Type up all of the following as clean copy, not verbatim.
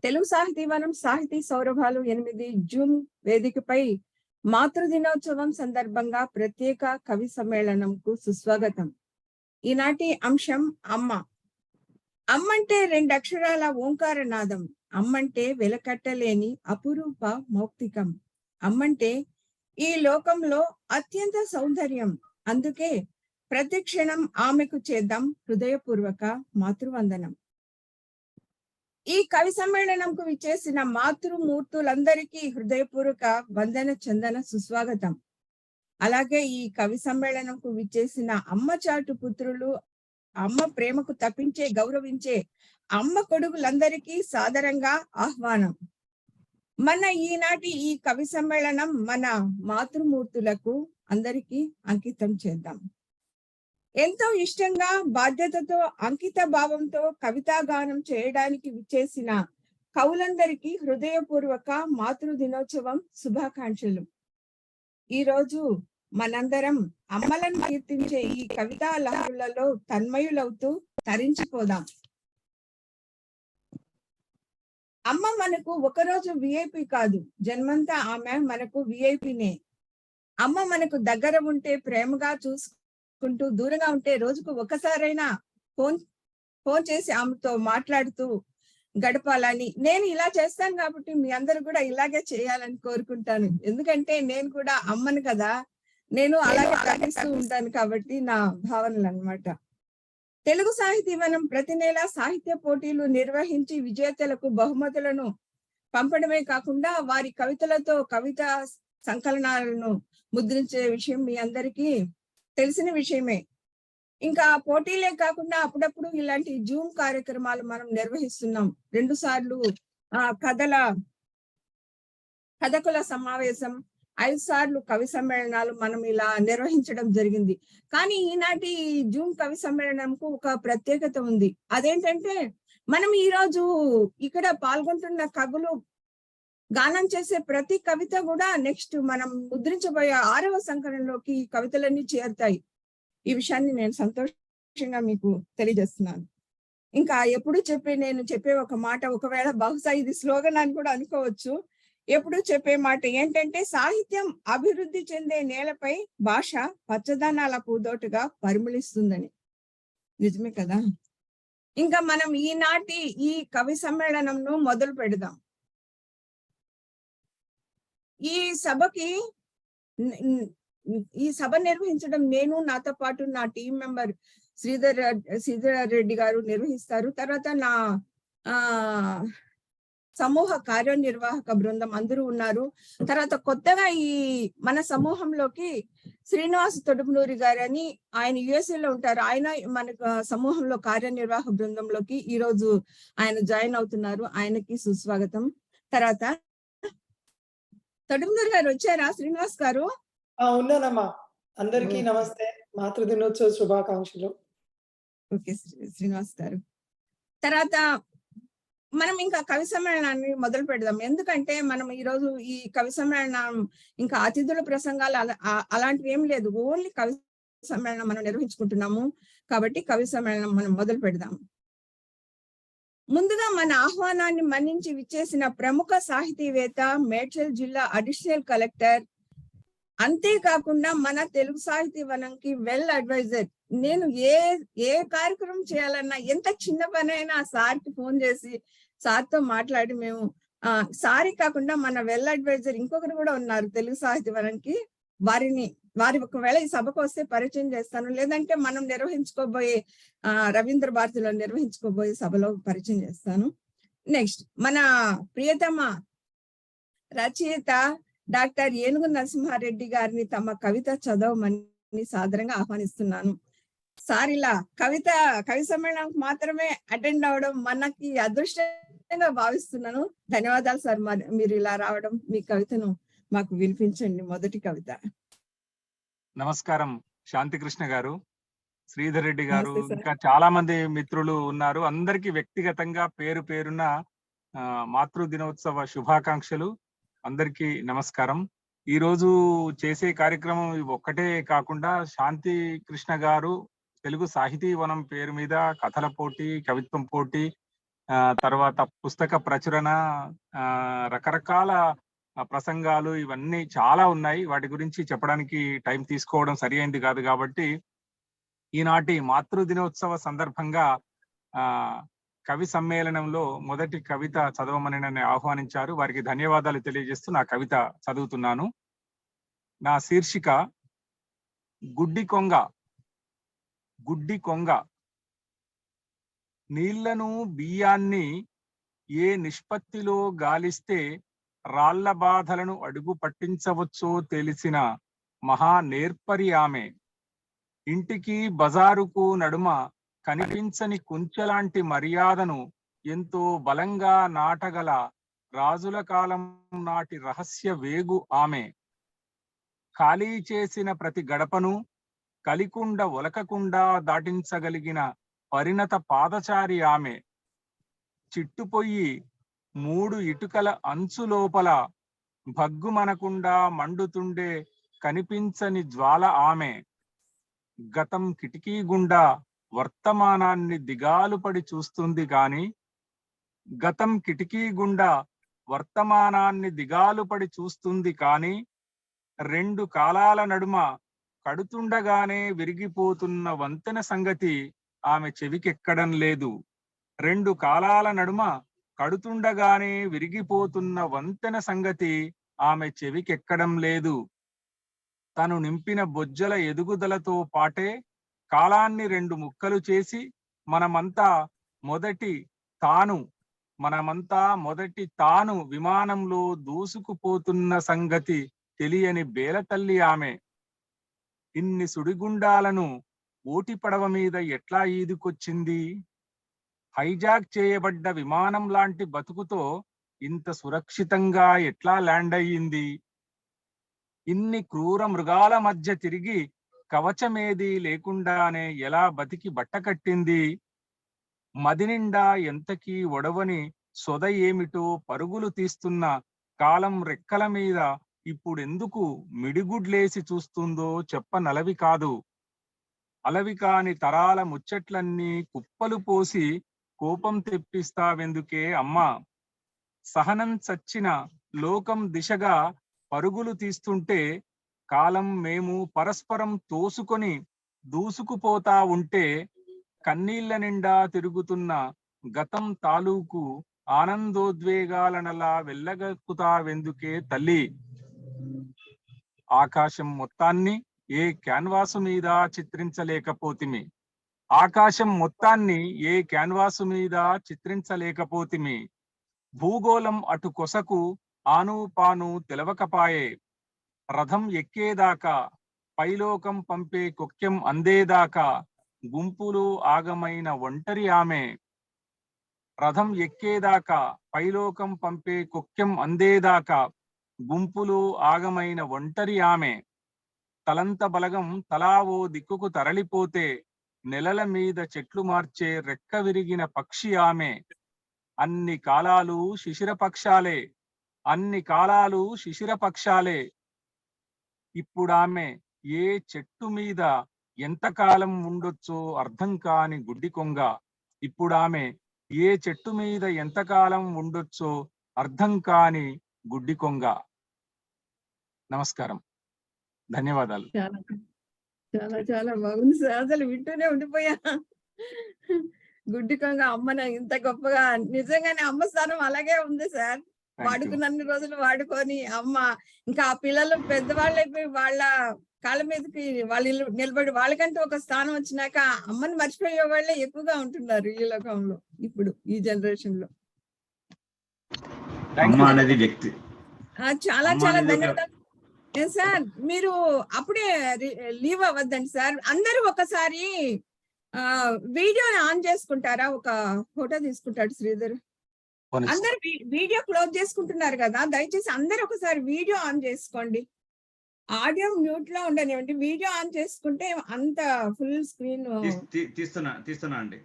తెలుగు సాహితీవనం సాహితీ సౌరభాలు 8 జూన్ వేదికపై మాతృ దినోత్సవం సందర్భంగా ప్రత్యేక కవి సమ్మేళనంకు సుస్వాగతం. ఈనాటి అంశం అమ్మ. అమ్మంటే 2 అక్షరాల ఓంకార నాదం. అమ్మంటే వెలకట్టలేని అపురూప మౌక్తికం. అమ్మంటే ఈ లోకంలో అత్యంత సౌందర్యం. అందుకే ప్రతి క్షణం ఆమెకు చేద్దాం హృదయపూర్వక మాతృవందనం. ఈ కవి సమ్మేళనంకు విచ్చేసిన మాతృమూర్తులందరికీ హృదయపూర్వక వందన చందన సుస్వాగతం. అలాగే ఈ కవి సమ్మేళనంకు విచ్చేసిన అమ్మ చాటు పుత్రులు, అమ్మ ప్రేమకు తప్పించే గౌరవించే అమ్మ కొడుకులందరికీ సాదరంగా ఆహ్వానం. మన ఈనాటి ఈ కవి సమ్మేళనం మన మాతృమూర్తులకు అందరికీ అంకితం చేద్దాం. ఎంతో ఇష్టంగా, బాధ్యతతో, అంకిత భావంతో కవితా గానం చేయడానికి విచ్చేసిన కవులందరికీ హృదయపూర్వక మాతృ దినోత్సవం శుభాకాంక్షలు. ఈరోజు మనందరం అమ్మలను కీర్తించే ఈ కవితా లహరులలో తన్మయులవుతూ తరించిపోదాం. అమ్మ మనకు ఒకరోజు విఐపి కాదు, జన్మంతా ఆమె మనకు విఐపినే. అమ్మ మనకు దగ్గర ఉంటే ప్రేమగా చూసుకుంటూ, దూరంగా ఉంటే రోజుకు ఒకసారైనా ఫోన్ చేసి ఆమెతో మాట్లాడుతూ గడపాలని. నేను ఇలా చేస్తాను కాబట్టి మీ అందరూ కూడా ఇలాగే చేయాలని కోరుకుంటాను. ఎందుకంటే నేను కూడా అమ్మను కదా, నేను అలాగే ప్రకటిస్తూ ఉంటాను కాబట్టి నా భావనలు అన్నమాట. తెలుగు సాహితీవనం ప్రతి నెల సాహిత్య పోటీలు నిర్వహించి విజేతలకు బహుమతులను పంపడమే కాకుండా వారి కవితలతో కవితా సంకలనాలను ముద్రించే విషయం మీ అందరికీ తెలిసిన విషయమే. ఇంకా పోటీలే కాకుండా అప్పుడప్పుడు ఇలాంటి జూమ్ కార్యక్రమాలు మనం నిర్వహిస్తున్నాం. 2 సార్లు కథకుల సమావేశం, 5 సార్లు కవి సమ్మేళనాలు మనం ఇలా నిర్వహించడం జరిగింది. కానీ ఈనాటి జూమ్ కవి సమ్మేళనంకు ఒక ప్రత్యేకత ఉంది. అదేంటంటే మనం ఈ రోజు ఇక్కడ పాల్గొంటున్న కవులు గానం చేసే ప్రతి కవిత కూడా నెక్స్ట్ మనం ముద్రించబోయే 6వ సంకలనంలోకి ఈ కవితలన్నీ చేరుతాయి. ఈ విషయాన్ని నేను సంతోషంగా మీకు తెలియజేస్తున్నాను. ఇంకా ఎప్పుడు నేను చెప్పే ఒక మాట, ఒకవేళ బహుశా ఇది స్లోగన్ అని కూడా అనుకోవచ్చు. ఎప్పుడు చెప్పే మాట ఏంటంటే, సాహిత్యం అభివృద్ధి చెందే నేలపై భాష పచ్చదనాల పూదోటుగా పరిమళిస్తుందని. నిజమే కదా. ఇంకా మనం ఈనాటి ఈ కవి సమ్మేళనంను మొదలు పెడదాం. ఈ సభ నిర్వహించడం నేను, నాతో పాటు నా టీం మెంబర్ శ్రీధర్ రెడ్డి గారు నిర్వహిస్తారు. తర్వాత నా సమూహ కార్యనిర్వాహక బృందం అందరూ ఉన్నారు. తర్వాత కొత్తగా ఈ మన సమూహంలోకి శ్రీనివాస్ తొడుపునూరి గారు అని, ఆయన USA లో ఉంటారు. ఆయన మన సమూహంలో కార్యనిర్వాహక బృందంలోకి ఈ రోజు ఆయన జాయిన్ అవుతున్నారు. ఆయనకి సుస్వాగతం. తర్వాత తొడుపునూరి గారు వచ్చారా? శ్రీనివాస్ గారు ఉన్నానమ్మా. అందరికీ నమస్తే, మాతృ దినోత్సవ శుభాకాంక్షలు. ఓకే శ్రీనివాస్ గారు. తర్వాత మనం ఇంకా కవి సమ్మేళనాన్ని మొదలు పెడదాం. ఎందుకంటే మనం ఈ రోజు ఈ కవి సమ్మేళనం ఇంకా అతిథుల ప్రసంగాలు అలాంటివి ఏం లేదు, ఓన్లీ కవి సమ్మేళనం మనం నిర్వహించుకుంటున్నాము. కాబట్టి కవి సమ్మేళనం మనం మొదలు పెడదాం. ముందుగా మన ఆహ్వానాన్ని మన్నించి విచ్చేసిన ప్రముఖ సాహితీవేత్త, మేడ్చల్ జిల్లా అడిషనల్ కలెక్టర్, అంతేకాకుండా మన తెలుగు సాహితీవనంకి వెల్ అడ్వైజర్. నేను ఏ కార్యక్రమం చేయాలన్నా, ఎంత చిన్న పని అయినా సార్కి ఫోన్ చేసి సార్తో మాట్లాడి మేము సారీ కాకుండా మన వెల్ అడ్వైజర్ ఇంకొకరు కూడా ఉన్నారు తెలుగు సాహితీవనంకి. వారి ఒకవేళ ఈ సభకు వస్తే పరిచయం చేస్తాను, లేదంటే మనం నిర్వహించుకోబోయే రవీంద్ర భారతిలో నిర్వహించుకోబోయే సభలో పరిచయం చేస్తాను. నెక్స్ట్ మన ప్రియతమ రచయిత డాక్టర్ ఏనుగు నరసింహారెడ్డి గారిని తమ కవిత చదవమని సాదరంగా ఆహ్వానిస్తున్నాను. సార్ ఇలా కవి సమ్మేళనానికి మాత్రమే అటెండ్ అవడం మనకి అదృష్టంగా భావిస్తున్నాను. ధన్యవాదాలు సార్, మీరు ఇలా రావడం. మీ కవితను మాకు వినిపించండి, మొదటి కవిత. నమస్కారం శాంతికృష్ణ గారు, శ్రీధర్ రెడ్డి గారు, ఇంకా చాలా మంది మిత్రులు ఉన్నారు. అందరికీ వ్యక్తిగతంగా పేరు పేరున మాతృ దినోత్సవ శుభాకాంక్షలు. అందరికీ నమస్కారం. ఈ రోజు చేసే కార్యక్రమం ఒక్కటే కాకుండా, శాంతి కృష్ణ గారు తెలుగు సాహితీ వనం పేరు మీద కథల పోటీ, కవిత్వం పోటీ, తర్వాత పుస్తక ప్రచురణ, రకరకాల ప్రసంగాలు ఇవన్నీ చాలా ఉన్నాయి. వాటి గురించి చెప్పడానికి టైం తీసుకోవడం సరి అయింది కాదు కాబట్టి ఈనాటి మాతృ దినోత్సవ సందర్భంగా కవి సమ్మేళనంలో మొదటి కవిత చదవమని నన్ను ఆహ్వానించారు. వారికి ధన్యవాదాలు తెలియజేస్తూ నా కవిత చదువుతున్నాను. నా శీర్షిక గుడ్డి కొంగ. గుడ్డి కొంగ. నీళ్లను బియ్యాన్ని ఏ నిష్పత్తిలో గాలిస్తే రాళ్ల బాధలను అడుగు పట్టించవచ్చో తెలిసిన మహా నేర్పరి ఆమె. ఇంటికి బజారుకు నడుమ కనిపించని కుంచెలాంటి మర్యాదను ఎంతో బలంగా నాటగల రాజుల కాలం నాటి రహస్య వేగు ఆమె. ఖాళీ చేసిన ప్రతి గడపను కలికుండ ఒలకకుండా దాటించగలిగిన పరిణత పాదచారి ఆమె. చిట్టుపొయ్యి 3 ఇటుకల అంచు లోపల భగ్గుమనకుండా మండుతుండే కనిపించని జ్వాల ఆమె. గతం కిటికీ గుండా వర్తమానాన్ని దిగాలుపడి చూస్తుంది గాని గతం కిటికీ గుండా వర్తమానాన్ని దిగాలుపడి చూస్తుంది కానీ 2 కాలాల నడుమ కడుతుండగానే విరిగిపోతున్న వంతెన సంగతి ఆమె చెవికెక్కడం లేదు. 2 కాలాల నడుమ కడుతుండగానే విరిగిపోతున్న వంతెన సంగతి ఆమె చెవికెక్కడం లేదు. తను నింపిన బొజ్జల ఎదుగుదలతో పాటే కాలాన్ని 2 ముక్కలు చేసి మనమంతా మొదటి తాను విమానంలో దూసుకుపోతున్న సంగతి తెలియని బేలతల్లి ఆమె. ఇన్ని సుడిగుండాలను ఓటి పడవ మీద ఎట్లా ఈదుకొచ్చింది? హైజాక్ చేయబడ్డ విమానం లాంటి బతుకుతో ఇంత సురక్షితంగా ఎట్లా ల్యాండ్ అయ్యింది? ఇన్ని క్రూర మృగాల మధ్య తిరిగి కవచమేది లేకుండానే ఎలా బతికి బట్టకట్టింది? మదినిండా ఎంతకీ ఒడవని సొద ఏమిటో పరుగులు తీస్తున్న కాలం రెక్కల మీద ఇప్పుడెందుకు మిడిగుడ్లేసి చూస్తుందో చెప్పనలవి కాదు. అలవి కాని తరాల ముచ్చట్లన్నీ కుప్పలు పోసి కోపం తెప్పిస్తావెందుకే అమ్మా? సహనం చచ్చిన లోకం దిశగా పరుగులు తీస్తుంటే కాలం మేము పరస్పరం తోసుకొని దూసుకుపోతా ఉంటే కన్నీళ్ల నిండా తిరుగుతున్న గతం తాలూకు ఆనందోద్వేగాలనలా వెళ్ళగక్కుతావెందుకే తల్లి? ఆకాశం మొత్తాన్ని ఏ క్యాన్వాసు మీద చిత్రించలేకపోతిమి. భూగోళం అటు కొసకు ఆనుపాను తెలవకపాయే. రథం ఎక్కేదాకా పైలోకం పంపే కొక్కెం అందేదాకా గుంపులో ఆగమైన ఒంటరి ఆమె. రథం ఎక్కేదాకా పైలోకం పంపే కొక్కెం అందేదాకా గుంపులో ఆగమైన ఒంటరి ఆమె. తలంత బలగం తలా ఓ దిక్కుకు తరలిపోతే నెలల మీద చెట్లు మార్చే రెక్క విరిగిన పక్షి ఆమె. అన్ని కాలాలు శిశిర పక్షాలే. ఇప్పుడామె ఏ చెట్టు మీద ఎంతకాలం ఉండొచ్చో అర్థం కాని గుడ్డి కొంగ. ఇప్పుడామె ఏ చెట్టు మీద ఎంతకాలం ఉండొచ్చో అర్థం కాని గుడ్డి కొంగ. నమస్కారం, ధన్యవాదాలు. చాలా చాలా చాలా బాగుంది సార్. అసలు వింటూనే ఉండిపోయా. గుడ్డి కొంగ అమ్మన ఇంత గొప్పగా నిజంగానే అమ్మ స్థానం అలాగే ఉంది సార్. వాడుకున్నన్ని రోజులు వాడుకొని అమ్మ ఇంకా ఆ పిల్లలు పెద్దవాళ్ళు అయిపోయి వాళ్ళ కాళ్ళ మీదకి వాళ్ళు నిలబడి వాళ్ళకంటూ ఒక స్థానం వచ్చినాక అమ్మని మర్చిపోయే వాళ్ళే ఎక్కువగా ఉంటున్నారు ఈ లోకంలో ఇప్పుడు ఈ జనరేషన్ లో. చాలా చాలా ధన్యవాదాలు సార్. మీరు అప్పుడే లీవ్ అవ్వద్దండి సార్. అందరూ ఒకసారి వీడియోని ఆన్ చేసుకుంటారా? ఒక ఫోటో తీసుకుంటాడు శ్రీధర్. అందరు వీడియో క్లోజ్ చేసుకుంటున్నారు కదా, దయచేసి అందరు ఒకసారి వీడియో ఆన్ చేసుకోండి. ఆడియో మ్యూట్ లో ఉండనివ్వండి, వీడియో ఆన్ చేసుకుంటే అంత ఫుల్ స్క్రీన్. తీస్తున్నా అండి.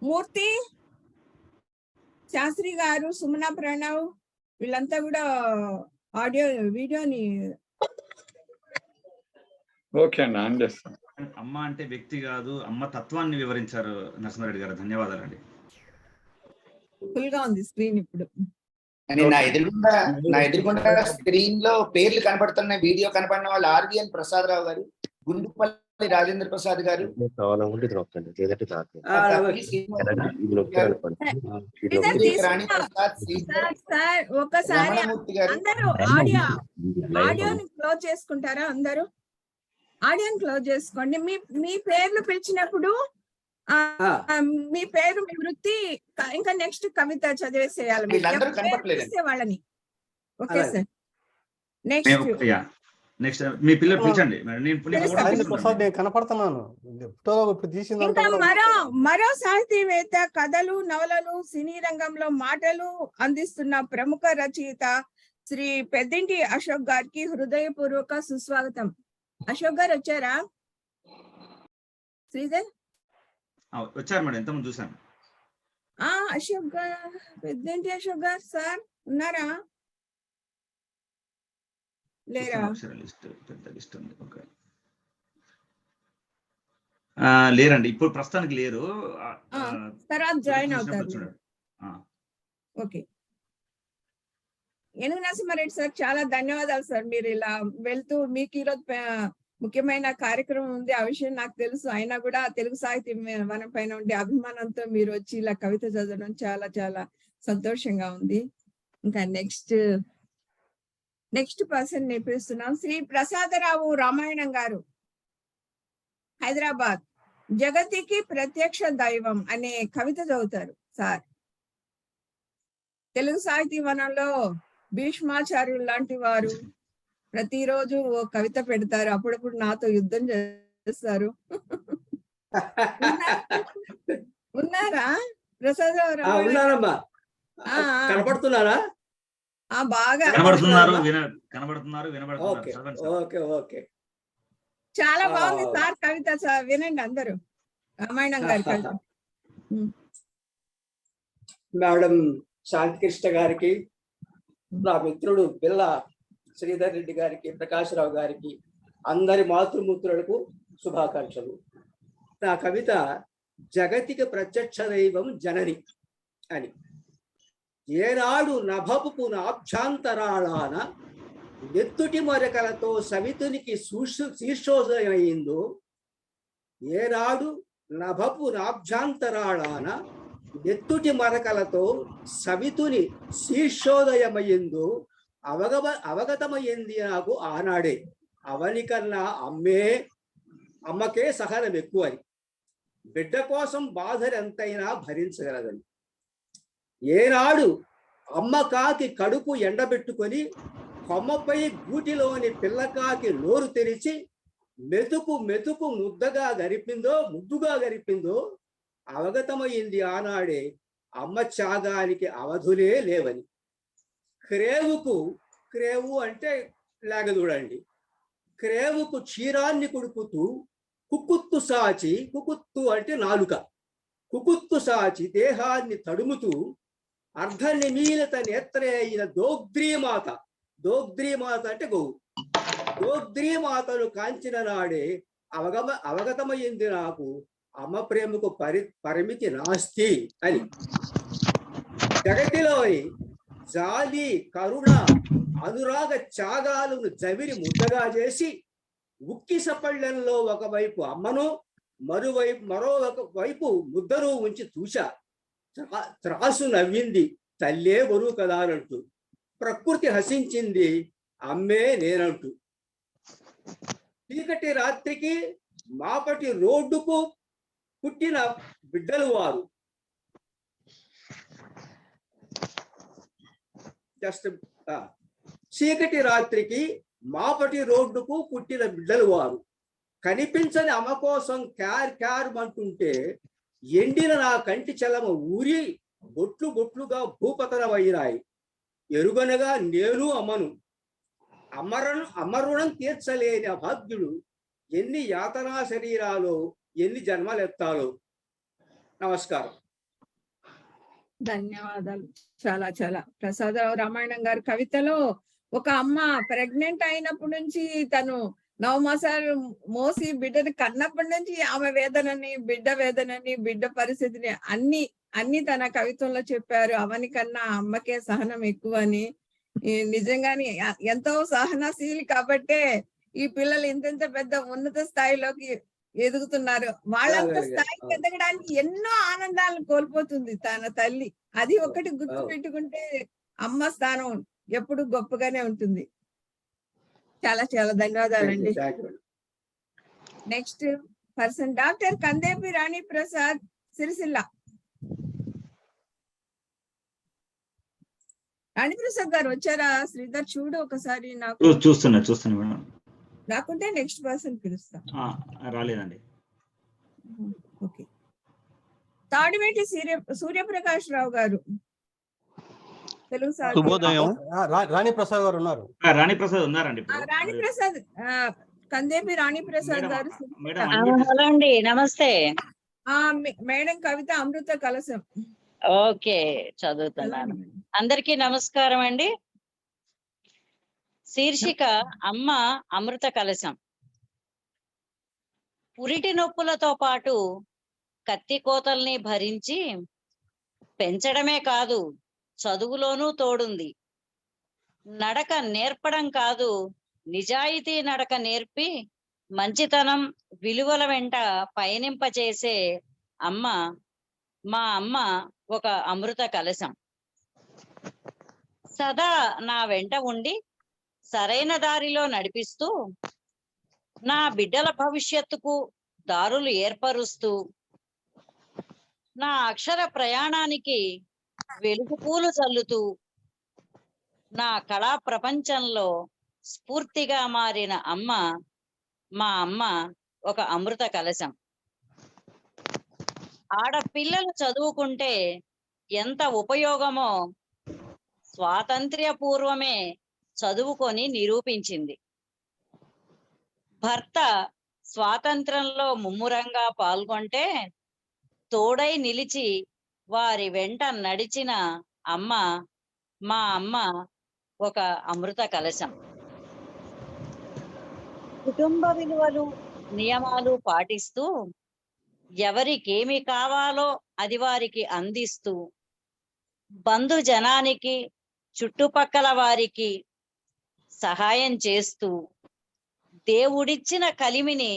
మూర్తి, శాస్త్రి గారు, సుమన, ప్రణవ్ వీళ్ళంతా కూడా వీడియోని ఓకే అండి, ఆన్ చేస్తాను. అమ్మ అంటే వ్యక్తి కాదు, అమ్మ తత్వాన్ని వివరించారు నరసింహారెడ్డి గారు. ధన్యవాదాలండి. ఫుల్ గా ఉంది స్క్రీన్ ఇప్పుడు. అని నా ఎదురుగుండా స్క్రీన్ లో పేర్లు కనపడుతున్న వీడియో కనపడిన వాళ్ళు ఆర్విఎన్ ప్రసాదరావు గారు, గుండుపల్లి రాజేంద్ర ప్రసాద్ గారు, రాణి ప్రసాద్, సార్ ఒకసారి రమణమూర్తి గారు. అందరూ ఆడియోని క్లోజ్ చేసుకుంటారా? అందరూ ఆడియోని క్లోజ్ చేసుకోండి. మీ పేర్లు పిలిచినప్పుడు మీ పేరు, మీ వృత్తి, ఇంకా నెక్స్ట్ కవిత చదివేసేయాలి వీళ్ళందరూ కనపడలేదండి. వాళ్ళని. Okay sir. నెక్స్ట్ నెక్స్ట్ మీ పిల్లలు పిలిచండి. కనపడుతున్నాను. ఇంకా మరో సాహితీవేత్త, కథలు, నవలలు, సినీ రంగంలో మాటలు అందిస్తున్న ప్రముఖ రచయిత శ్రీ పెద్దింటి అశోక్ గారికి హృదయపూర్వక సుస్వాగతం. అశోక్ గారు వచ్చారా? శ్రీధర్ వచ్చారు మేడం, ఎంతమంది చూసాను. అశోక్ గారు, పెద్దింటి అశోక్ గారు సార్ ఉన్నారా? లేరా? లిస్ట్ పెద్ద లిస్ట్ ఉంది. ఓకే, లేరండి ఇప్పుడు ప్రస్తుతానికి లేరు. తర్వాత జాయిన్ అవుతారు. ఓకే. ఏనుగు నరసింహారెడ్డి సార్, చాలా ధన్యవాదాలు సార్. మీరు ఇలా వెళ్తూ మీకు ఈరోజు ముఖ్యమైన కార్యక్రమం ఉంది, ఆ విషయం నాకు తెలుసు. అయినా కూడా తెలుగు సాహిత్యం వనం పైన ఉండే అభిమానంతో మీరు వచ్చి ఇలా కవిత చదవడం చాలా చాలా సంతోషంగా ఉంది. ఇంకా నెక్స్ట్ పర్సన్ నేర్పిస్తున్నాం. శ్రీ ప్రసాదరావు రామాయణం గారు, హైదరాబాద్. జగతికి ప్రత్యక్ష దైవం అనే కవిత చదువుతారు సార్. తెలుగు సాహితీ వనంలో భీష్మాచార్యులు లాంటి వారు ప్రతిరోజు ఓ కవిత పెడతారు. అప్పుడప్పుడు నాతో యుద్ధం చేస్తారు. ఉన్నారా ప్రసాదరావు? కనపడుతున్నారా? బాగా చాలా బాగుంది సార్ కవిత. వినండి అందరూ రామాయణం గారి కవిత. మేడం శాంతికృష్ణ గారికి, నా మిత్రుడు బిల్ల శ్రీధర్ రెడ్డి గారికి, ప్రకాశ్రావు గారికి, అందరి మాతృమూర్తులకు శుభాకాంక్షలు. నా కవిత జగతికి ప్రత్యక్ష దైవం జనని అని. ఏనాడు నభపు నాభ్యాంతరాళాన నెత్తుటి మరకలతో సవితునికి శీర్షోదయమైందో, ఏనాడు నభపు నాభ్యాంతరాళాన నెత్తుటి మరకలతో సవితుని శీర్షోదయమైందో అవగతమైంది నాకు ఆనాడే. అవని కన్నా అమ్మకే సహనం ఎక్కువ అని, బిడ్డ కోసం బాధలెంతైనా భరించగలదని. ఏనాడు అమ్మ కాకి కడుపు ఎండబెట్టుకొని కొమ్మపై గూటిలోని పిల్లకాకి నోరు తెరిచి మెతుకు ముద్దుగా గరిపిందో అవగతమైంది ఆనాడే అమ్మ త్యాగానికి అవధులే లేవని. క్రేవు అంటే లేగదూడండి. క్రేవుకు క్షీరాన్ని కుడుపుతూ కుకుత్తు అంటే నాలుక, కుకుత్తు సాచి దేహాన్ని తడుముతూ అర్ధనిమీలిత నేత్రే అయిన దోగ్ద్రీమాత అంటే గోవు, దోగ్ద్రీమాతను కాంచిన నాడే అవగతమైంది నాకు అమ్మ ప్రేమకు పరిమితి నాస్తి అని. జగతిలోని జాలి, కరుణ, అనురాగ త్యాగాలను జవిరి ముద్దగా చేసి ఉక్కి సపళ్ళంలో ఒకవైపు అమ్మను, మరోవైపు ముద్దను ఉంచి చూశా. త్రాసు నవ్వింది, తల్లే బరువు కదా అంటూ. ప్రకృతి హసించింది, అమ్మే నేనంటూ. చీకటి రాత్రికి మాపటి రోడ్డుకు పుట్టిన బిడ్డలు వారు. చీకటి రాత్రికి మాపటి రోడ్డుకు పుట్టిన బిడ్డలు వారు. కనిపించని అమ్మ కోసం క్యార్ అంటుంటే ఎండిన నా కంటి చలమ ఊరి బొట్లుగా భూపతనమయ్యాయి. ఎరుగనగా నేను అమ్మను. అమరుణం తీర్చలేని అభాగ్యుడు ఎన్ని యాతనా శరీరాలో ఎన్ని జన్మలెత్తాలో. నమస్కారం. ధన్యవాదాలు. చాలా చాలా. ప్రసాదరావు రామాయణం గారి కవితలో ఒక అమ్మ ప్రెగ్నెంట్ అయినప్పటి నుంచి తను 9 మాసాలు మోసి బిడ్డని కన్నప్పటి నుంచి ఆమె వేదనని, బిడ్డ పరిస్థితిని అన్ని అన్ని తన కవిత్వంలో చెప్పారు. అవని కన్నా అమ్మకే సహనం ఎక్కువ అని. నిజంగానే ఎంతో సహనశీలి కాబట్టే ఈ పిల్లలు ఇంత పెద్ద ఉన్నత స్థాయిలోకి ఎదుగుతున్నారు. వాళ్ళంత స్థాయికి ఎదగడానికి ఎన్నో ఆనందాలను కోల్పోతుంది తన తల్లి. అది ఒకటి గుర్తు పెట్టుకుంటే అమ్మ స్థానం ఎప్పుడు గొప్పగానే ఉంటుంది. చాలా చాలా ధన్యవాదాలండి. నెక్స్ట్ పర్సన్ డాక్టర్ కందేపి రాణి ప్రసాద్, సిరిసిల్ల. రాణి ప్రసాద్ గారు వచ్చారా? శ్రీధర్ చూడు ఒకసారి. నాకు చూస్తున్నా మేడం. రాకుంటే నెక్స్ట్ పర్సన్ పిలుస్తా. రాలేదండి. ఓకే. తాడివేటి సూర్యప్రకాష్ రావు గారు, తెలుగు సార్. శుభోదయం. రాణి ప్రసాద్ గారు ఉన్నారు. రాణి ప్రసాద్ ఉన్నారండి. రాణి ప్రసాద్, కందేపి రాణి ప్రసాద్ గారు. హలో అండి, నమస్తే. మేడం కవిత అమృత కలశం. ఓకే, చదువుతున్నాను. అందరికీ నమస్కారం అండి. శీర్షిక అమ్మ అమృత కలశం. పురిటి నొప్పులతో పాటు కత్తి కోతల్ని భరించి పెంచడమే కాదు, చదువులోనూ తోడుంది. నడక నేర్పడం కాదు, నిజాయితీ నడక నేర్పి మంచితనం విలువల వెంట పయనింపచేసే అమ్మ, మా అమ్మ ఒక అమృత కలశం. సదా నా వెంట ఉండి సరైన దారిలో నడిపిస్తూ, నా బిడ్డల భవిష్యత్తుకు దారులు ఏర్పరుస్తూ, నా అక్షర ప్రయాణానికి వెలుగు పూలు చల్లుతూ, నా కళా ప్రపంచంలో స్ఫూర్తిగా మారిన అమ్మ, మా అమ్మ ఒక అమృత కలశం. ఆడపిల్లలు చదువుకుంటే ఎంత ఉపయోగమో స్వాతంత్ర్య పూర్వమే చదువుకొని నిరూపించింది. భర్త స్వాతంత్రంలో ముమ్మురంగా పాల్గొంటే తోడై నిలిచి వారి వెంట నడిచిన అమ్మ, మా అమ్మ ఒక అమృత కలశం. కుటుంబ విలువలు నియమాలు పాటిస్తూ, ఎవరికేమి కావాలో అది వారికి అందిస్తూ, బంధు జనానికి చుట్టుపక్కల వారికి సహాయం చేస్తూ, దేవుడిచ్చిన కలిమిని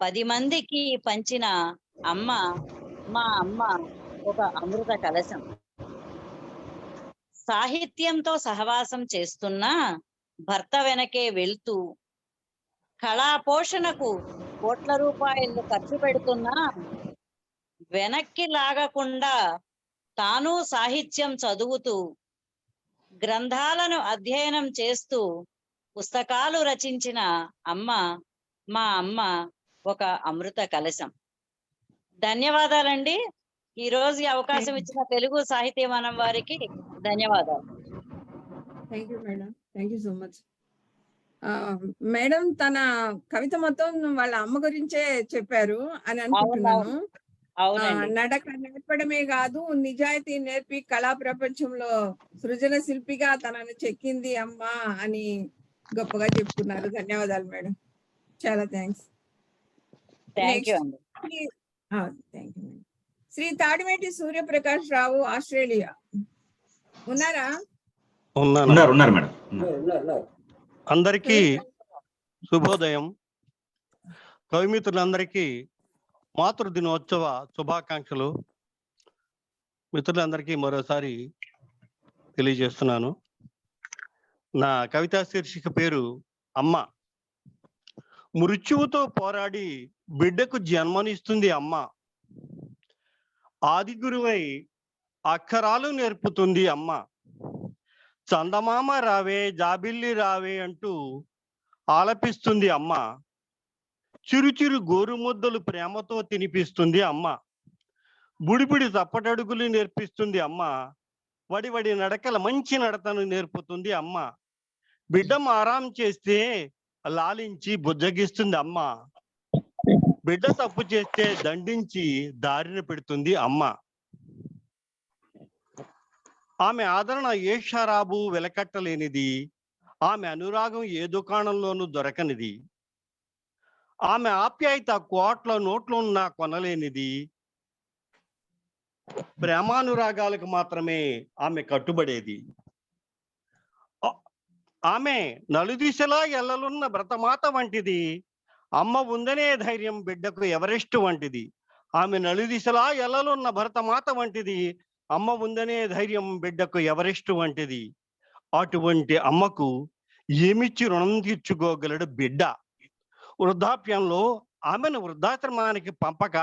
10 మందికి పంచిన అమ్మ, మా అమ్మ ఒక అమృత కలశం. సాహిత్యంతో సహవాసం చేస్తున్నా భర్త వెనకే వెళ్తూ, కళా పోషణకు కోట్ల రూపాయలు ఖర్చు పెడుతున్నా వెనక్కి లాగకుండా తాను సాహిత్యం చదువుతూ, గ్రంథాలను అధ్యయనం చేస్తూ పుస్తకాలు రచించిన అమ్మ, మా అమ్మ ఒక అమృత కలశం. ధన్యవాదాలండి. ఈ రోజు ఈ అవకాశం ఇచ్చిన తెలుగు సాహితీ వనం వారికి ధన్యవాదాలు. Thank you madam, thank you so much. Madam తన కవిత మొత్తం వాళ్ళ అమ్మ గురించే చెప్పారు అని అనుకుంటున్నాను. నడక నేర్పడమే కాదు, నిజాయితీ నేర్పి కళా ప్రపంచంలో సృజన శిల్పిగా తనను చెక్కింది అమ్మ అని గొప్పగా చెప్పుకున్నారు. ధన్యవాదాలు మేడం, చాలా థ్యాంక్స్. థ్యాంక్ యూ అండి. Thank you. Shri Tadiveti Suryaprakash Rao, Australia. ఉన్నారా? ఉన్నారు మేడం. అందరికీ శుభోదయం. కవిమిత్రులందరికీ మాతృదినోత్సవ శుభాకాంక్షలు. మిత్రులందరికీ మరోసారి తెలియజేస్తున్నాను. నా కవితా శీర్షిక పేరు అమ్మ. మృత్యువుతో పోరాడి బిడ్డకు జన్మనిస్తుంది అమ్మ. ఆది గురువై అక్షరాలు నేర్పుతుంది అమ్మ. చందమామ రావే జాబిల్లి రావే అంటూ ఆలపిస్తుంది అమ్మ. చిరుచిరు గోరుముద్దలు ప్రేమతో తినిపిస్తుంది అమ్మ. బుడిబుడి తప్పటడుగులు నేర్పిస్తుంది అమ్మ. వడివడి నడకల మంచి నడతను నేర్పుతుంది అమ్మ. బిడ్డ ఆరాం చేస్తే లాలించి బుజ్జగిస్తుంది అమ్మ. బిడ్డ తప్పు చేస్తే దండించి దారిన పెడుతుంది అమ్మ. ఆమె ఆదరణ ఏ షరాబు వెలకట్టలేనిది. ఆమె అనురాగం ఏ దుకాణంలోనూ దొరకనిది. ఆమె ఆప్యాయత కోట్ల నోట్లు ఉన్నా కొనలేనిది. ప్రేమానురాగాలకు మాత్రమే ఆమె కట్టుబడేది. ఆమె నలుదిశలా ఎల్లలున్న భరతమాత వంటిది. అమ్మ ఉందనే ధైర్యం బిడ్డకు ఎవరెస్ట్ వంటిది. ఆమె నలుదిశలా ఎల్లలున్న భరతమాత వంటిది. అమ్మ ఉందనే ధైర్యం బిడ్డకు ఎవరెస్ట్ వంటిది. అటువంటి అమ్మకు ఏమిచ్చి రుణం తీర్చుకోగలడు బిడ్డ? వృద్ధాప్యంలో ఆమెను వృద్ధాశ్రమానికి పంపక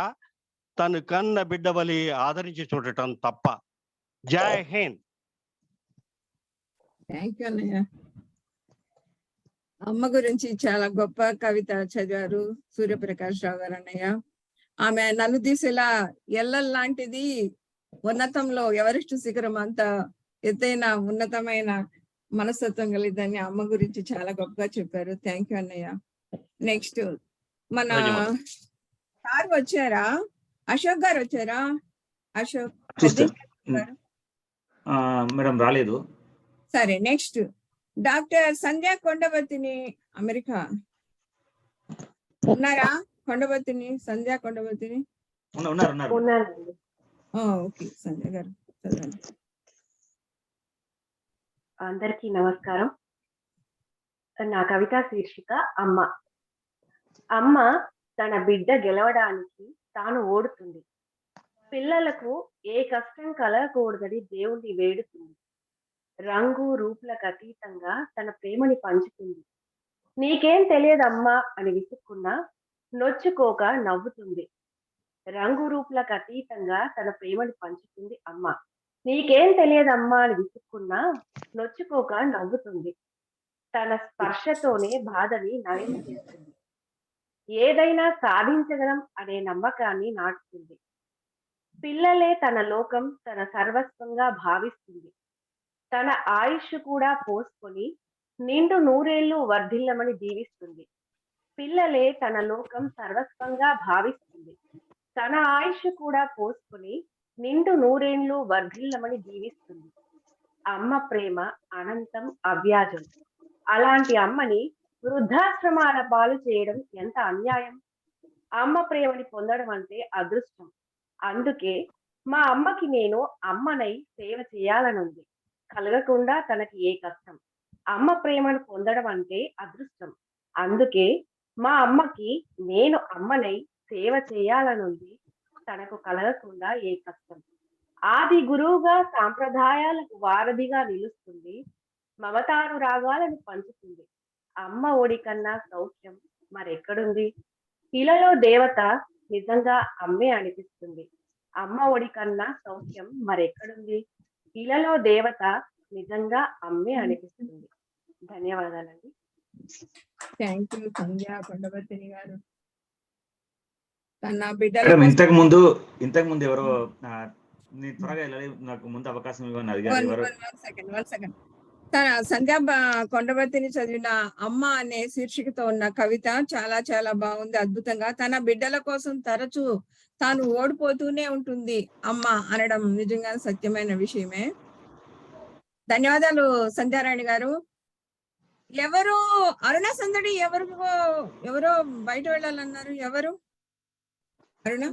తను కన్న బిడ్డ వలె ఆదరించి చూడటం తప్ప. జై హింద్. థ్యాంక్ యూ అన్నయ్య. అమ్మ గురించి చాలా గొప్ప కవిత చదివారు సూర్యప్రకాష్ రావు గారు అన్నయ్య. ఆమె నలుదిశలా ఎల్లల్లాంటిది, ఉన్నతంలో ఎవరెస్ట్ శిఖరం అంత ఎత్తైన ఉన్నతమైన మనస్తత్వం కలిగిందని అమ్మ గురించి చాలా గొప్పగా చెప్పారు. థ్యాంక్ యూ అన్నయ్య. నెక్స్ట్ మన సార్ వచ్చారా? అశోక్ గారు వచ్చారా? అశోక్ మేడం రాలేదు. సరే, నెక్స్ట్ డాక్టర్ సంధ్యా కొండవతిని. అమెరికా ఉన్నారా? కొండవతిని, సంధ్యా కొండవతిని ఉన్నారు. ఓకే, సంధ్య గారు చదవండి. అందరికీ నమస్కారం. నా కవిత శీర్షిక అమ్మ. అమ్మ తన బిడ్డ గెలవడానికి తాను ఓడుతుంది. పిల్లలకు ఏ కష్టం కలగకూడదని దేవుణ్ణి వేడుతుంది. రంగు రూపులకు అతీతంగా తన ప్రేమని పంచుతుంది. నీకేం తెలియదమ్మా అని విసుక్కున్నా నొచ్చుకోక నవ్వుతుంది. రంగు రూపులకు అతీతంగా తన ప్రేమని పంచుతుంది అమ్మ. నీకేం తెలియదమ్మా అని విసుక్కున్నా నొచ్చుకోక నవ్వుతుంది. తన స్పర్శతోనే బాధని నయం చేస్తుంది. ఏదైనా సాధించగలం అనే నమ్మకాన్ని నాటుతుంది. పిల్లలే తన లోకం, తన సర్వస్వంగా భావిస్తుంది. తన ఆయుష్ కూడా పోసుకొని నిండు నూరేళ్లు వర్ధిల్లమని దీవిస్తుంది. పిల్లలే తన లోకం సర్వస్వంగా భావిస్తుంది. తన ఆయుష్ కూడా పోసుకొని నిండు నూరేళ్లు వర్ధిల్లమని దీవిస్తుంది. అమ్మ ప్రేమ అనంతం, అవ్యాజం. అలాంటి అమ్మని వృద్ధాశ్రమాల పాలు చేయడం ఎంత అన్యాయం. అమ్మ ప్రేమని పొందడం అంటే అదృష్టం. అందుకే మా అమ్మకి నేను అమ్మనై సేవ చేయాలనుంది. కలగకుండా తనకి ఏ కష్టం. అమ్మ ప్రేమను పొందడం అంటే అదృష్టం. అందుకే మా అమ్మకి నేను అమ్మనై సేవ చేయాలనుంది. తనకు కలగకుండా ఏ కష్టం. ఆది గురువుగా సాంప్రదాయాలకు వారధిగా నిలుస్తుంది. మమతాను రాగాలను పంచుతుంది. అమ్మ ఒడి కన్నా సౌఖ్యం మరెక్కడుంది. ఇలలో దేవత నిజంగా అమ్మే అనిపిస్తుంది. అమ్మ ఒడి కన్నా సౌఖ్యం మరెక్కడుంది. ఇలలో దేవత నిజంగా అమ్మే అనిపిస్తుంది. ధన్యవాదాలండి. థ్యాంక్ యూ సంధ్యా కొండవతిని గారు. తన బిడ్డ ఇంతకు ముందు ఎవరో నేను త్వరగా వెళ్ళాలి, నాకు ముందు అవకాశం ఇవ్వని అడిగారు. తన సంధ్యా కొండవతిని చదివిన అమ్మ అనే శీర్షికతో ఉన్న కవిత చాలా చాలా బాగుంది, అద్భుతంగా. తన బిడ్డల కోసం తరచూ తాను ఓడిపోతూనే ఉంటుంది అమ్మ అనడం నిజంగా సత్యమైన విషయమే. ధన్యవాదాలు సంధ్యారాణి గారు. ఎవరు అరుణ సందడి ఎవరో బయట వెళ్ళాలన్నారు. ఎవరు? అరుణ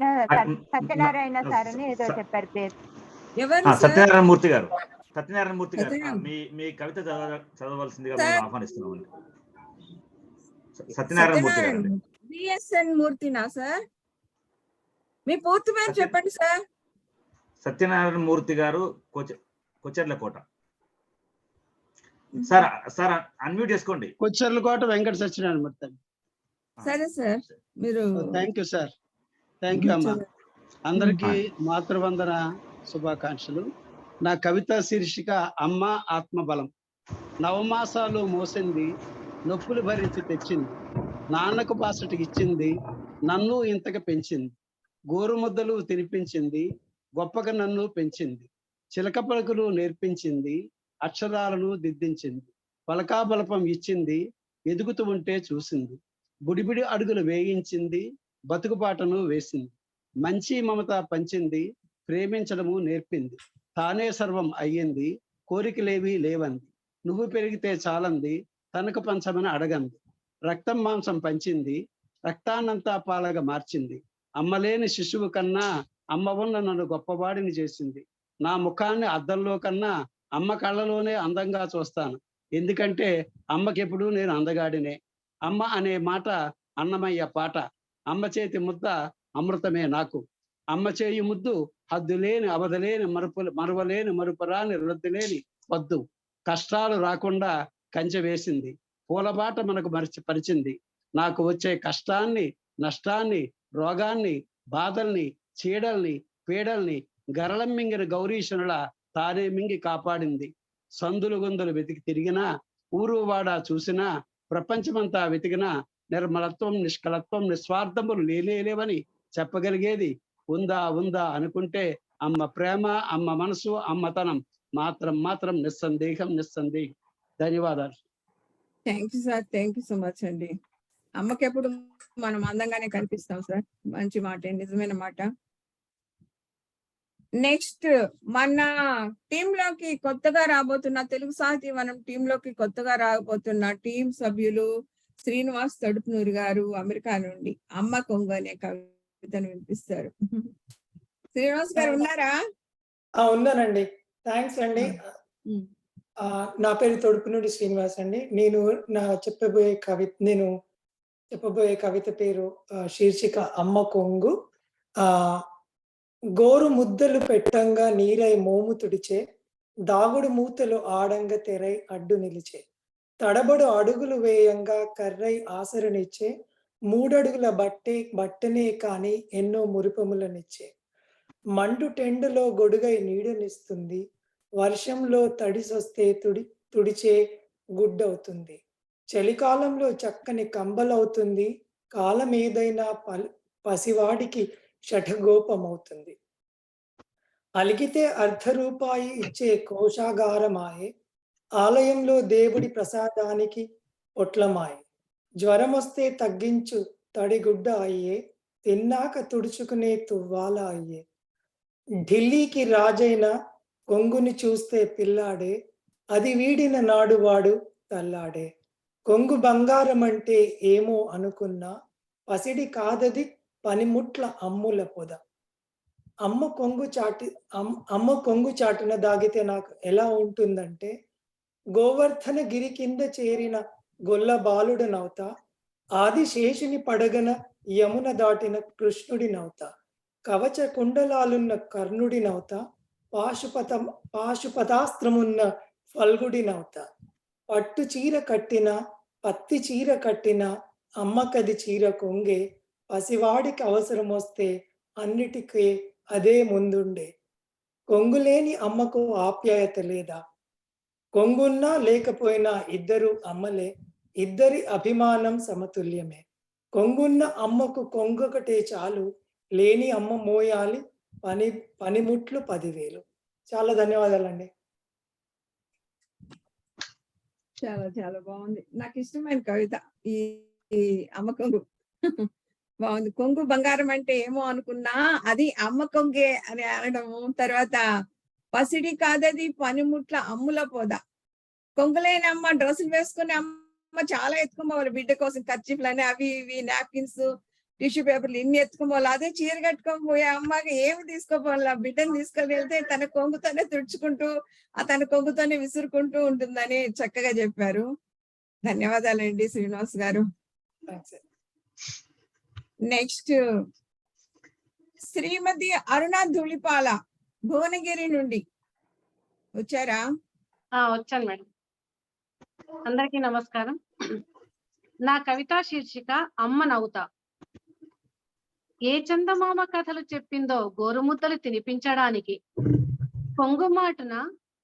సత్యనారాయణ సార్ అని ఏదో చెప్పారు పేరు. ఎవరు? సత్యనారాయణ మూర్తి గారు. మీ కవిత చదవవలసిందిగా ఆహ్వానిస్తున్నాం. సత్యనారాయణ మూర్తి గారు. BSN మూర్తినా sir? మీ పూర్తి పేరు చెప్పండి సార్. సత్యనారాయణ మూర్తి గారు, కొచ్చెర్లకోట. సార్ అన్మ్యూట్ చేసుకోండి. కొచ్చెర్లకోట వెంకట సత్యనారాయణ మూర్తి. సరే సార్, మీరు. Thank you sir. Thank you అమ్మా. అందరికీ మాతృవందన శుభాకాంక్షలు. నా కవిత శీర్షిక అమ్మ ఆత్మబలం. నవమాసాలు మోసింది, నొప్పులు భరించి తెచ్చింది, నాన్నకు బాసటికి ఇచ్చింది, నన్ను ఇంతగా పెంచింది, గోరుముద్దలు తినిపించింది, గొప్పగా నన్ను పెంచింది, చిలక పలుకులు నేర్పించింది, అక్షరాలను దిద్దించింది, పలకాబలపం ఇచ్చింది, ఎదుగుతూ ఉంటే చూసింది, బుడిబిడి అడుగులు వేయించింది, బతుకుబాటను వేసింది, మంచి మమత పంచింది, ప్రేమించడము నేర్పింది, తానే సర్వం అయ్యింది, కోరికలేవి లేవంది, నువ్వు పెరిగితే చాలంది, తనకు పంచమని అడగంది, రక్తం మాంసం పంచింది, రక్తాన్నంతా పాలగా మార్చింది, అమ్మలేని శిశువు కన్నా అమ్మ వల్ల నన్ను గొప్పవాడిని చేసింది. నా ముఖాన్ని అద్దంలో కన్నా అమ్మ కళ్ళలోనే అందంగా చూస్తాను. ఎందుకంటే అమ్మకెప్పుడు నేను అందగాడినే. అమ్మ అనే మాట అన్నమయ్య పాట. అమ్మ చేతి ముద్ద అమృతమే నాకు. అమ్మ చేయి ముద్దు హద్దులేని అవధలేని మరువలేని మరుపురాని రద్దులేని వద్దు. కష్టాలు రాకుండా కంచె వేసింది. పూలబాట మనకు పరిచింది. నాకు వచ్చే కష్టాన్ని, నష్టాన్ని, రోగాన్ని, బాధల్ని, చీడల్ని, పీడల్ని గరళం మింగిన గౌరీశనుల తానే మింగి కాపాడింది. సందులు గొందులు వెతికి తిరిగినా, ఊరు వాడ చూసినా, ప్రపంచమంతా వెతికినా నిర్మలత్వం, నిష్కలత్వం, నిస్వార్థములు లేవని చెప్పగలిగేది ఉందా అనుకుంటే అమ్మ ప్రేమ, అమ్మ మనసు, అమ్మతనం మాత్రం నిస్సందేహం. ధన్యవాదాలు. Thank you sir, thank you so much అండి. అమ్మకి ఎప్పుడు మనం అందంగానే కనిపిస్తాం సార్. మంచి మాట, నిజమైన మాట. నెక్స్ట్ మన టీమ్ లోకి కొత్తగా రాబోతున్న తెలుగు సాహితీ వనం టీమ్ లోకి కొత్తగా రాబోతున్న టీం సభ్యులు శ్రీనివాస్ తడుపునూరి గారు అమెరికా నుండి అమ్మ కొంగు అనే కవితను వినిపిస్తారు. శ్రీనివాస్ గారు ఉన్నారా? ఉన్నానండి. థ్యాంక్స్ అండి. నా పేరు తొడుపునూరి శ్రీనివాస్ అండి. నేను చెప్పబోయే కవిత పేరు శీర్షిక అమ్మ కొంగు. గోరు ముద్దలు పెట్టంగా నీరై మోము తుడిచే, దాగుడు మూతలు ఆడంగ తెరై అడ్డు నిలిచే, తడబడు అడుగులు వేయంగా కర్రై ఆసరనిచ్చే, మూడడుగుల బట్టనే కాని ఎన్నో మురిపములనిచ్చే, మండు టెండులో గొడుగై నీడనిస్తుంది, వర్షంలో తడిసొస్తే తుడిచే గుడ్డవుతుంది, చలికాలంలో చక్కని కంబలవుతుంది, కాలం ఏదైనా పసివాడికి షఠగోపమవుతుంది, అలిగితే అర్ధరూపాయి ఇచ్చే కోశాగారమాయే, ఆలయంలో దేవుడి ప్రసాదానికి పొట్లమాయే, జ్వరమొస్తే తగ్గించు తడిగుడ్డ అయ్యే, తిన్నాక తుడుచుకునే తువ్వాల అయ్యే, ఢిల్లీకి రాజైన కొంగుని చూస్తే పిల్లాడే, అది వీడిన నాడు వాడు తల్లాడే, కొంగు బంగారం అంటే ఏమో అనుకున్నా, పసిడి కాదది పనిముట్ల అమ్ముల పొద, అమ్మ కొంగు చాటున దాగితే నాకు ఎలా ఉంటుందంటే, గోవర్ధన గిరి కింద చేరిన గొల్ల బాలుడనవుతా, ఆదిశేషుని పడగన యమున దాటిన కృష్ణుడినవుతా, కవచ కుండలాలున్న కర్ణుడినవుతా, పాశుపతాస్త్రమున్న ఫల్గుడినవుతా, పట్టు చీర కట్టిన పత్తి చీర కట్టిన అమ్మకది చీర కొంగే, పసివాడికి అవసరం వస్తే అన్నిటికీ అదే ముందుండే, కొంగులేని అమ్మకు ఆప్యాయత లేదా, కొంగున్నా లేకపోయినా ఇద్దరు అమ్మలే, ఇద్దరి అభిమానం సమతుల్యమే, కొంగున్న అమ్మకు కొంగొకటే చాలు, లేని అమ్మ మోయాలి పనిముట్లు 10,000. చాలా ధన్యవాదాలండి. చాలా చాలా బాగుంది. నాకు ఇష్టమైన కవిత ఈ అమ్మ కొంగు. బాగుంది. కొంగు బంగారం అంటే ఏమో అనుకున్నా, అది అమ్మ కొంగే అని అనడము. తర్వాత పసిడి కాదది పనిముట్ల అమ్ముల పోద, కొంగులేని అమ్మ డ్రెస్సులు వేసుకుని అమ్మ చాలా ఎత్తుకోవాలి బిడ్డ కోసం, కర్చీఫ్లని అవి ఇవి నాప్కిన్స్ టిష్యూ పేపర్లు ఇన్ని ఎత్తుకోవాలి. అదే చీర కట్టుకొని పోయే అమ్మకి ఏమి తీసుకోపోవాలి, బిడ్డను తీసుకొని వెళ్తే తన కొంగుతోనే తుడుచుకుంటూ తన కొంగుతోనే విసురుకుంటూ ఉంటుందని చక్కగా చెప్పారు. ధన్యవాదాలండి శ్రీనివాస్ గారు. నెక్స్ట్ శ్రీమతి అరుణ ధూళిపాల భువనగిరి నుండి వచ్చారా? వచ్చాను మేడం. అందరికీ నమస్కారం. నా కవితా శీర్షిక అమ్మ నవ్వుతా. ఏ చందమామ కథలు చెప్పిందో గోరుముద్దలు తినిపించడానికి, పొంగు మాటున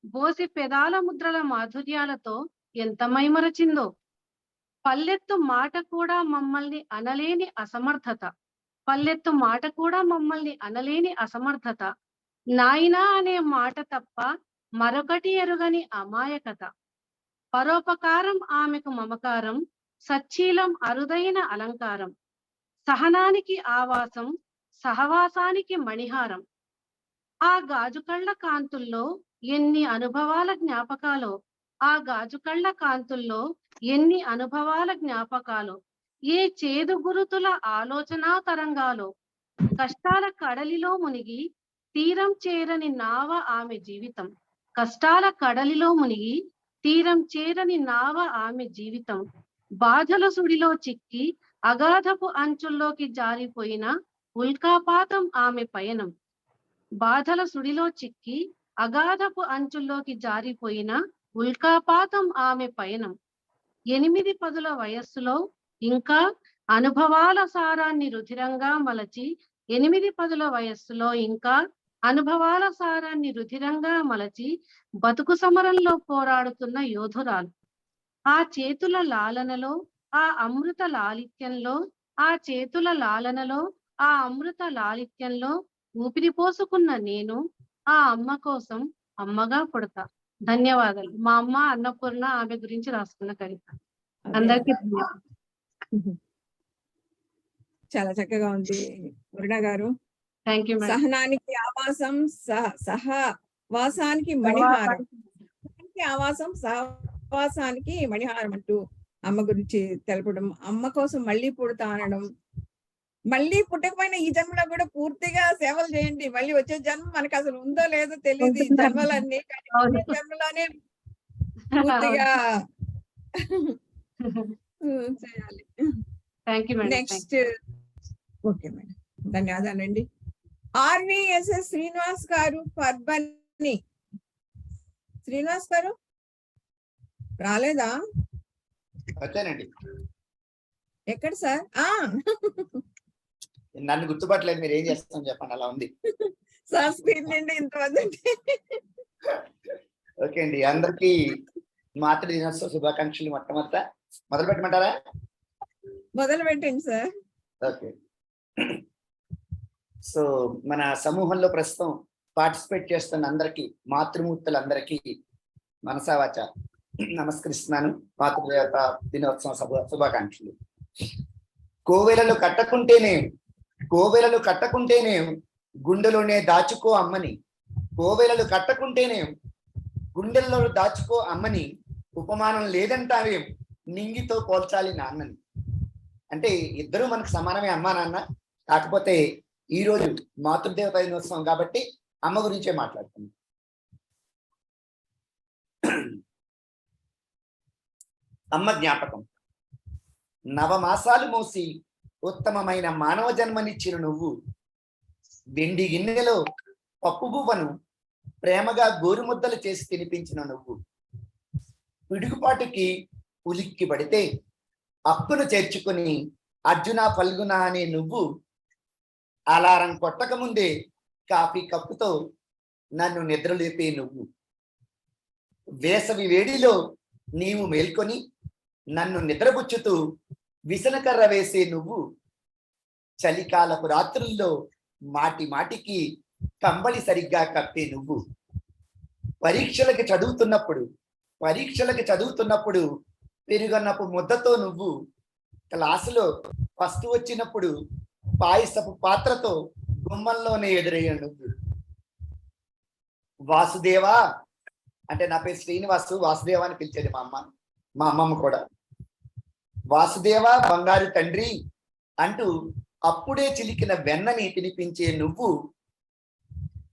బోసి పెదాల ముద్రల మాధుర్యాలతో ఎంత మైమరచిందో, పల్లెత్తు మాట కూడా మమ్మల్ని అనలేని అసమర్థత, పల్లెత్తు మాట కూడా మమ్మల్ని అనలేని అసమర్థత, నాయనా అనే మాట తప్ప మరొకటి ఎరుగని అమాయకత, పరోపకారం ఆమెకు మమకారం, సచ్చీలం అరుదైన అలంకారం, సహనానికి ఆవాసం, సహవాసానికి మణిహారం, ఆ గాజుకళ్ళ కాంతుల్లో ఎన్ని అనుభవాల జ్ఞాపకాలో, ఆ గాజుకళ్ళ కాంతుల్లో ఎన్ని అనుభవాల జ్ఞాపకాలు, ఏ చేదు గురుతుల ఆలోచనా తరంగాలో, కష్టాల కడలిలో మునిగి తీరం చేరని నావ ఆమె జీవితం. కష్టాల కడలిలో మునిగి తీరం చేరని నావ ఆమె జీవితం. బాధల సుడిలో చిక్కి అగాధపు అంచుల్లోకి జారిపోయిన ఉల్కాపాతం ఆమె పయనం. బాధల సుడిలో చిక్కి అగాధపు అంచుల్లోకి జారిపోయిన ఉల్కాపాతం ఆమె పయనం. 8 పదుల వయస్సులో ఇంకా అనుభవాల సారాన్ని రుధిరంగా మలచి 8 పదుల వయస్సులో ఇంకా అనుభవాల సారాన్ని రుధిరంగా మలచి బతుకు సమరంలో పోరాడుతున్న యోధురాలు. ఆ చేతుల లాలనలో ఆ అమృత లాలిత్యంలో ఆ చేతుల లాలనలో ఆ అమృత లాలిత్యంలో ఊపిరి పోసుకున్న నేను ఆ అమ్మ కోసం అమ్మగా పుడతా. ధన్యవాదాలు. మా అమ్మ అన్నపూర్ణ, ఆమె గురించి రాసుకున్న కవిత. అందరికీ ధన్యవాదాలు. చాలా చక్కగా ఉంది పూర్ణ గారు. Thank you madam. సహనానికి ఆవాసం సహవాసానికి మణిహారం, ఆవాసం సహవాసానికి మణిహారం అంటూ అమ్మ గురించి తెలపడం, అమ్మ కోసం మళ్ళీ పుడతా అనడం, మళ్ళీ పుట్టకపోయినా ఈ జన్మలో కూడా పూర్తిగా సేవలు చేయండి, మళ్ళీ వచ్చే జన్మ మనకు అసలు ఉందో లేదో తెలియదు ఈ జన్మలన్నీ, కానీ జన్మలోనే పూర్తిగా చేయాలి. నెక్స్ట్ ఓకే మేడం, ధన్యవాదాలండి. ఆర్వీఎస్ఎస్ శ్రీనివాస్ గారు పర్బని. శ్రీనివాస్ గారు రాలేదా? వచ్చానండి. ఎక్కడ సార్? నన్ను గుర్తుపట్టలేదు, మీరు ఏం చేస్తాం చెప్పండి, అలా ఉంది సార్ స్క్రీన్ నుండి ఇంతమంది. ఓకే అండి, అందరికి మాతృ దినోత్సవ శుభాకాంక్షలు. మొట్టమొదట మొదలు పెట్టమంటారా? మొదలు పెట్టండి సార్. ఓకే, సో మన సమూహంలో ప్రస్తుతం పార్టిసిపేట్ చేస్తున్న అందరికీ, మాతృమూర్తులందరికీ మనసావాచ నమస్కరిస్తున్నాను. మాతృదేవత దినోత్సవం శుభాకాంక్షలు. కోవెలలు కట్టకుంటేనే గుండెలోనే దాచుకో అమ్మని, కోవెలలు కట్టకుంటేనే గుండెల్లో దాచుకో అమ్మని, ఉపమానం లేదంటావేం నింగితో పోల్చాలి నాన్నని. అంటే ఇద్దరు మనకు సమానమే, అమ్మా నాన్న. కాకపోతే ఈ రోజు మాతృదేవత దినోత్సవం కాబట్టి అమ్మ గురించే మాట్లాడుతున్నాం. అమ్మ జ్ఞాపకం. నవమాసాలు మోసి ఉత్తమమైన మానవ జన్మనిచ్చిన నువ్వు, వెండి గిన్నెలో పప్పు బువ్వను ప్రేమగా గోరుముద్దలు చేసి తినిపించిన నువ్వు, పిడుగుపాటుకి ఉలిక్కి పడితే అప్పును చేర్చుకుని అర్జున ఫల్గుణ అనే నువ్వు, అలారం కొట్టక ముందే కాఫీ కప్పుతో నన్ను నిద్రలేపే నువ్వు, వేసవి వేడిలో నీవు మేల్కొని నన్ను నిద్రపుచ్చుతూ విసనకర్ర వేసే నువ్వు, చలికాలపు రాత్రుల్లో మాటి మాటికి కంబళి సరిగ్గా కప్పే నువ్వు, పరీక్షలకి చదువుతున్నప్పుడు పెరుగన్నపు ముద్దతో నువ్వు, క్లాసులో ఫస్ట్ వచ్చినప్పుడు పాయసపు పాత్రతో గుమ్మంలోనే ఎదురయ్యా నువ్వు, వాసుదేవా అంటే నా పేరు శ్రీనివాసు, వాసుదేవ అని పిలిచేది మా అమ్మమ్మ కూడా. వాసుదేవ బంగారు తండ్రి అంటూ అప్పుడే చిలికిన వెన్నని తినిపించే నువ్వు,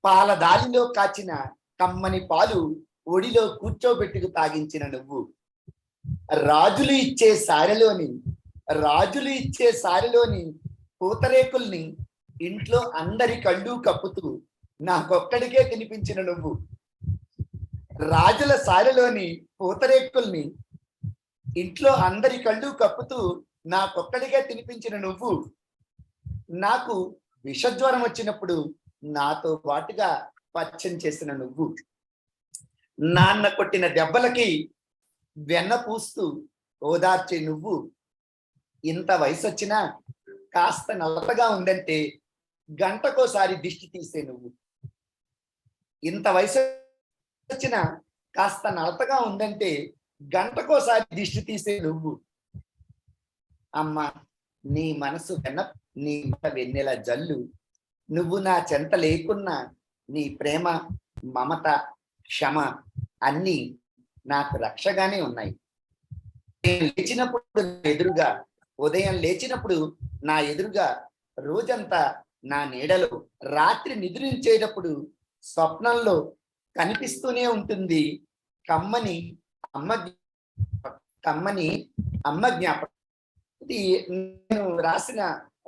పాల దాలిలో కాచిన కమ్మని పాలు ఒడిలో కూర్చోబెట్టుకు తాగించిన నువ్వు, రాజులు ఇచ్చే సారెలోని పూతరేకుల్ని ఇంట్లో అందరి కళ్ళు కప్పుతూ నాకొక్కడికే తినిపించిన నువ్వు, రాజుల సారెలోని పూతరేకుల్ని ఇంట్లో అందరి కళ్ళు కప్పుతూ నాకొక్కడిగా తినిపించిన నువ్వు, నాకు విషజ్వరం వచ్చినప్పుడు నాతో పాటుగా పచ్చం చేసిన నువ్వు, నాన్న కొట్టిన దెబ్బలకి వెన్న పూస్తూ ఓదార్చే నువ్వు, ఇంత వయసు వచ్చినా కాస్త నల్లగా ఉందంటే గంటకోసారి దిష్టి తీసే నువ్వు, ఇంత వయసు వచ్చినా కాస్త నలతగా ఉందంటే గంటకోసారి దిష్టి తీసే నువ్వు, అమ్మ నీ మనసు నీ వెన్నెల జల్లు, నువ్వు నా చెంత లేకున్నా నీ ప్రేమ మమత క్షమ అన్నీ నాకు రక్షగానే ఉన్నాయి. ఉదయం లేచినప్పుడు నా ఎదురుగా రోజంతా నా నీడలో రాత్రి నిద్రించేటప్పుడు స్వప్నంలో కనిపిస్తూనే ఉంటుంది కమ్మని అమ్మ జ్ఞాపకం. ఇది నేను రాసిన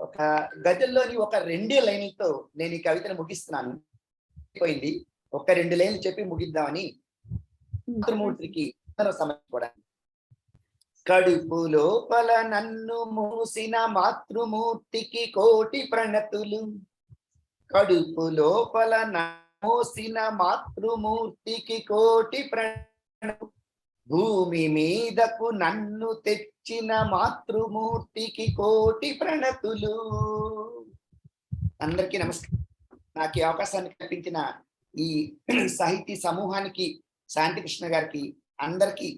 ఒక గజల్లోని ఒక 2 లైన్లతో నేను ఈ కవితను ముగిస్తున్నాను. పోయింది ఒక 2 లైన్లు చెప్పి ముగిద్దామని మాతృమూర్తికి సమర్పించుకోవడానికి. కడుపు లోపల నన్ను మూసిన మాతృమూర్తికి కోటి ప్రణతులు. కడుపు లోపల మోసిన మాతృమూర్తికి కోటి ప్రణతులు. భూమి మీదకు నన్ను తెచ్చిన మాతృమూర్తికి కోటి ప్రణతులు. అందరికీ నమస్కారం. నాకు ఈ అవకాశాన్ని కల్పించిన ఈ సాహితీ సమూహానికి, శాంతికృష్ణ గారికి అందరికీ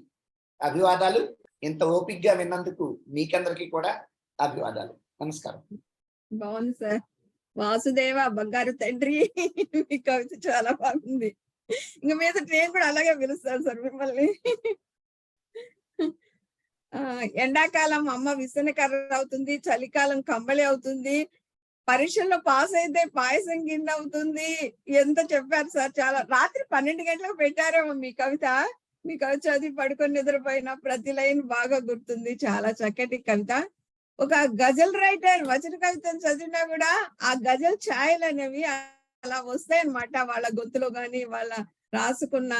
అభివాదాలు. ఇంత ఓపికగా విన్నందుకు మీకందరికీ కూడా అభివాదాలు. నమస్కారం. బాగుంది సార్. వాసుదేవ బంగారు తండ్రి, మీ కవిత చాలా బాగుంది. ఇంక మీద నేను కూడా అలాగే పిలుస్తాను సార్ మిమ్మల్ని. ఎండాకాలం అమ్మ విసనకర్ర అవుతుంది, చలికాలం కంబళి అవుతుంది, పరీక్షల్లో పాస్ అయితే పాయసం గిన్నె అవుతుంది. ఎంత చెప్పారు సార్. చాలా రాత్రి 12 గంటలకు పెట్టారేమో మీ కవిత. మీ కవిత చదివి పడుకొని నిద్రపోయిన ప్రతి లైన్ బాగా గుర్తుంది. చాలా చక్కటి కవిత. ఒక గజల్ రైటర్ వచన కవితను చదివినా కూడా ఆ గజల్ ఛాయలు అనేవి అలా వస్తాయన్నమాట, వాళ్ళ గొంతులో గాని, వాళ్ళ రాసుకున్న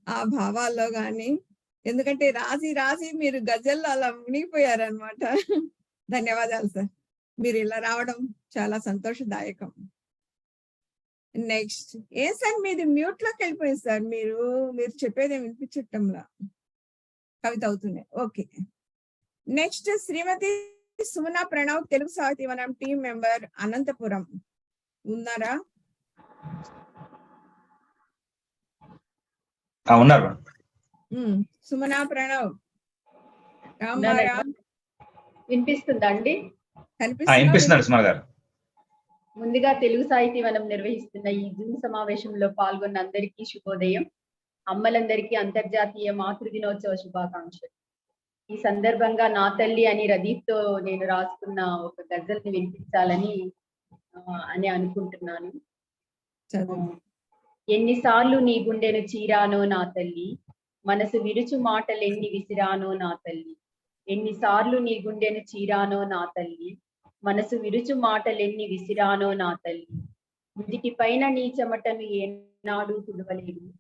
ఆ భావాల్లో గాని. ఎందుకంటే రాసి రాసి మీరు గజల్లో అలా మునిగిపోయారనమాట. ధన్యవాదాలు సార్. మీరు ఇలా రావడం చాలా సంతోషదాయకం. నెక్స్ట్ సార్, మీది మ్యూట్ లోకి వెళ్ళిపోయింది సార్. మీరు చెప్పేది వినిపించటంలా కవిత అవుతుంది. ఓకే. నెక్స్ట్ శ్రీమతి సుమనా ప్రణవ్, తెలుగు సాహితీవనం టీం మెంబర్, అనంతపురం. ఉన్నారా? ఉన్నారు. సుమనా ప్రణవ్ వినిపిస్తుందా అండి? వినిపిస్తున్నారు సుమా గారు. ముందుగా తెలుగు సాహితీవనం నిర్వహిస్తున్న ఈ జూమ్ సమావేశంలో పాల్గొన్న అందరికీ శుభోదయం. అమ్మలందరికీ అంతర్జాతీయ మాతృ దినోత్సవ శుభాకాంక్షలు. ఈ సందర్భంగా నా తల్లి అని రదీఫ్తో నేను రాసుకున్న ఒక గజల్ని వినిపించాలని అనుకుంటున్నాను. ఎన్నిసార్లు నీ గుండెను చీరానో నా తల్లి, మనసు విరుచు మాటలెన్ని విసిరానో నా తల్లి. ఎన్నిసార్లు నీ గుండెను చీరానో నా తల్లి, మనసు విరుచు మాటలెన్ని విసిరానో నా తల్లి. నుదిటి పైన నీ చెమటను ఏనాడు తుడవలేదు,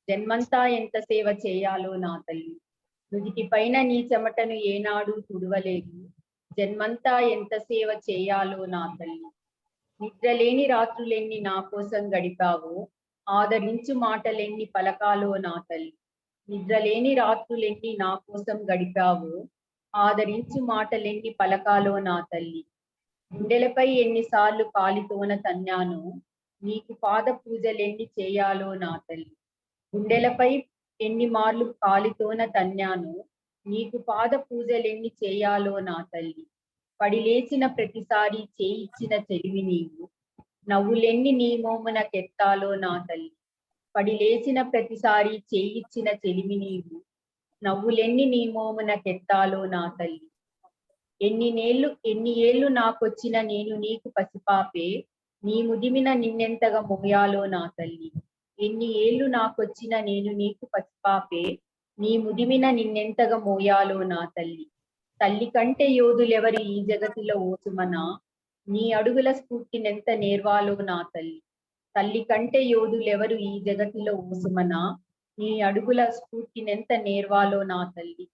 జన్మంతా ఎంత సేవ చేయాలో నా తల్లి. నుదిటి పైన నీ చెమటను ఏనాడు తుడవలేదు, జన్మంతా ఎంత సేవ చేయాలో నా తల్లి. నిద్రలేని రాత్రులెన్ని నా కోసం గడిపావు, ఆదరించు మాటలెన్ని పలకాలో నా తల్లి. నిద్రలేని రాత్రులెన్ని నా కోసం గడిపావు, ఆదరించు మాటలెన్ని పలకాలో నా తల్లి. గుండెలపై ఎన్నిసార్లు కాలితోన తన్నాను, నీకు పాద పూజలెన్ని చేయాలో నా తల్లి. గుండెలపై ఎన్ని మార్లు కాలితోన తన్నాను, నీకు పాద పూజలెన్ని చేయాలో నా తల్లి. పడి లేచిన ప్రతిసారి చేయిచ్చిన చెలివి నీవు, నవ్వులెన్ని నీ మోమున కెత్తాలో నా తల్లి. పడి లేచిన ప్రతిసారి చేయిచ్చిన చెలివి నీవు, నవ్వులెన్ని నీ మోమున కెత్తాలో నా తల్లి. ఎన్ని ఏళ్ళు నాకొచ్చిన నేను నీకు పసిపాపే, నీ ముదిమిన నిన్నెంతగా మోయాలో నా తల్లి. ఎన్ని ఏళ్ళు నాకొచ్చిన నేను నీకు పసిపాపే, నీ ముదిమిన నిన్నెంతగా మోయాలో నా తల్లి. తల్లి కంటే యోధులెవరు ఈ జగతిలో ఓసుమనా, నీ అడుగుల స్ఫూర్తినెంత నేర్వాలో నా తల్లి. తల్లి కంటే యోధులెవరు ఈ జగతిలో ఓసుమనా, నీ అడుగుల స్ఫూర్తినెంత నేర్వాలో నా తల్లి.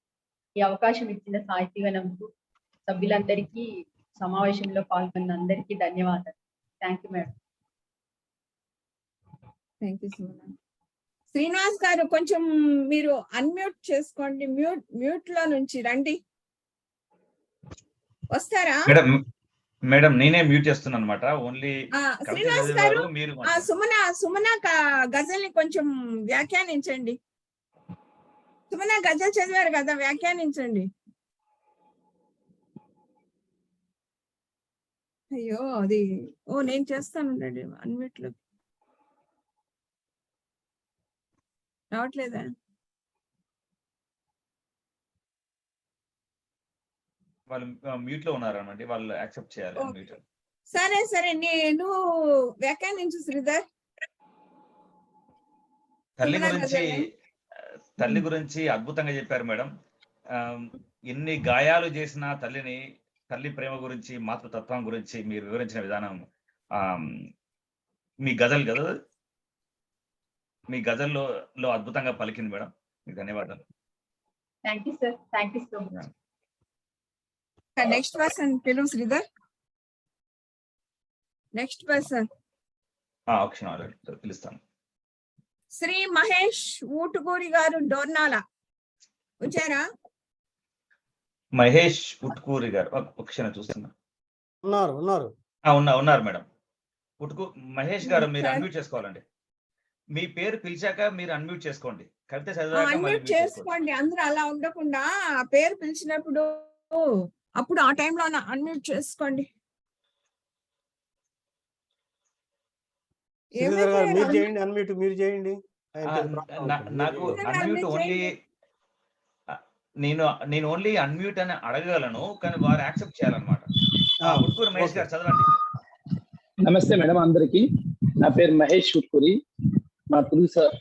ఈ అవకాశం ఇచ్చిన సాహితీవనంకు సభ్యులందరికీ, సమావేశంలో పాల్గొన్న అందరికీ ధన్యవాదాలు. Thank you madam. Thank you Sumana. Srinivas గారు కొంచెం మీరు అన్మ్యూట్ చేసుకోండి. మ్యూట్ లో నుంచి రండి. వస్తారా? మేడం నేనే మ్యూట్ చేస్తున్నాను అనమాట. ఓన్లీ శ్రీనివాస్ గారు సుమనా గజల్ని కొంచెం వ్యాఖ్యానించండి. సుమనా గజల్ చదివారు కదా, వ్యాఖ్యానించండి. అయ్యో అది నేను చేస్తాను, అన్మ్యూట్ లో రావట్లేదా? వాళ్ళు మ్యూట్ లో ఉన్నారన్నమాట, వాళ్ళు యాక్సెప్ట్ చేయాలి మ్యూట్. సరే సరే, నేను వ్యాఖ్యానించు శ్రీధర్. తల్లి గురించి అద్భుతంగా చెప్పారు మేడం. ఎన్ని గాయాలు చేసిన తల్లి ప్రేమ గురించి, మాతృతత్వం గురించి మీరు వివరించిన విధానం మీ గజల్లో అద్భుతంగా పలికింది మేడం. మీకు ధన్యవాదాలు. Thank you sir, thank you so much. Next person పిలువు శ్రీధర్. నెక్స్ట్ పర్సన్ పిలుస్తాను. శ్రీ మహేష్ ఊటుకూరి గారు, డోర్నాల. వచ్చారా? మహేష్ ఉట్కూరి గారు ఒక క్షణం చూస్తున్నా. ఉన్నారు మేడం. మహేష్ గారు మీరు అన్మ్యూట్ చేసుకోవాలండి. మీ పేరు పిలిచాక మీరు అన్మ్యూట్ చేసుకోండి. కవిత అన్మ్యూట్ చేసుకోండి. అందరూ అలా ఉండకుండా ఆ పేరు పిలిచినప్పుడు అప్పుడు ఆ టైంలో అన్మ్యూట్ చేసుకోండి. మీరు చేయండి. నాకు అన్మ్యూట్ ఓన్లీ నేను ఓన్లీ అన్మ్యూట్ అని అడగగలను, కానీ వారు యాక్సెప్ట్ చేయాలన్నమాట. ఉట్కూరి మహేష్ గారు చదవండి. నమస్తే మేడం అందరికి. నా పేరు మహేష్ ఉట్కూరి. మా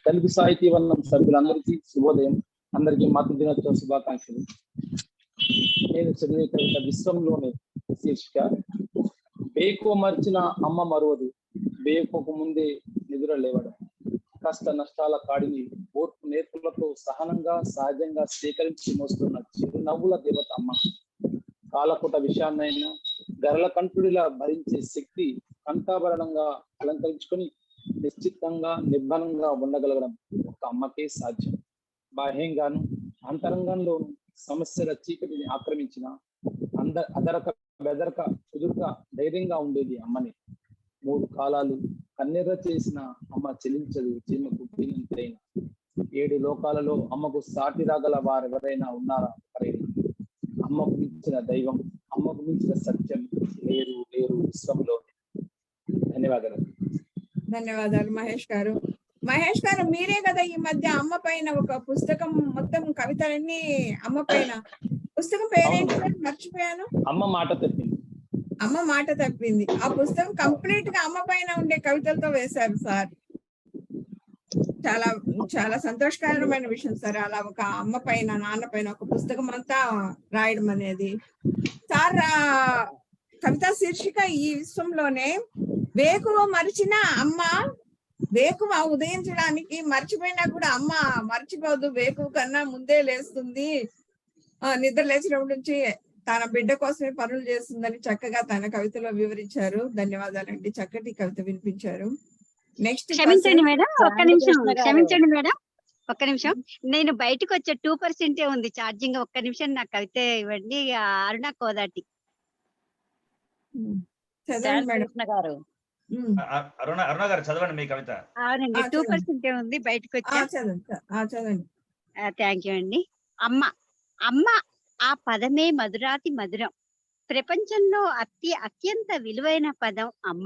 తెలుగు సాహితీ వనం సభ్యులందరికీ శుభోదయం. అందరికీ మాతృదినోత్సవ శుభాకాంక్షలు. నేను చదివే కవిత విశ్వంలోని శీర్షిక. బేకో మర్చిన అమ్మ మరువదు, బేకోకు ముందే నిద్ర లేవడం. కష్ట నష్టాల కాడిని ఓర్పు నేర్పులతో సహనంగా సహజంగా స్వీకరించి మోస్తున్న చిరునవ్వుల దేవత అమ్మ. కాలపుట విషయాన్నైనా గరల కంఠుడిలా భరించే శక్తి కంఠాభరణంగా అలంకరించుకొని నిశ్చితంగా నిర్భనంగా ఉండగలగడం ఒక అమ్మకే సాధ్యం. బాహ్యంగాను అంతరంగంలోను సమస్యల చీకటిని ఆక్రమించిన అదరక బెదరక కుదురుక ధైర్యంగా ఉండేది అమ్మని. 3 కాలాలు కన్నెర్ర చేసిన అమ్మ చెలించదు చీమ కుట్టినంతైన. 7 లోకాలలో అమ్మకు సాటి రాగల వారెవరైనా ఉన్నారా? అమ్మకు మించిన దైవం, అమ్మకు మించిన సత్యం లేరు విశ్వంలో. ధన్యవాదాలు మహేష్ గారు. మహేష్ గారు, మీరే కదా ఈ మధ్య అమ్మ పైన ఒక పుస్తకం, మొత్తం కవితలన్నీ అమ్మ పైన. పుస్తకం పేరేంటి? మర్చిపోయాను. అమ్మ మాట తప్పింది. ఆ పుస్తకం కంప్లీట్ గా అమ్మ పైన ఉండే కవితలతో వేశారు సార్. చాలా చాలా సంతోషకరమైన విషయం సార్. అలా ఒక అమ్మ పైన, నాన్న పైన ఒక పుస్తకం అంతా రాయడం అనేది. సార్ కవితా శీర్షిక ఈ విశ్వంలోనే. వేకువ మరిచిన అమ్మ, వేకువ ఉదయించడానికి మర్చిపోయినా కూడా అమ్మ మర్చిపోదు. వేకువ కన్నా ముందే లేస్తుంది. నిద్ర లేచినప్పటి నుంచి తన బిడ్డ కోసమే పనులు చేస్తుందని చక్కగా తన కవితలో వివరించారు. ధన్యవాదాలండి. చక్కటి కవిత వినిపించారు. నెక్స్ట్ క్షమించండి మేడం, ఒక్క నిమిషం. నేను బయటకు వచ్చే 2% ఉంది ఛార్జింగ్. ఒక్క నిమిషం నాకు కవిత ఇవ్వండి. అరుణ కోదాటి. అరుణ గారు చదవండి మీ కవిత. అవునండి, 2% ఉంది, బయటకు వచ్చా. చదవండి. థ్యాంక్ యూ అండి. అమ్మ ఆ పదమే మధురాతి మధురం. ప్రపంచంలో అత్యంత విలువైన పదం అమ్మ.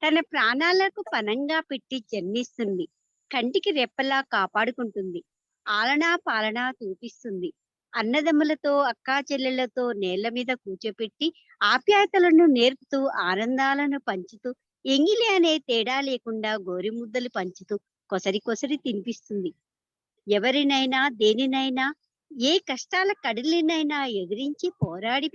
తన ప్రాణాలకు పనంగా పెట్టి జన్మిస్తుంది. కంటికి రెప్పలా కాపాడుకుంటుంది. ఆలనా పాలనా చూపిస్తుంది. అన్నదమ్ములతో అక్కా చెల్లెళ్లతో నేళ్ల మీద కూర్చోపెట్టి ఆప్యాయతలను నేర్పుతూ ఆనందాలను పంచుతూ ఎంగిలి అనే తేడా లేకుండా గోరిముద్దలు పంచుతూ కొసరి తినిపిస్తుంది. ఎవరినైనా దేనినైనా ఏ కష్టాల కడలినైనా ఎదిరించి పోరాడి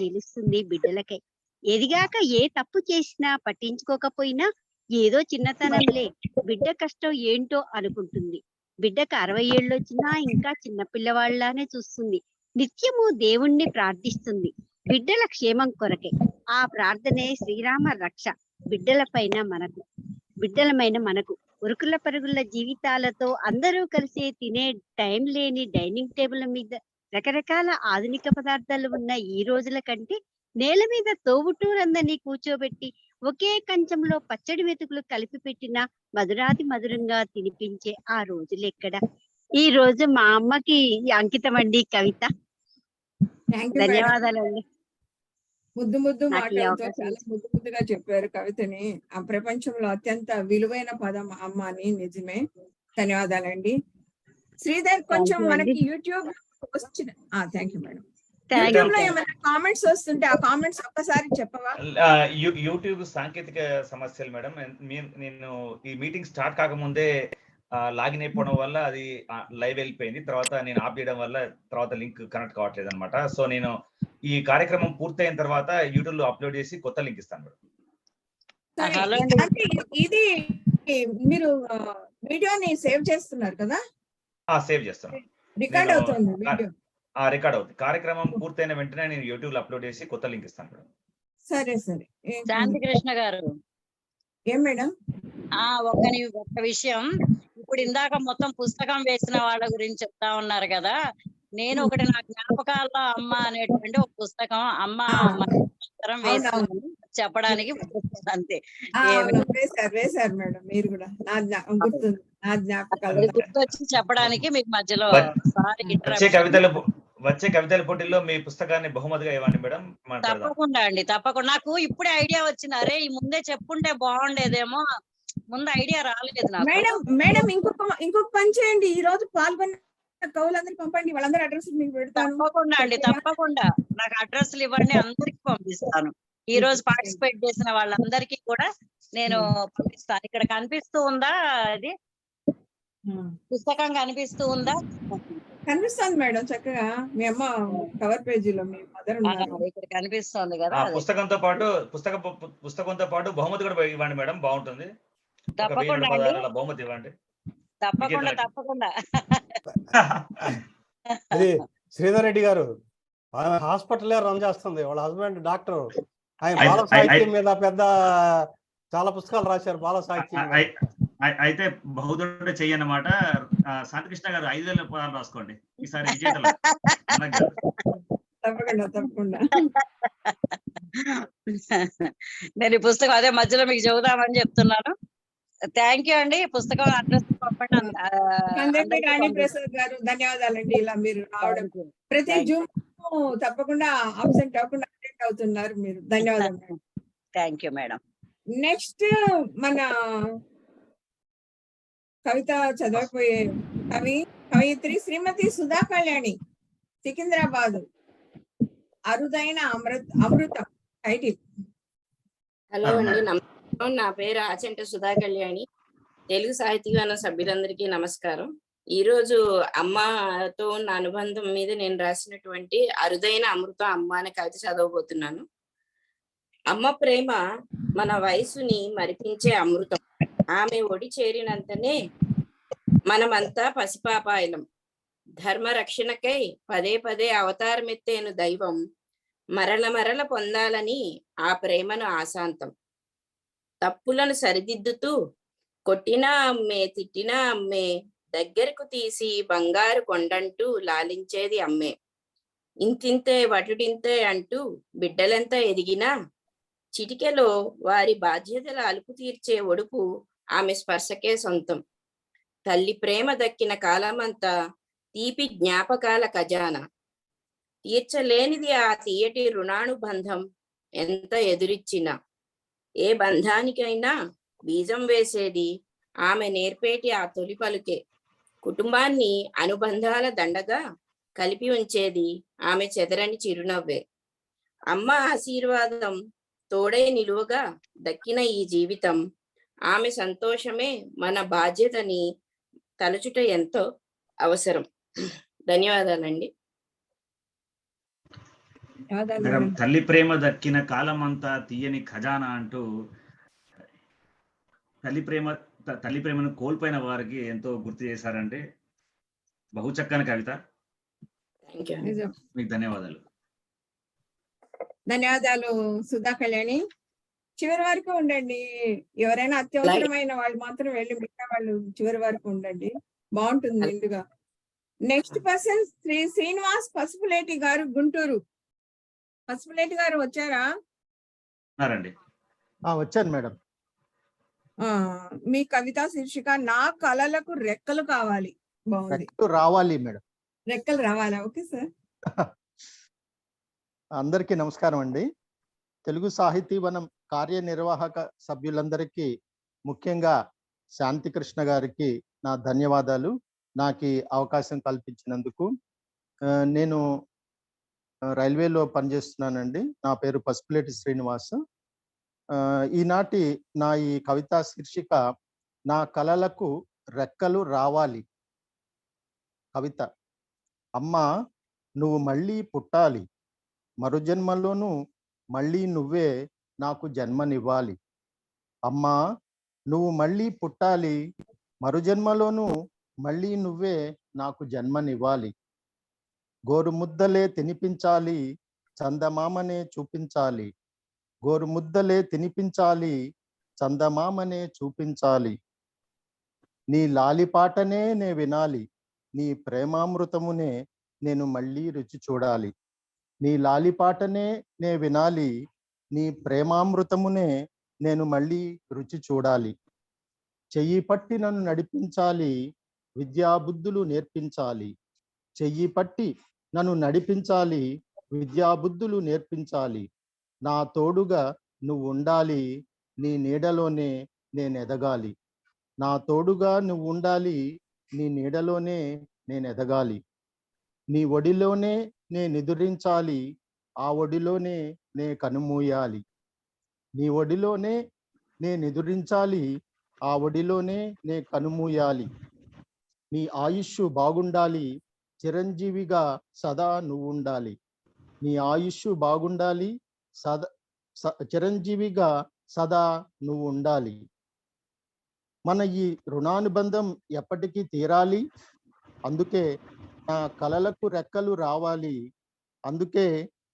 నిలుస్తుంది బిడ్డలకై. ఎదిగాక ఏ తప్పు చేసినా పట్టించుకోకపోయినా ఏదో చిన్నతనంలే, బిడ్డ కష్టం ఏంటో అనుకుంటుంది. బిడ్డకు 60 ఏళ్ళు వచ్చినా ఇంకా చిన్న పిల్లవాళ్లానే చూస్తుంది. నిత్యము దేవుణ్ణి ప్రార్థిస్తుంది బిడ్డల క్షేమం కొరకే. ఆ ప్రార్థనే శ్రీరామ రక్ష బిడ్డలమైన మనకు. ఉరుకుల పరుగుల జీవితాలతో అందరూ కలిసి తినే టైం లేని డైనింగ్ టేబుల్ మీద రకరకాల ఆధునిక పదార్థాలు ఉన్న ఈ రోజుల కంటే నేల మీద తోబుట్టూరందరినీ కూర్చోబెట్టి ఒకే కంచంలో పచ్చడి వెతుకులు కలిపి పెట్టిన మధురాతి మధురంగా తినిపించే ఆ రోజులెక్కడ. ఈ రోజు మా అమ్మకి అంకితం అండి కవిత. ధన్యవాదాలండి. ముద్దు మాటలతో చాలా ముద్దుగా చెప్పారు కవితని. ఆ ప్రపంచంలో అత్యంత విలువైన పదం అమ్మ అని. నిజమే. ధన్యవాదాలండి. శ్రీధర్, కొంచెం మనకి యూట్యూబ్ వచ్చిన. Thank you madam. యూట్యూబ్ లో ఏమైనా కామెంట్స్ వస్తుంటే ఆ కామెంట్స్ ఒక్కసారి చెప్పవా? యూట్యూబ్ సాంకేతిక సమస్యలు మేడం. నేను ఈ మీటింగ్ స్టార్ట్ కాకముందే లాగిన్ అయిపోవడం వల్ల అది లైవ్ వెళ్ళిపోయింది. తర్వాత నేను ఆఫ్ చేయడం వల్ల తర్వాత లింక్ కనెక్ట్ కావట్లేదు అనమాట. సో నేను ఈ కార్యక్రమం పూర్తయిన తర్వాత యూట్యూబ్ లో అప్లోడ్ చేసి కొత్త లింక్ ఇస్తాను మేడం. అంటే ఇది మీరు వీడియోని సేవ్ చేస్తున్నారు కదా? సేవ్ చేస్తాను. రికార్డ్ అవుతుంది వీడియో. రికార్డ్ అవుతుంది. కార్యక్రమం పూర్తయిన వెంటనే నేను యూట్యూబ్ లో అప్లోడ్ చేసి కొత్త లింక్ ఇస్తాను మేడం. సరే సరే. శాంతి కృష్ణ గారు, ఏం మేడం? ఒక్క విషయం. ఇప్పుడు ఇందాక మొత్తం పుస్తకం వేసిన వాళ్ళ గురించి చెప్తా ఉన్నారు కదా. నేను ఒకటి నా జ్ఞాపకాల్లో అమ్మ అనేటువంటి ఒక పుస్తకం అమ్మ వేసిందని చెప్పడానికి అంతే. వేశారు మేడం మీరు కూడా. గుర్తుంది, నా జ్ఞాపకాలు గుర్తొచ్చి చెప్పడానికి మీకు మధ్యలో వచ్చే కవితల పోటీల్లో మీ పుస్తకాన్ని బహుమతిగా ఇవ్వండి మేడం. తప్పకుండా అండి, తప్పకుండా. నాకు ఇప్పుడే ఐడియా వచ్చింది, అరే ఈ ముందే చెప్పుంటే బాగుండేదేమో, ముందు ఐడియా రాలేదు నాకు. మేడం ఇంకొక పని చేయండి, ఈ రోజు పాల్గొన్న కవులందరికీ పంపండి, వాళ్ళందరూ అడ్రస్ మీకు పెడతాను. తప్పకుండా అండి, తప్పకుండా నాకు అడ్రస్లు ఇవ్వండి, అందరికి పంపిస్తాను. ఈ రోజు పార్టిసిపేట్ చేసిన వాళ్ళందరికీ కూడా నేను పంపిస్తాను. ఇక్కడ కనిపిస్తూ ఉందా అది పుస్తకం? కనిపిస్తూ ఉందా? కనిపిస్తుంది మేడం, చక్కగా మీ అమ్మ కవర్ పేజీలో మీ మదర్ ఇక్కడ కనిపిస్తుంది కదా. పుస్తకంతో పాటు బహుమతి కూడా ఇవ్వండి మేడం, బాగుంటుంది. తప్పకుండా బహుమతి ఇవ్వండి. తప్పకుండా. అది శ్రీధర్ రెడ్డి గారు హాస్పిటల్ రన్ చేస్తుంది, వాళ్ళ హస్బెండ్ డాక్టర్. ఆయన బాల సాహిత్యం మీద పెద్ద చాలా పుస్తకాలు రాశారు, బాల సాహిత్యం. అయితే బహుదొడ్డ చెయ్యి అన్నమాట. శాంతికృష్ణ గారు 5,000 పదాలు రాసుకోండి ఈసారి విజేతలు. తప్పకుండా. నేను ఈ పుస్తకం అదే మధ్యలో మీకు చెబుదామని చెప్తున్నాను. థ్యాంక్ యూ అండి. పుస్తకం అడ్రస్ పంపండి. ప్రసాద్ గారు ధన్యవాదాలండి, ఇలా మీరు రావడం. ప్రతి జూమ్ తప్పకుండా అబ్సెంట్ అవ్వకుండా అటెండ్ అవుతున్నారు మీరు. ధన్యవాదాలు. Thank you madam. నెక్స్ట్ మన కవిత చదవకపోయే కవయిత్రి శ్రీమతి సుధా కళ్యాణి, సికింద్రాబాద్. అరుదైన అమృతం టైటిల్. హలో అండి, నమస్కారం. నా పేరు ఆచంట సుధా కళ్యాణి. తెలుగు సాహితీవనం సభ్యులందరికీ నమస్కారం. ఈ రోజు అమ్మతో ఉన్న అనుబంధం మీద నేను రాసినటువంటి అరుదైన అమృతం అమ్మ అనే కవిత చదవబోతున్నాను. అమ్మ ప్రేమ మన వయసుని మరిపించే అమృతం. ఆమె ఒడి చేరినంతనే మనమంతా పసిపాపాయలం. ధర్మ రక్షణకై పదే పదే అవతారమెత్తేను దైవం. మరల పొందాలని ఆ ప్రేమను ఆశాంతం. తప్పులను సరిదిద్దుతూ కొట్టినా అమ్మే, తిట్టినా అమ్మే, దగ్గరకు తీసి బంగారు కొండంటూ లాలించేది అమ్మే. ఇంతింతే వటుడింతే అంటూ బిడ్డలంతా ఎదిగినా చిటికెలో వారి బాధ్యతల అలుపు తీర్చే ఒడుపు ఆమె స్పర్శకే సొంతం. తల్లి ప్రేమ దక్కిన కాలమంతా తీపి జ్ఞాపకాల ఖజానా. తీర్చలేనిది ఆ తీయటి రుణానుబంధం. ఎంత ఎదురిచ్చినా ఏ బంధానికైనా బీజం వేసేది ఆమె నేర్పేటి ఆ తొలి పలుకే. కుటుంబాన్ని అనుబంధాల దండగా కలిపి ఉంచేది ఆమె చెదరని చిరునవ్వే. అమ్మ ఆశీర్వాదం తోడే నిలువగా దక్కిన ఈ జీవితం. ఆమె సంతోషమే మన బాధ్యతని తలుచుట ఎంతో అవసరం. ధన్యవాదాలండి. తల్లి ప్రేమ దక్కిన కాలం అంతా తీయని ఖజానా అంటూ తల్లి ప్రేమను కోల్పోయిన వారికి ఎంతో గుర్తు చేశారంటే బహు చక్కని కవిత. మీకు ధన్యవాదాలు. ధన్యవాదాలు సుధా కళ్యాణి. చివరి వరకు ఉండండి, ఎవరైనా అత్యవసరమైన వాళ్ళు మాత్రం వెళ్ళి, మిగతా వాళ్ళు చివరి వరకు ఉండండి, బాగుంటుంది నిండుగా. నెక్స్ట్ పర్సన్ శ్రీనివాస్ పసుపులేటి గారు, గుంటూరు. పసుపులేటి గారు వచ్చారా? వచ్చాను మేడం. మీ కవితా శీర్షిక నా కళలకు రెక్కలు కావాలి. బాగుంది. రావాలి మేడం, రెక్కలు రావాలా? Okay sir. అందరికీ నమస్కారం అండి. తెలుగు సాహితీవనం కార్యనిర్వాహక సభ్యులందరికీ, ముఖ్యంగా శాంతికృష్ణ గారికి నా ధన్యవాదాలు, నాకు అవకాశం కల్పించినందుకు. నేను రైల్వేలో పనిచేస్తున్నానండి. నా పేరు పసుపులేటి శ్రీనివాస్. ఈనాటి నా ఈ కవితా శీర్షిక నా కలలకు రెక్కలు రావాలి. కవిత. అమ్మా, నువ్వు మళ్ళీ పుట్టాలి, మరుజన్మలోనూ మళ్ళీ నువ్వే నాకు జన్మనివ్వాలి. అమ్మా, నువ్వు మళ్ళీ పుట్టాలి, మరుజన్మలోనూ మళ్ళీ నువ్వే నాకు జన్మనివ్వాలి. గోరుముద్దలే తినిపించాలి, చందమామనే చూపించాలి. గోరుముద్దలే తినిపించాలి, చందమామనే చూపించాలి. నీ లాలిపాటనే నే వినాలి, నీ ప్రేమామృతమునే నేను మళ్ళీ రుచి చూడాలి. నీ లాలిపాటనే నే వినాలి, నీ ప్రేమామృతమునే నేను మళ్ళీ రుచి చూడాలి. చెయ్యి పట్టి నన్ను నడిపించాలి, విద్యాబుద్ధులు నేర్పించాలి. చెయ్యి పట్టి నన్ను నడిపించాలి, విద్యాబుద్ధులు నేర్పించాలి. నా తోడుగా నువ్వు ఉండాలి, నీ నీడలోనే నేను ఎదగాలి. నా తోడుగా నువ్వు ఉండాలి, నీ నీడలోనే నేను ఎదగాలి. నీ ఒడిలోనే నేను నిదురించాలి, ఆ ఒడిలోనే నే కనుమూయాలి. నీ ఒడిలోనే నేను నిదురించాలి, ఆ ఒడిలోనే నే కనుమూయాలి. నీ ఆయుష్ బాగుండాలి, చిరంజీవిగా సదా నువ్వు ఉండాలి. నీ ఆయుష్ బాగుండాలి, సదా చిరంజీవిగా సదా నువ్వు ఉండాలి. మన ఈ రుణానుబంధం ఎప్పటికీ తీరాలి, అందుకే నా కలలకు రెక్కలు రావాలి. అందుకే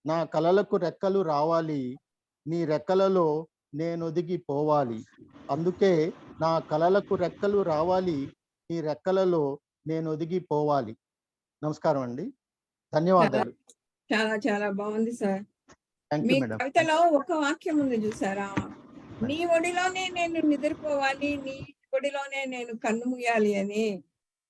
నా కలలకు రెక్కలు రావాలి, నీ రెక్కలలో నేను ఒదిగి పోవాలి. అందుకే నా కలలకు రెక్కలు రావాలి, నీ రెక్కలలో నేను ఒదిగి పోవాలి. నమస్కారం అండి, ధన్యవాదాలు. చాలా చాలా బాగుంది సార్. థ్యాంక్ మీ యూ మేడం. కవితలో ఒక వాక్యం ఉంది చూసారా, నీ ఒడిలోనే నేను నిద్రపోవాలి, నీ ఒడిలోనే నేను కన్ను మూయాలి అని.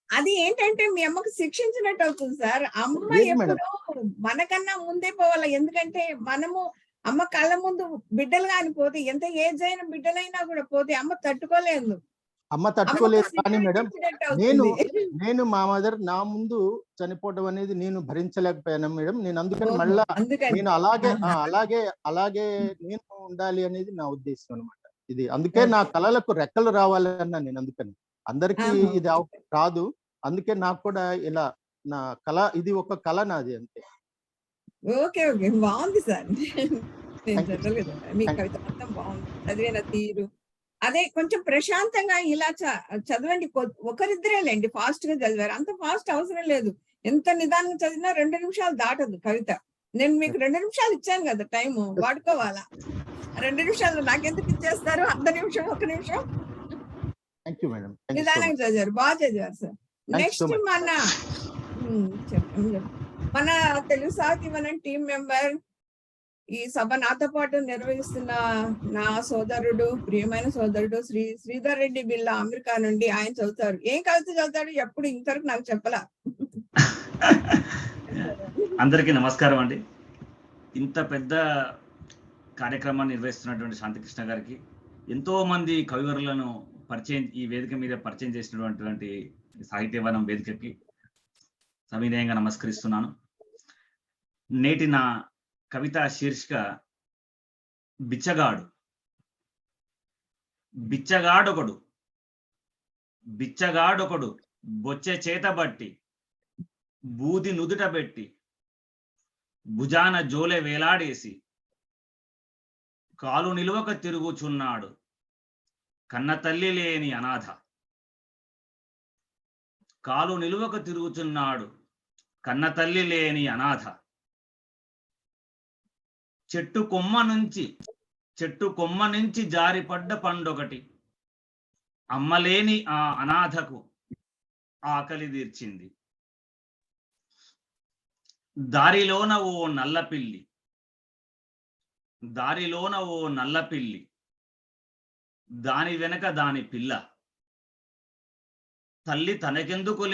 అది ఏంటంటే మీ అమ్మకు శిక్షించినట్టు అవుతుంది సార్. అమ్మ లేదు మేడం. ఎప్పుడు మనకన్నా ముందే పోవాలి, ఎందుకంటే మనము అమ్మ కళ్ళ ముందు బిడ్డలు కాని పోతే, ఎంత ఏజ్ అయిన బిడ్డలైనా కూడా పోతే అమ్మ తట్టుకోలేదు. అమ్మ తట్టుకోలేదు, అమ్మకు కానీ మేడం శిక్షించినట్టు నేను అవుతుంది. నేను మా మదర్ నా ముందు చనిపోవడం అనేది నేను భరించలేకపోయాను మేడం. నేను అందుకని ఓహో, మళ్ళా అందుకని. నేను అలాగే ఆహా. అలాగే నేను ఉండాలి అనేది నా ఉద్దేశం అన్నమాట. ఇది అందుకే నా కళలకు రెక్కలు రావాలన్నా నేను అందుకని. అందరికీ ఆహా. ఇది రాదు, అందుకే నాకు కూడా ఇలా నా కళ, ఇది ఒక కళ నాది అంతే. ఓకే ఓకే, బాగుంది సార్. నేను Thank you. జనరల్ గా మీ కవిత మొత్తం బాగుంది, చదివిన తీరు అదే. కొంచెం ప్రశాంతంగా ఇలా చదవండి. ఒకరిద్దరేలేండి ఫాస్ట్ గా చదివారు, అంత ఫాస్ట్ అవసరం లేదు. ఎంత నిదానంగా చదివినా 2 నిమిషాలు దాటదు కవిత. నేను మీకు 2 నిమిషాలు ఇచ్చాను కదా టైం, వాడుకోవాలా? 2 నిమిషాలు నాకెందుకు ఇచ్చేస్తారు? 1 నిమిషం, 1 నిమిషం. Thank you madam. Thank you so నిదానంగా మచ్. చదివారు, బాగా చదివారు sir. Thank you so next much. చెప్పండి. మన తెలుగు సాహితీవనం టీం మెంబర్, ఈ సభ నాతో పాటు నిర్వహిస్తున్న నా సోదరుడు, ప్రియమైన సోదరుడు శ్రీధర్ రెడ్డి బిల్లా అమెరికా నుండి. ఆయన చదువుతారు. ఏం కవిత చదువుతాడు ఎప్పుడు ఇంతవరకు నాకు చెప్పలా. అందరికీ నమస్కారం అండి. ఇంత పెద్ద కార్యక్రమాన్ని నిర్వహిస్తున్నటువంటి శాంతికృష్ణ గారికి, ఎంతో మంది కవివరులను పరిచయం, ఈ వేదిక మీద పరిచయం చేసినటువంటి సాహిత్యవనం వేదికకి సవినయంగా నమస్కరిస్తున్నాను. నేటి నా కవిత శీర్షిక బిచ్చగాడు. బిచ్చగాడొకడు బొచ్చె చేతబట్టి, బూది నుదుట పెట్టి, భుజాన జోలె వేలాడేసి, కాలు నిలువక తిరుగుచున్నాడు, కన్న తల్లి లేని అనాథ. కాలు నిలువక తిరుగుచున్నాడు, కన్న తల్లి లేని అనాథ. చెట్టు కొమ్మ నుంచి జారిపడ్డ పండొకటి, అమ్మలేని ఆ అనాథకు ఆకలి తీర్చింది. దారిలోన ఓ నల్లపిల్లి, దాని వెనక దాని పిల్ల. తల్లి తనకెందుకు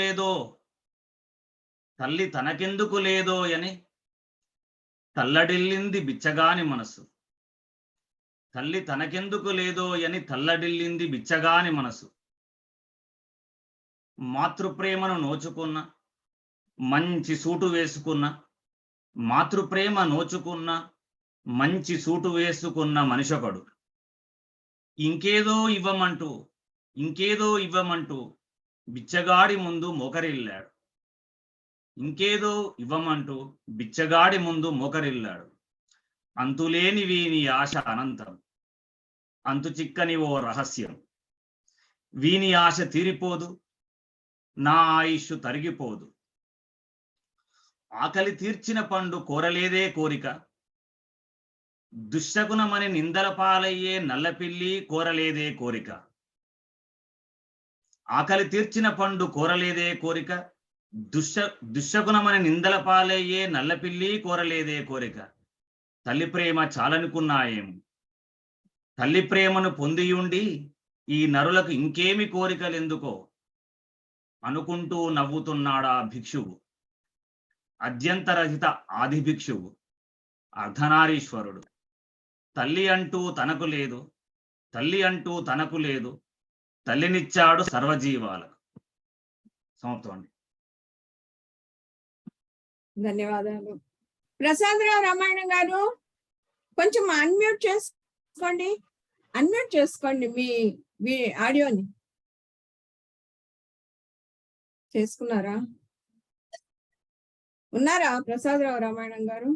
లేదో అని తల్లడిల్లింది బిచ్చగాని మనసు. తల్లి తనకెందుకు లేదో అని తల్లడిల్లింది బిచ్చగాని మనసు. మాతృప్రేమను నోచుకున్న, మంచి సూటు వేసుకున్న, మాతృప్రేమ నోచుకున్న మంచి సూటు వేసుకున్న మనిషొకడు ఇంకేదో ఇవ్వమంటూ బిచ్చగాడి ముందు మోకరిల్లాడు. ఇంకేదో ఇవ్వమంటూ బిచ్చగాడి ముందు మోకరిల్లాడు. అంతులేని వీని ఆశ అనంతం, అంతు చిక్కని ఓ రహస్యం. వీని ఆశ తీరిపోదు, నా ఆయుష్ తరిగిపోదు. ఆకలి తీర్చిన పండు కోరలేదే కోరిక, దుశ్శకునమని నిందల పాలయ్యే నల్లపిల్లి కోరలేదే కోరిక. ఆకలి తీర్చిన పండు కోరలేదే కోరిక, దుశ్శకునమని నిందల పాలయ్యే నల్లపిల్లి కోరలేదే కోరిక. తల్లి ప్రేమ చాలనుకున్నాయేమో, తల్లి ప్రేమను పొందియుండి ఈ నరులకు ఇంకేమి కోరికలెందుకో అనుకుంటూ నవ్వుతున్నాడా భిక్షువు. అద్యంతరహిత ఆది భిక్షువు, అర్ధనారీశ్వరుడు. తల్లి అంటూ తనకు లేదు, తల్లినిచ్చాడు సర్వజీవాలకు. సమాప్తం అండి. ధన్యవాదాలు. ప్రసాదరావు రామాయణం గారు, కొంచెం అన్మ్యూట్ చేసుకోండి మీ ఆడియోని. చేసుకున్నారా? ఉన్నారా ప్రసాదరావు రామాయణం గారు?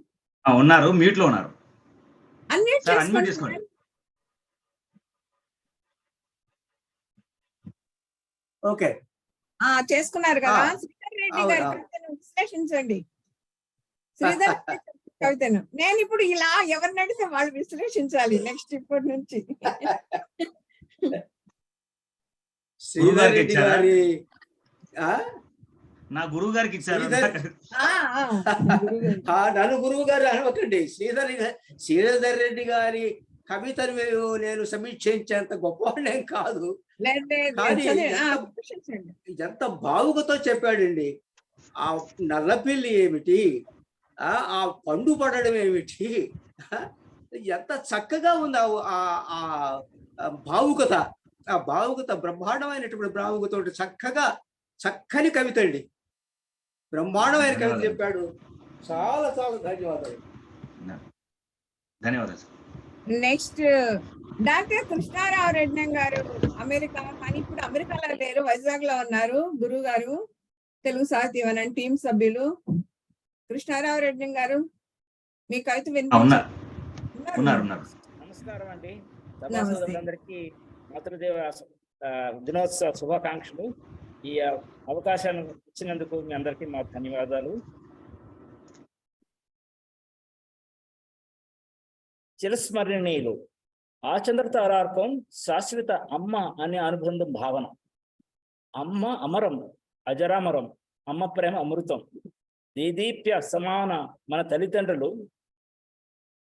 ఉన్నారు, మ్యూట్ లో ఉన్నారు. అన్మ్యూట్ చేసుకోండి. ఓకే, చేసుకున్నారు కదా. శ్రీధర్ రెడ్డి గారి కవితను విశ్లేషించండి. శ్రీధర్ కవితను నేను ఇప్పుడు ఇలా ఎవరిని అడిగితే వాళ్ళు విశ్లేషించాలి నెక్స్ట్ ఇప్పటి నుంచి. శ్రీధర్ రెడ్డి గారి నా గురువు గారికి ఇచ్చారు. నన్ను గురువు గారు అనవకండి. శ్రీధర్ రెడ్డి గారి కవితను నేను సమీక్షించేంత గొప్పవాడేం కాదు, కానీ ఎంత భావుకతో చెప్పాడండి. ఆ నల్లపిల్లి ఏమిటి, ఆ పండు పడడం ఏమిటి, ఎంత చక్కగా ఉంది ఆ భావుకత. ఆ భావుకత బ్రహ్మాండమైనటువంటి భావుకతో చక్కని కవిత అండి. బ్రహ్మాండమైన కవిత చెప్పాడు. చాలా చాలా ధన్యవాదాలు. నెక్స్ట్ డాక్టర్ కృష్ణారావు రెడ్డి గారు, అమెరికా, కానీ ఇప్పుడు అమెరికాలో లేరు, వైజాగ్ లో ఉన్నారు. గురువు గారు, తెలుగు సాహిత్య టీం సభ్యులు. కృష్ణారావు రెడ్డి గారు, మీ కవిత నమస్కారం అండి. సభాసదులందరికీ మాతృదేవ దినోత్సవ శుభాకాంక్షలు. ఈ అవకాశాన్ని ఇచ్చినందుకు మీ అందరికీ మా ధన్యవాదాలు. చిరస్మరణీయులు ఆచంద్ర తారార్కం శాశ్వత అమ్మ అనే అనుబంధం భావన. అమ్మ అమరం, అజరామరం, అమ్మ ప్రేమ అమృతం. దేదీప్య సమాన మన తల్లిదండ్రులు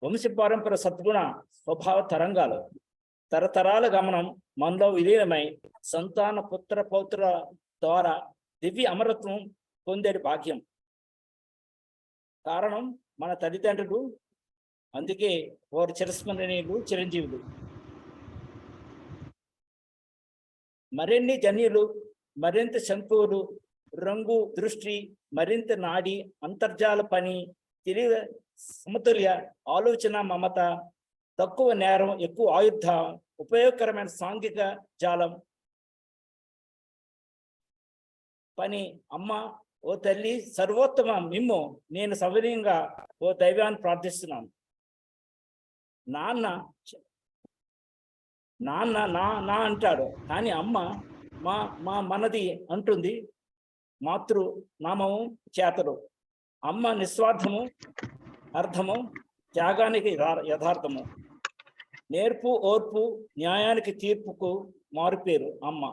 వంశపారంపర సద్గుణ స్వభావ తరంగాలు. తరతరాల గమనం మనలో విలీనమై సంతాన పుత్ర పౌత్ర ద్వారా దివ్య అమరత్వం పొందే భాగ్యం. కారణం మన తల్లిదండ్రులు, అందుకే వారు చిరస్మరణీయులు, చిరంజీవులు. మరిన్ని జన్యులు, మరింత శంకువులు, రంగు దృష్టి, మరింత నాడి, అంతర్జాల పని, తెలివి, సమతుల్య ఆలోచన, మమత, తక్కువ నేరం, ఎక్కువ ఆయుధ, ఉపయోగకరమైన సాంఘిక జాలం పని. అమ్మ ఓ తల్లి సర్వోత్తమ మిమ్ము నేను సవినయంగా ఓ దైవాన్ని ప్రార్థిస్తున్నాను. నాన్న నా అంటాడు, కానీ అమ్మ మనది అంటుంది. మాతృ నామము చేతలు. అమ్మ నిస్వార్థము, అర్థము, త్యాగానికి యథార్థము, నేర్పు, ఓర్పు, న్యాయానికి తీర్పుకు మారుపేరు అమ్మ.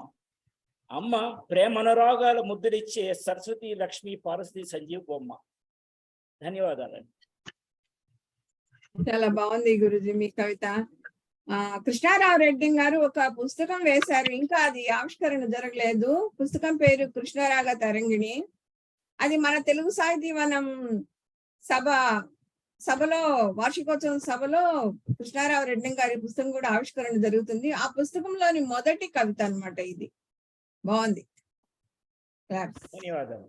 అమ్మ ప్రేమనురాగాల ముద్దులిచ్చే సరస్వతి, లక్ష్మి, పార్వతి, సంజీవ్ బొమ్మ. ధన్యవాదాలండి. చాలా బాగుంది గురుజీ మీ కవిత. కృష్ణారావు రెడ్డి గారు ఒక పుస్తకం వేశారు, ఇంకా అది ఆవిష్కరణ జరగలేదు. పుస్తకం పేరు కృష్ణరాగ తరంగిణి. అది మన తెలుగు సాహితీవనం సభలో వార్షికోత్సవం సభలో కృష్ణారావు రెడ్డి గారి పుస్తకం కూడా ఆవిష్కరణ జరుగుతుంది. ఆ పుస్తకంలోని మొదటి కవిత అన్నమాట ఇది. బాగుంది. ధన్యవాదాలు.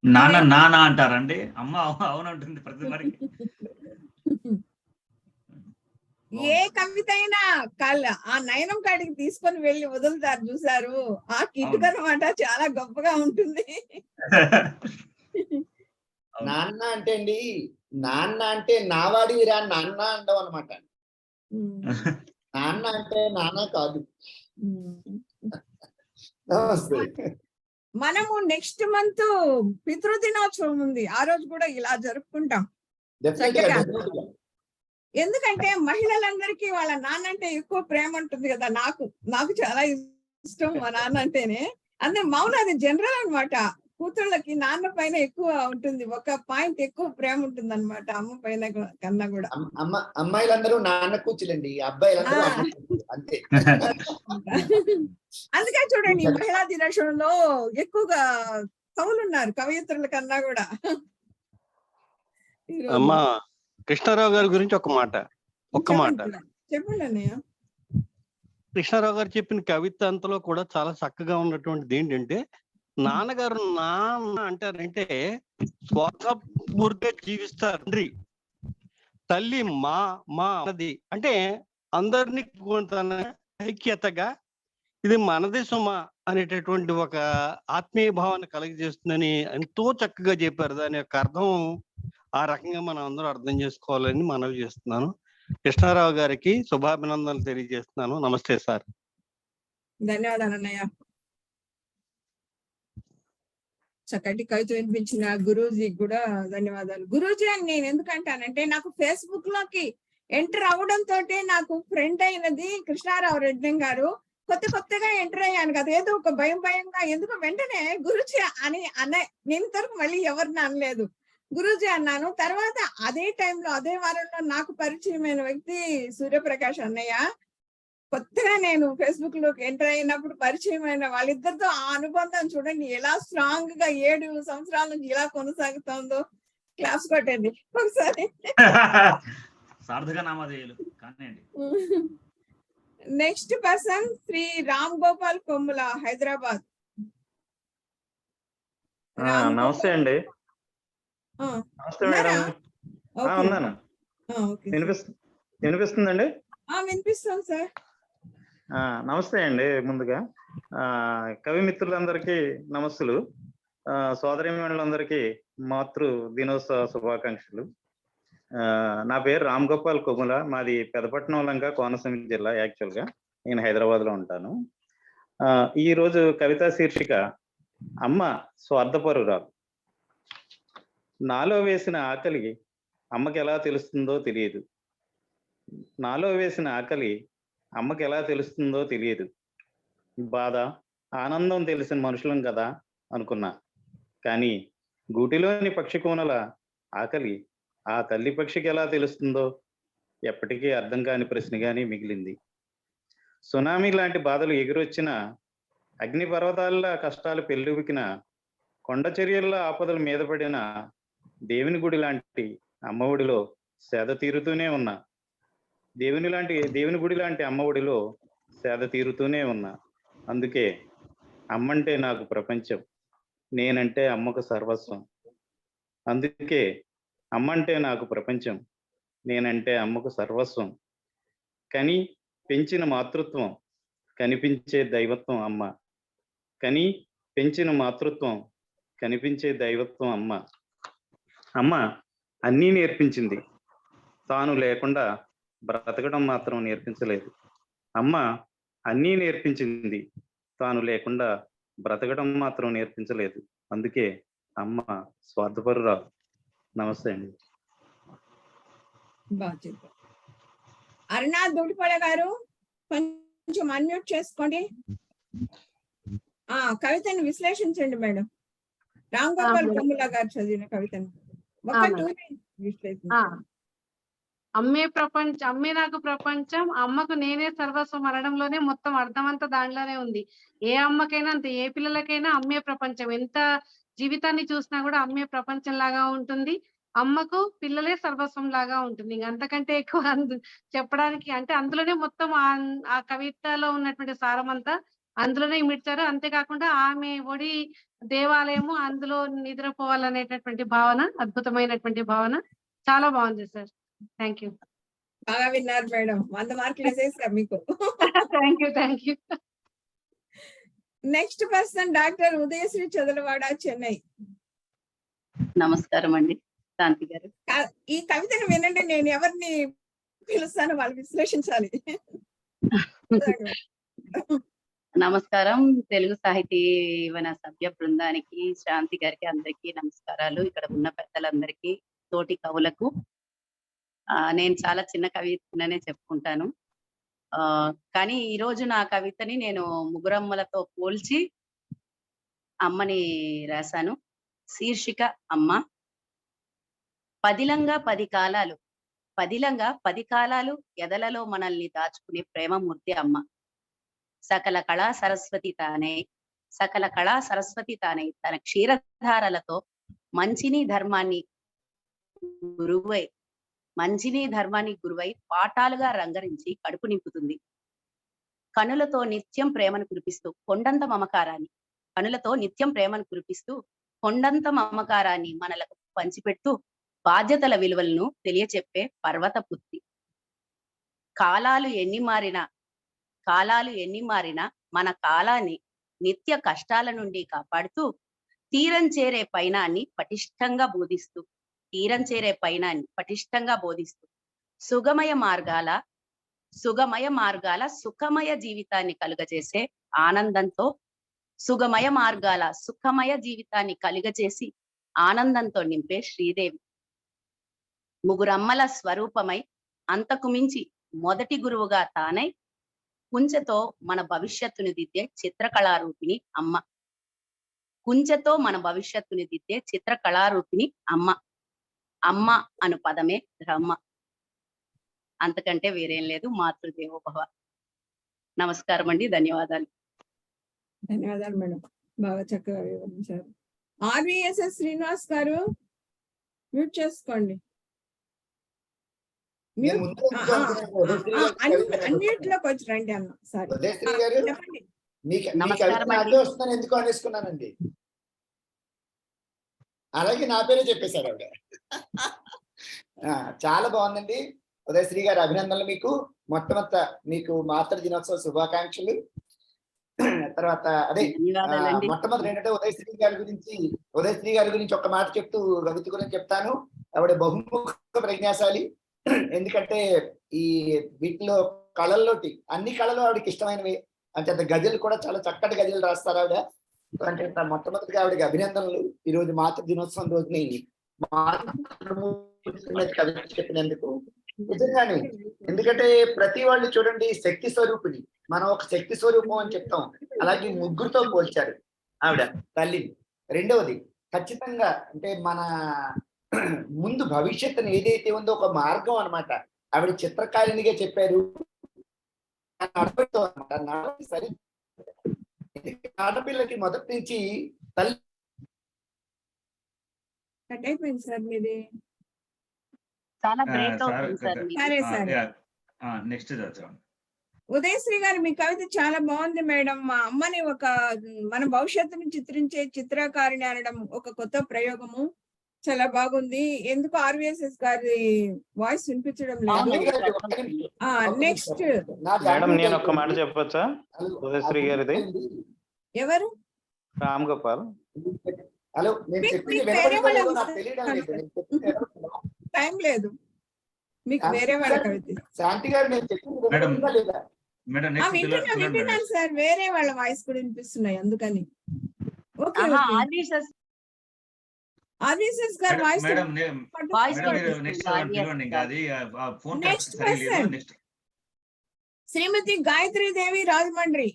నాన్న నాన్న అంటారండి. అమ్మ అవునంటుంది ప్రతి మరికి. ఏ కవిత అయినా ఆ నయనం కాడికి తీసుకొని వెళ్ళి వదులుతారు చూసారు, ఆ కిటుకు అన్నమాట చాలా గొప్పగా ఉంటుంది. నాన్న అంటే అండి, నాన్న అంటే నావాడివిరా నాన్న అంటావు అనమాట. నాన్న అంటే నాన్న కాదు. నమస్తే. మనము నెక్స్ట్ మంత్ పితృదినోత్సవం ఉంది, ఆ రోజు కూడా ఇలా జరుపుకుంటాం చక్కగా. ఎందుకంటే మహిళలందరికీ వాళ్ళ నాన్న అంటే ఎక్కువ ప్రేమ ఉంటుంది కదా. నాకు చాలా ఇష్టం మా నాన్న అంటేనే. అంటే మౌన అది జనరల్ అన్నమాట. కూతుళ్ళకి నాన్న పైన ఎక్కువ ఉంటుంది, ఒక పాయింట్ ఎక్కువ ప్రేమ ఉంటుంది అనమాట అమ్మ పైన కన్నా కూడా. అమ్మాయిలందరూ నాన్న కూర్చులండి, అబ్బాయిలందరూ అంతే. అందుకే చూడండి మహిళా దినోత్సవంలో ఎక్కువగా కవులు ఉన్నారు కవయిత్రుల కన్నా కూడా. అమ్మా కృష్ణారావు గారి గురించి ఒక్క మాట. చెప్పండి అన్నయ్య. కృష్ణారావు గారు చెప్పిన కవిత అంతలో కూడా చాలా చక్కగా ఉన్నటువంటిది ఏంటంటే, నాన్నగారు నాన్న అంటారంటే స్వార్థపూర్తిగా జీవిస్తారు తండ్రి, తల్లి మా మా అన్నది అంటే అందరినీ తన ఐక్యతగా ఇది మనది సుమ అనేటటువంటి ఒక ఆత్మీయ భావన కలగజేస్తుందని ఎంతో చక్కగా చెప్పారు. దాని యొక్క అర్థం ఆ రకంగా మనం అందరూ అర్థం చేసుకోవాలని మనవి చేస్తున్నాను. కృష్ణారావు గారికి శుభాభినందనలు తెలియజేస్తున్నాను. నమస్తే సార్. ధన్యవాదాలు అన్నయ్య. చక్కటి కవిత వినిపించిన గురూజీకి కూడా ధన్యవాదాలు. గురూజీ అని నేను ఎందుకంటానంటే, నాకు ఫేస్బుక్ లోకి ఎంటర్ అవడంతో నాకు ఫ్రెండ్ అయినది కృష్ణారావు రెడ్డి గారు. కొత్తగా ఎంటర్ అయ్యాను కదా, ఏదో ఒక భయంగా ఎందుకు వెంటనే గురూజీ అని నేను ఇంతవరకు మళ్ళీ ఎవరిని అనలేదు, గురూజీ అన్నాను. తర్వాత అదే టైంలో అదే వారంలో నాకు పరిచయమైన వ్యక్తి సూర్యప్రకాష్ అన్నయ్య. కొత్తగా నేను ఫేస్బుక్ లోకి ఎంటర్ అయినప్పుడు పరిచయమైన వాళ్ళిద్దరితో ఆ అనుబంధం చూడండి ఎలా స్ట్రాంగ్ గా 7 సంవత్సరాల నుంచి ఇలా కొనసాగుతుందో. క్లాస్ కొట్టండి ఒకసారి. సార్థక నామధేయులు కానివ్వండి. Next person Shri Ram Gopal Kommula, Hyderabad. నమస్తే అండి. నమస్తే మేడం. ఉన్నాను. వినిపిస్తుందండి? వినిపిస్తాను సార్. నమస్తే అండి. ముందుగా కవి మిత్రులందరికీ నమస్సులు, సోదరీమణులందరికీ మాతృ దినోత్సవ శుభాకాంక్షలు. నా పేరు రామ్ గోపాల్ కొమ్ముల, మాది పెదపట్నం లంక, కోనసీమ జిల్లా. యాక్చువల్గా నేను హైదరాబాద్ లో ఉంటాను. ఈ రోజు కవితా శీర్షిక అమ్మ స్వార్థపరురాలు. నాలో వేసిన ఆకలి అమ్మకి ఎలా తెలుస్తుందో తెలియదు. నాలో వేసిన ఆకలి అమ్మకి ఎలా తెలుస్తుందో తెలియదు. బాధ ఆనందం తెలిసిన మనుషులం కదా అనుకున్నా. కానీ గూటిలోని పక్షి కోనల ఆకలి ఆ తల్లి పక్షికి ఎలా తెలుస్తుందో ఎప్పటికీ అర్థం కాని ప్రశ్నగానే మిగిలింది. సునామీ లాంటి బాధలు ఎగురొచ్చిన, అగ్ని పర్వతాల్లో కష్టాలు పెళ్ళువికిన, కొండ చర్యల్లో ఆపదలు మీద పడిన, దేవుని గుడి లాంటి అమ్మఒడిలో సేద తీరుతూనే ఉన్నా. దేవుని గుడి లాంటి అమ్మఒడిలో సేద తీరుతూనే ఉన్నా. అందుకే అమ్మంటే నాకు ప్రపంచం, నేనంటే అమ్మకు సర్వస్వం. అందుకే అమ్మంటే నాకు ప్రపంచం, నేనంటే అమ్మకు సర్వస్వం. కని పెంచిన మాతృత్వం, కనిపించే దైవత్వం అమ్మ. కని పెంచిన మాతృత్వం, కనిపించే దైవత్వం అమ్మ. అమ్మ అన్నీ నేర్పించింది, తాను లేకుండా బ్రతకడం మాత్రం నేర్పించలేదు. అమ్మ అన్నీ నేర్పించింది, తాను లేకుండా బ్రతకడం మాత్రం నేర్పించలేదు. అందుకే అమ్మ స్వార్థపరురాలు. నమస్తే అండి. అరుణా దూడిపడ గారు కొంచెం అన్మ్యూట్ చేసుకోండి. కవితను విశ్లేషించండి మేడం. రామ్ గోపాల్ కొమ్ముల గారు చదివిన కవితను అమ్మే ప్రపంచం, అమ్మే నాకు ప్రపంచం, అమ్మకు నేనే సర్వస్వం అనడంలోనే మొత్తం అర్థమంతా దానిలోనే ఉంది. ఏ అమ్మకైనా అంతే, ఏ పిల్లలకైనా అమ్మే ప్రపంచం. ఎంత జీవితాన్ని చూసినా కూడా అమ్మే ప్రపంచం లాగా ఉంటుంది. అమ్మకు పిల్లలే సర్వస్వం లాగా ఉంటుంది. అంతకంటే ఎక్కువ చెప్పడానికి అంటే అందులోనే మొత్తం ఆ కవితలో ఉన్నటువంటి సారం అంతా అందులోనే ఇమిడ్చారు. అంతేకాకుండా ఆమె ఒడి దేవాలయము అందులో నిద్రపోవాలనేటటువంటి భావన, అద్భుతమైనటువంటి భావన. చాలా బాగుంది సార్. Thank you. బాగా విన్నారు మేడం. 100 మార్కులు వేసేసా మీకు. Thank you. Next person doctor Udayasri Chadalavada, Chennai. నమస్కారం అండి శాంతి గారు. ఈ కవితను వినండి, నేను ఎవరిని పిలుస్తాను వాళ్ళు విశ్లేషించాలి. నమస్కారం. తెలుగు సాహితీవన సభ్య బృందానికి, శాంతి గారికి అందరికీ నమస్కారాలు. ఇక్కడ ఉన్న పెద్దలందరికీ, తోటి కవులకు. నేను చాలా చిన్న కవితనే చెప్పుకుంటాను. కానీ ఈరోజు నా కవితని నేను ముగ్గురమ్మలతో పోల్చి అమ్మని రాశాను. శీర్షిక అమ్మ. పదిలంగా 10 కాలాలు, పదిలంగా 10 కాలాలు ఎదలలో మనల్ని దాచుకునే ప్రేమమూర్తి అమ్మ. సకల కళా సరస్వతి తానే, సకల కళా సరస్వతి తానే తన క్షీరధారలతో మంచిని ధర్మాన్ని గురువై పాఠాలుగా రంగరించి కడుపు నింపుతుంది. కనులతో నిత్యం ప్రేమను కురిపిస్తూ కొండంత మమకారాన్ని మనలకు పంచిపెడుతూ బాధ్యతల విలువలను తెలియచెప్పే పర్వత పుత్రి. కాలాలు ఎన్ని మారినా మన కాలాన్ని నిత్య కష్టాల నుండి కాపాడుతూ తీరం చేరే పయనాన్ని పటిష్టంగా బోధిస్తూ సుగమయ మార్గాల సుఖమయ జీవితాన్ని కలుగజేసి ఆనందంతో నింపే శ్రీదేవి. ముగురమ్మల స్వరూపమై అంతకు మించి మొదటి గురువుగా తానై కుంచెతో మన భవిష్యత్తుని దిద్దే చిత్రకళారూపిణి అమ్మ. అమ్మ అను పదమే బ్రహ్మ. అంతకంటే వేరేం లేదు. మాతృదేవోభవ. నమస్కారం అండి. ధన్యవాదాలు. ధన్యవాదాలు మేడం, బాగా చక్కగా వివరించారు. ఆర్వీఎస్ఎస్ శ్రీనివాస్ గారు మ్యూట్ చేసుకోండి. అన్మ్యూట్ లోకి వచ్చి రండి అన్న. సారీ చెప్పండి. ఎందుకు అనేసుకున్నానండి. అలాగే నా పేరే చెప్పేశారు ఆవిడ. చాలా బాగుందండి ఉదయశ్రీ గారు, అభినందనలు మీకు. మొట్టమొదట మీకు మాతృ దినోత్సవ శుభాకాంక్షలు. తర్వాత అదే మొట్టమొదటి ఏంటంటే ఉదయశ్రీ గారి గురించి ఒక మాట చెప్తూ కవిత గురించి చెప్తాను. ఆవిడ బహుముఖ ప్రజ్ఞాశాలి. ఎందుకంటే ఈ వీటిలో కళల్లోటి అన్ని కళలు ఆవిడకి ఇష్టమైనవి. అంటే గజలు కూడా చాలా చక్కటి గజలు రాస్తారు ఆవిడ. అంటే మొట్టమొదటిగా ఆవిడకి అభినందనలు. ఈ రోజు మాతృ దినోత్సవం రోజుని కవిత చెప్పినందుకు నిజంగానే. ఎందుకంటే ప్రతి వాళ్ళు చూడండి శక్తి స్వరూపిణి, మనం ఒక శక్తి స్వరూపం అని చెప్తాం. అలాగే ముగ్గురుతో పోల్చారు ఆవిడ తల్లిని. రెండవది ఖచ్చితంగా అంటే మన ముందు భవిష్యత్తుని ఏదైతే ఉందో ఒక మార్గం అన్నమాట. ఆవిడ చిత్రకారిణిగా చెప్పారు. సరే, ఆడపిల్లకి మొదటి నుంచి తల్లి సార్ మీది చాలా బ్రేక్ అవుతుంది సార్. సరే సరే, నెక్స్ట్ ఉదయశ్రీ గారు మీ కవిత చాలా బాగుంది మేడం. మా అమ్మని మన భవిష్యత్తుని చిత్రించే చిత్రకారిణి అనడం ఒక కొత్త ప్రయోగము. చాలా బాగుంది. ఎందుకు ఆర్వీఎస్ఎస్ గారి వాయిస్ వినిపించడం లేదు. నెక్స్ట్ మేడం, నేను ఒక మాట చెప్పొచ్చా ఉదయశ్రీ గారిది? ఎవరు? రామ్ గోపాల్. టైం లేదు మీకు, వేరే వాళ్ళ కవిత. వింటున్నాను సార్, వేరే వాళ్ళ వాయిస్ కూడా వినిపిస్తున్నాయి అందుకని. ఓకే, ఆర్వీఎస్ఎస్ గారి voice. Next person Shrimati Gayatri Devi, Rajahmundry.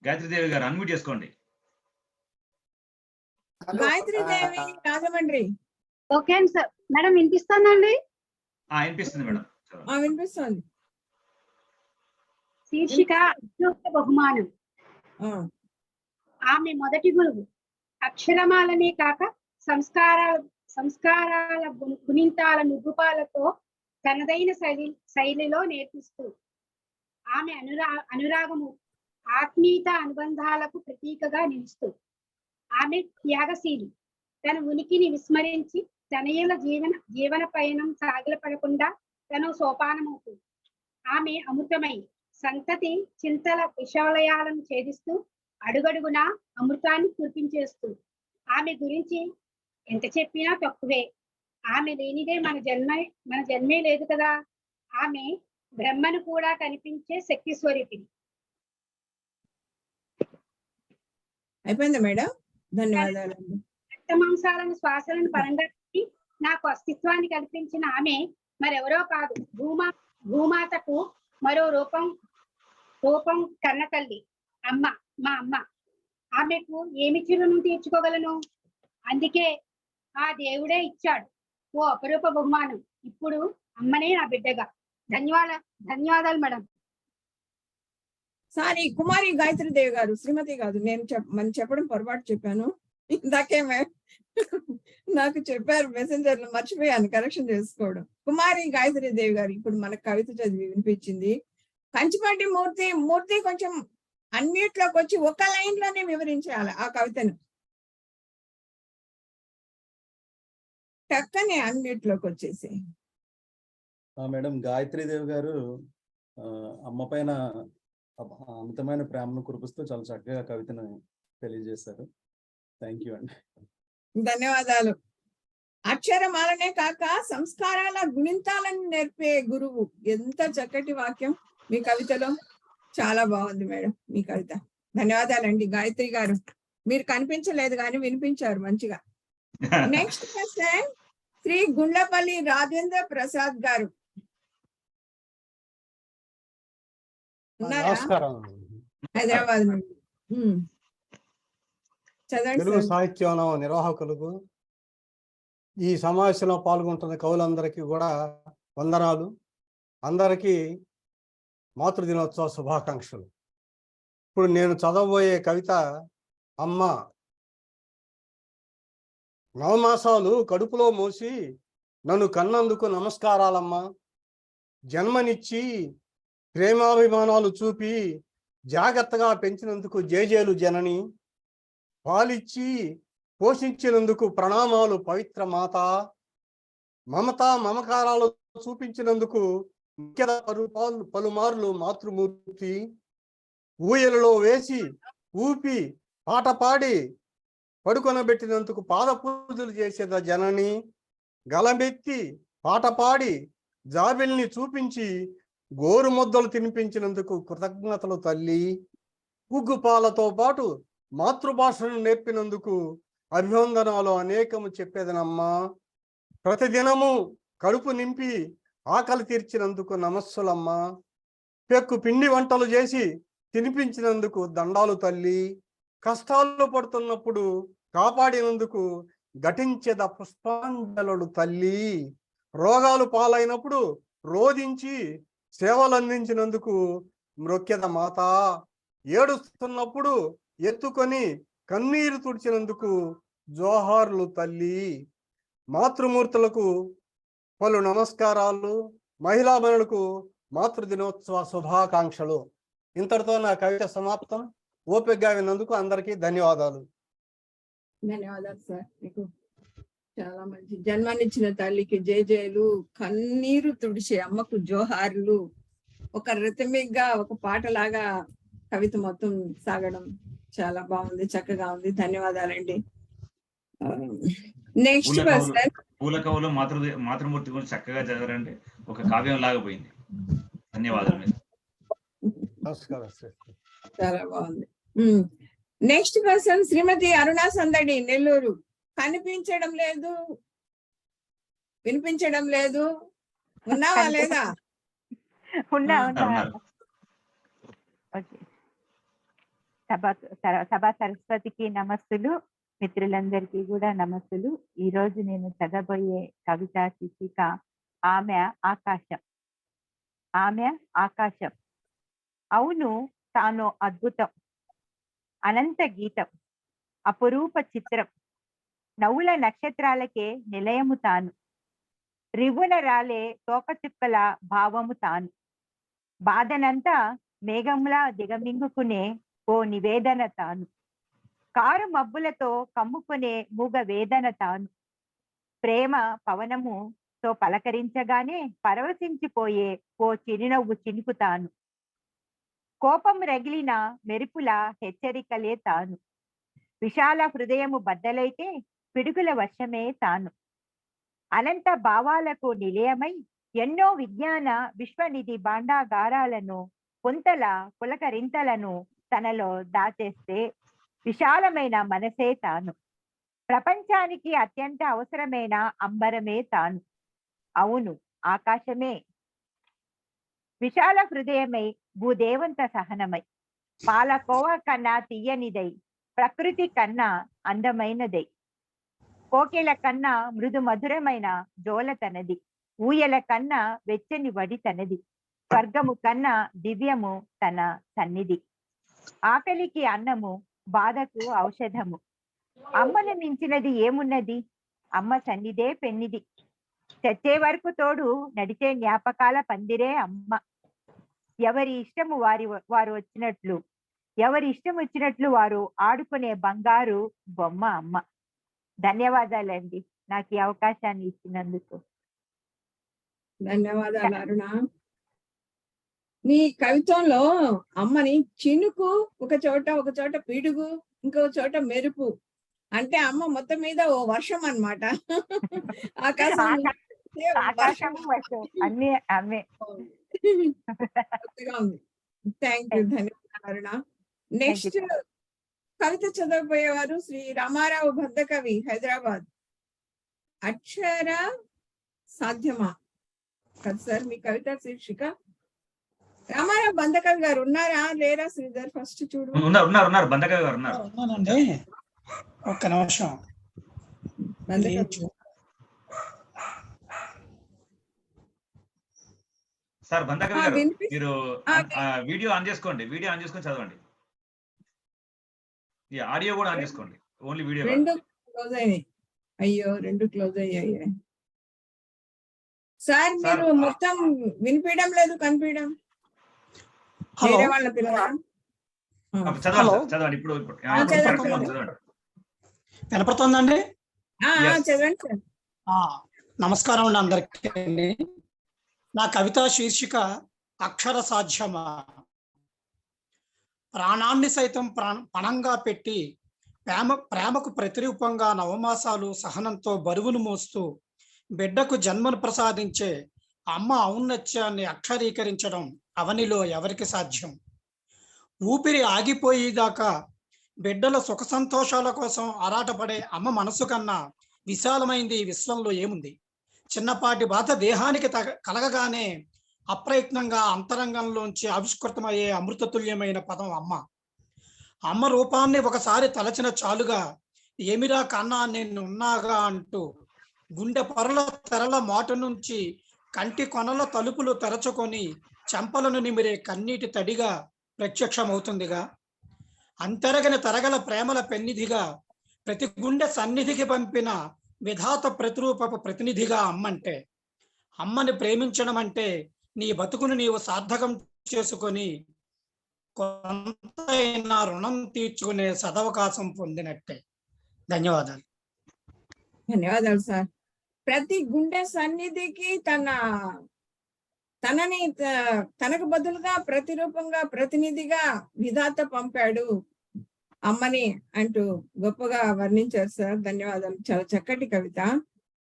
Gayatri Devi గారు అన్మ్యూట్ చేసుకోండి. Gayatri Devi, Rajahmundry. Okay sir. Madam వినిపిస్తానండి? వినిపిస్తుంది మేడం. వినిపిస్తుంది. శీర్షిక బహుమానం. ఆమె మొదటి గురువు. అక్షరమాలనే కాక సంస్కారాల గుణింతాల నుగ్గుపాలతో తనదైన శైలిలో నేర్పిస్తూ ఆమె అనురాగము ఆత్మీయత అనుబంధాలకు ప్రతీకగా నిలుస్తుంది. ఆమె త్యాగశీలి. తన ఉనికిని విస్మరించి తనయుల జీవన పయనం సాగిలపడకుండా తను సోపానమవుతుంది. ఆమె అమృతమై సంతతి చింతల విషవలయాలను ఛేదిస్తూ అడుగడుగున అమృతాన్ని కురిపించేస్తుంది. ఆమె గురించి ఎంత చెప్పినా తక్కువే. ఆమె లేనిదే మన జన్మే లేదు కదా. ఆమె బ్రహ్మను కూడా కనిపించే శక్తి స్వరూపిణి. అయిపోయిందా మేడం? ధన్యవాదాలు. రక్తమాంసాలను శ్వాసలను పరంగా నాకు అస్తిత్వాన్ని కల్పించిన ఆమె మరెవరో కాదు, భూమాతకు మరో రూపం కన్న తల్లి అమ్మ, మా అమ్మ. ఆమెకు ఏమి చిరును తీర్చుకోగలను? అందుకే ఆ దేవుడే ఇచ్చాడు ఓ అపరూప బహుమానం. ఇప్పుడు అమ్మనే నా బిడ్డగా. ధన్యవాదాలు మేడం. సారీ, కుమారి గాయత్రీదేవి గారు, శ్రీమతి కాదు. నేను చెప్పడం పొరపాటు చెప్పాను ఇందాకే. నాకు చెప్పారు మెసెంజర్ లో, మర్చిపోయాను కరెక్షన్ చేసుకోవడం. కుమారి గాయత్రీదేవి గారు ఇప్పుడు మనకు కవిత చదివి వినిపించింది. కంచిపాటి మూర్తి కొంచెం అన్నిట్లోకి వచ్చి ఒక లైన్ లోనే వివరించాలి ఆ కవితను. టక్కనే అన్నిట్లోకి వచ్చేసి. మేడం, గాయత్రీదేవి గారు అమ్మ పైన అమితమైన ప్రేమను కురిపిస్తూ చాలా చక్కగా కవితను తెలియజేశారు. థ్యాంక్ యూ అండి. ధన్యవాదాలు. అక్షరమాలనే కాక సంస్కారాల గుణింతాలను నేర్పే గురువు. ఎంత చక్కటి వాక్యం మీ కవితలో. చాలా బాగుంది మేడం మీ కవిత. ధన్యవాదాలండి గాయత్రి గారు. మీరు కనిపించలేదు కానీ వినిపించారు మంచిగా. నెక్స్ట్ క్వశ్చన్ శ్రీ గుండ్లపల్లి రాజేంద్ర ప్రసాద్ గారు. నమస్కారం. హైదరాబాద్ నుండి. తెలుగు సాహిత్యం నిర్వాహకులకు, ఈ సమావేశంలో పాల్గొంటున్న కవులందరికీ కూడా వందనాలు. అందరికీ మాతృదినోత్సవ శుభాకాంక్షలు. ఇప్పుడు నేను చదవబోయే కవిత అమ్మ. నవమాసాలు కడుపులో మోసి నన్ను కన్నందుకు నమస్కారాలమ్మా. జన్మనిచ్చి ప్రేమాభిమానాలు చూపి జాగ్రత్తగా పెంచినందుకు జేజేలు జనని. పాలిచ్చి పోషించినందుకు ప్రణామాలు పవిత్ర మాత. మమతా మమకారాలు చూపించినందుకు పలుమార్లు మాతృమూర్తి. ఊయలలో వేసి ఊపి పాట పాడి పడుకొనబెట్టినందుకు పాదపూజలు చేసేద జనని. గలమెత్తి పాట పాడి జాబిల్ని చూపించి గోరు ముద్దలు తినిపించినందుకు కృతజ్ఞతలు తల్లి. ఉగ్గు పాలతో పాటు మాతృభాషను నేర్పినందుకు అభివందనాలు అనేకము చెప్పేదనమ్మా. ప్రతిదినము కడుపు నింపి ఆకలి తీర్చినందుకు నమస్సులమ్మా. పెక్కు పిండి వంటలు చేసి తినిపించినందుకు దండాలు తల్లి. కష్టాలు పడుతున్నప్పుడు కాపాడినందుకు ఘటించేద పుష్పాంజలుడు తల్లి. రోగాలు పాలైనప్పుడు రోధించి సేవలు అందించినందుకు మ్రొక్కెద మాత. ఏడుస్తున్నప్పుడు ఎత్తుకొని కన్నీరు తుడిచినందుకు జోహార్లు తల్లి. మాతృమూర్తులకు పలు నమస్కారాలు. మహిళా మనులకు మాతృదినోత్సవ శుభాకాంక్షలు. ఇంతటితో నా కవిత సమాప్తం. ఓపికగా విన్నందుకు అందరికీ ధన్యవాదాలు. ధన్యవాదాలు సార్. మీకు చాలా మంచి. జన్మనిచ్చిన తల్లికి జేజేలు, కన్నీరు తుడిచే అమ్మకు జోహార్లు. ఒక రిథమిక్ గా ఒక పాటలాగా కవిత మొత్తం సాగడం చాలా బాగుంది, చక్కగా ఉంది. ధన్యవాదాలండి. Next person. పూల కవులు మాతృమూర్తి గురించి చక్కగా చదివారండి. ఒక కావ్యం లాగా పోయింది. ధన్యవాదాలు. నమస్కారం. చాలా బాగుంది. నెక్స్ట్ పర్సన్ శ్రీమతి అరుణా సందడి, నెల్లూరు. కనిపించడం లేదు, వినిపించడం లేదు. ఉన్నావా లేదా? సభా సరస్వతికి నమస్సులు, మిత్రులందరికీ కూడా నమస్సులు. ఈ రోజు నేను చదవబోయే కవిత శీర్షిక ఆమె ఆకాశం. ఆమె ఆకాశం. అవును, తాను అద్భుతం, అనంత గీతం, అపురూప చిత్రం, నవ్వుల నక్షత్రాలకే నిలయము తాను, రివ్వున రాలే తోకచుక్కల భావము తాను, బాధనంతా మేఘంలా దిగమింగుకునే ఓ నివేదన తాను. కారు మబ్బులతో కమ్ముకునే మూగ వేదన తాను. ప్రేమ పవనముతో పలకరించగానే పరవశించిపోయే ఓ చిరునవ్వు చినుకుతాను. కోపం రగిలిన మెరుపుల హెచ్చరికలే తాను. విశాల హృదయము బద్దలైతే పిడుగుల వర్షమే తాను. అనంత భావాలకు నిలయమై ఎన్నో విజ్ఞాన విశ్వనిధి భాండాగారాలను పొంతల పులకరింతలను తనలో దాచేస్తే విశాలమైన మనసే తాను. ప్రపంచానికి అత్యంత అవసరమైన అంబరమే తాను. అవును, ఆకాశమే. విశాల హృదయమై భూదేవంత సహనమై పాలకోవ కన్నా తీయనిదై ప్రకృతి కన్నా అందమైనదై కోకిల కన్నా మృదు మధురమైన జోల తనది. ఊయల కన్నా వెచ్చని వడి తనది. స్వర్గము కన్నా దివ్యము తన సన్నిధి. ఆకలికి అన్నము, బాధకు ఔషధము. అమ్మను మించినది ఏమున్నది? అమ్మ సన్నిధే పెన్నిది. చచ్చే వరకు తోడు నడిచే జ్ఞాపకాల పందిరే అమ్మ. ఎవరి ఇష్టము వారు వచ్చినట్లు, ఎవరి ఇష్టం వచ్చినట్లు వారు ఆడుకునే బంగారు బొమ్మ అమ్మ. ధన్యవాదాలండి నాకు ఈ అవకాశాన్ని ఇచ్చినందుకు. ధన్యవాదాలు అరుణ. నీ కవిత్వంలో అమ్మని చినుకు ఒక చోట పిడుగు, ఇంకో చోట మెరుపు, అంటే అమ్మ మొత్తం మీద ఓ వర్షం అన్నమాట. ఆకాశం అన్ని అమ్మే. థ్యాంక్ యూ, ధన్యవాదాలు అరుణ. నెక్స్ట్ కవిత చదవబోయేవారు శ్రీ రామారావు భద్రకవి, హైదరాబాద్. అక్షర సాధ్యమా కదా సార్ మీ కవిత శీర్షిక? రామారావు బంధకవి గారు ఉన్నారా లేరా? శ్రీధర్ ఫస్ట్ చూడు. ఉన్నారు బంధకవి గారు ఉన్నారు. ఉన్నానండి, ఒక్క నిమిషం. సార్ బంధకవి గారు మీరు వీడియో ఆన్ చేసుకోండి, చదవండి. ఈ ఆడియో కూడా ఆన్ చేసుకోండి, ఓన్లీ వీడియో. రెండు క్లోజ్ అయ్యాయి. అయ్యో, రెండు క్లోజ్ అయ్యాయి సార్. మీరు మొత్తం వినిపించడం లేదు, కనిపించడం. వేరే వాళ్ళ పిల్లలు చదవండి. ఇప్పుడు వినపడుతుందండి? చదవండి సార్. నమస్కారం అండి అందరికీ. నా కవితా శీర్షిక అక్షర సాధ్యమా. ప్రాణాన్ని సైతం పణంగా పెట్టి ప్రేమకు ప్రతిరూపంగా నవమాసాలు సహనంతో బరువును మోస్తూ బిడ్డకు జన్మను ప్రసాదించే అమ్మ ఔన్నత్యాన్ని అక్షరీకరించడం అవనిలో ఎవరికి సాధ్యం? ఊపిరి ఆగిపోయేదాకా బిడ్డల సుఖ సంతోషాల కోసం ఆరాటపడే అమ్మ మనసు కన్నా విశాలమైంది ఈ విశ్వంలో ఏముంది? చిన్నపాటి బాధ దేహానికి కలగగానే అప్రయత్నంగా అంతరంగంలోంచి ఆవిష్కృతమయ్యే అమృతతుల్యమైన పదం అమ్మ. అమ్మ రూపాన్ని ఒకసారి తలచిన చాలుగా ఏమిరా కన్నా నేను ఉన్నాగా అంటూ గుండె పొరల తెరల మాట నుంచి కంటి కొనల తలుపులు తెరచుకొని చెంపలను నిమిరే కన్నీటి తడిగా ప్రత్యక్షమవుతుందిగా. అంతరగని తరగల ప్రేమల పెన్నిధిగా ప్రతి గుండె సన్నిధికి పంపిన విధాత ప్రతిరూపపు ప్రతినిధిగా అమ్మంటే. అమ్మని ప్రేమించడం అంటే నీ బతుకును నీవు సార్థకం చేసుకొని కొంతైనా రుణం తీర్చుకునే సదవకాశం పొందినట్టే. ధన్యవాదాలు. ధన్యవాదాలు సార్. ప్రతి గుండె సన్నిధికి తనకు బదులుగా ప్రతిరూపంగా ప్రతినిధిగా విధాత పంపాడు అమ్మని అంటూ గొప్పగా వర్ణించారు సార్. ధన్యవాదాలు, చాలా చక్కటి కవిత.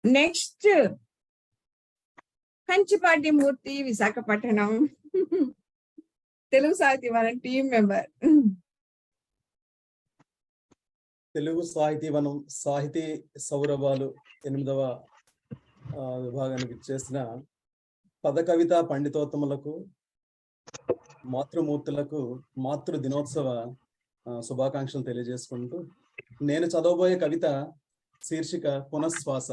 నెక్స్ట్ కంచిపాటి మూర్తి, విశాఖపట్నం, తెలుగు సాహితీవనం టీం మెంబర్. తెలుగు సాహితీవనం సాహితీ సౌరభాలు 8వ విభాగానికి చేసిన పద కవిత పండితోత్తములకు, మాతృమూర్తులకు మాతృ దినోత్సవ శుభాకాంక్షలు తెలియజేసుకుంటూ నేను చదవబోయే కవిత శీర్షిక పునఃశ్వాస.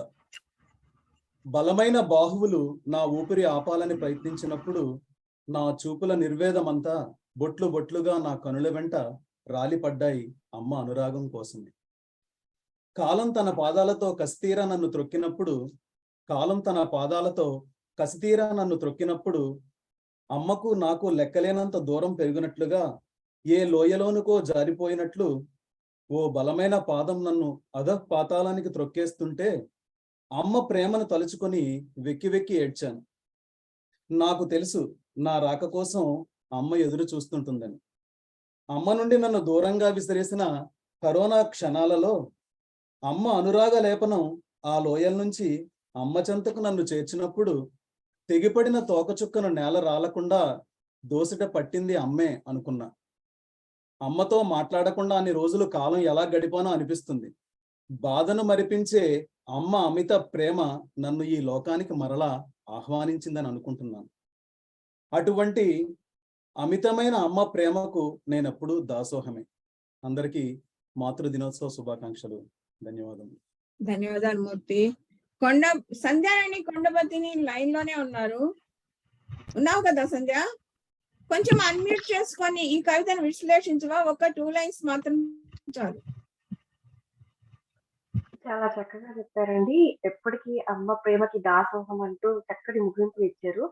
బలమైన బాహువులు నా ఊపిరి ఆపాలని ప్రయత్నించినప్పుడు నా చూపుల నిర్వేదమంతా బొట్లు బొట్లుగా నా కనుల వెంట రాలిపడ్డాయి అమ్మ అనురాగం కోసమే. కాలం తన పాదాలతో కస్తీరా నన్ను త్రొక్కినప్పుడు అమ్మకు నాకు లెక్కలేనంత దూరం పెరిగినట్లుగా ఏ లోయలోనుకో జారిపోయినట్లు ఓ బలమైన పాదం నన్ను అధఃపాతాళానికి త్రొక్కేస్తుంటే అమ్మ ప్రేమను తలుచుకొని వెక్కి వెక్కి ఏడ్చాను. నాకు తెలుసు నా రాక కోసం అమ్మ ఎదురు చూస్తుంటుందని. అమ్మ నుండి నన్ను దూరంగా విసిరేసిన కరోనా క్షణాలలో అమ్మ అనురాగ లేపనం ఆ లోయల నుంచి అమ్మ చెంతకు నన్ను చేర్చినప్పుడు తెగిపడిన తోకచుక్కను నేల రాలకుండా దోసిట పట్టింది అమ్మే అనుకున్నా. అమ్మతో మాట్లాడకుండా అన్ని రోజులు కాలం ఎలా గడిపానో అనిపిస్తుంది. బాధను మరిపించే అమ్మ అమిత ప్రేమ నన్ను ఈ లోకానికి మరలా ఆహ్వానించిందని అనుకుంటున్నాను. అటువంటి అమితమైన అమ్మ ప్రేమకు నేనెప్పుడు దాసోహమే. అందరికీ మాతృదినోత్సవ శుభాకాంక్షలు. ధన్యవాదములు. ధన్యవాదాలు మూర్తి. సంధ్యారాణి కొండపతిని లైన్ లోనే ఉన్నావు కదా సంధ్య? కొంచెం అన్మ్యూట్ చేసుకొని ఈ కవితను విశ్లేషించవా? ఒక 2 లైన్స్ మాత్రం చాలు. చాలా చక్కగా చెప్పారండి. ఎప్పటికీ అమ్మ ప్రేమకి దాసోహం అంటూ చక్కటి ముగింపు ఇచ్చారు.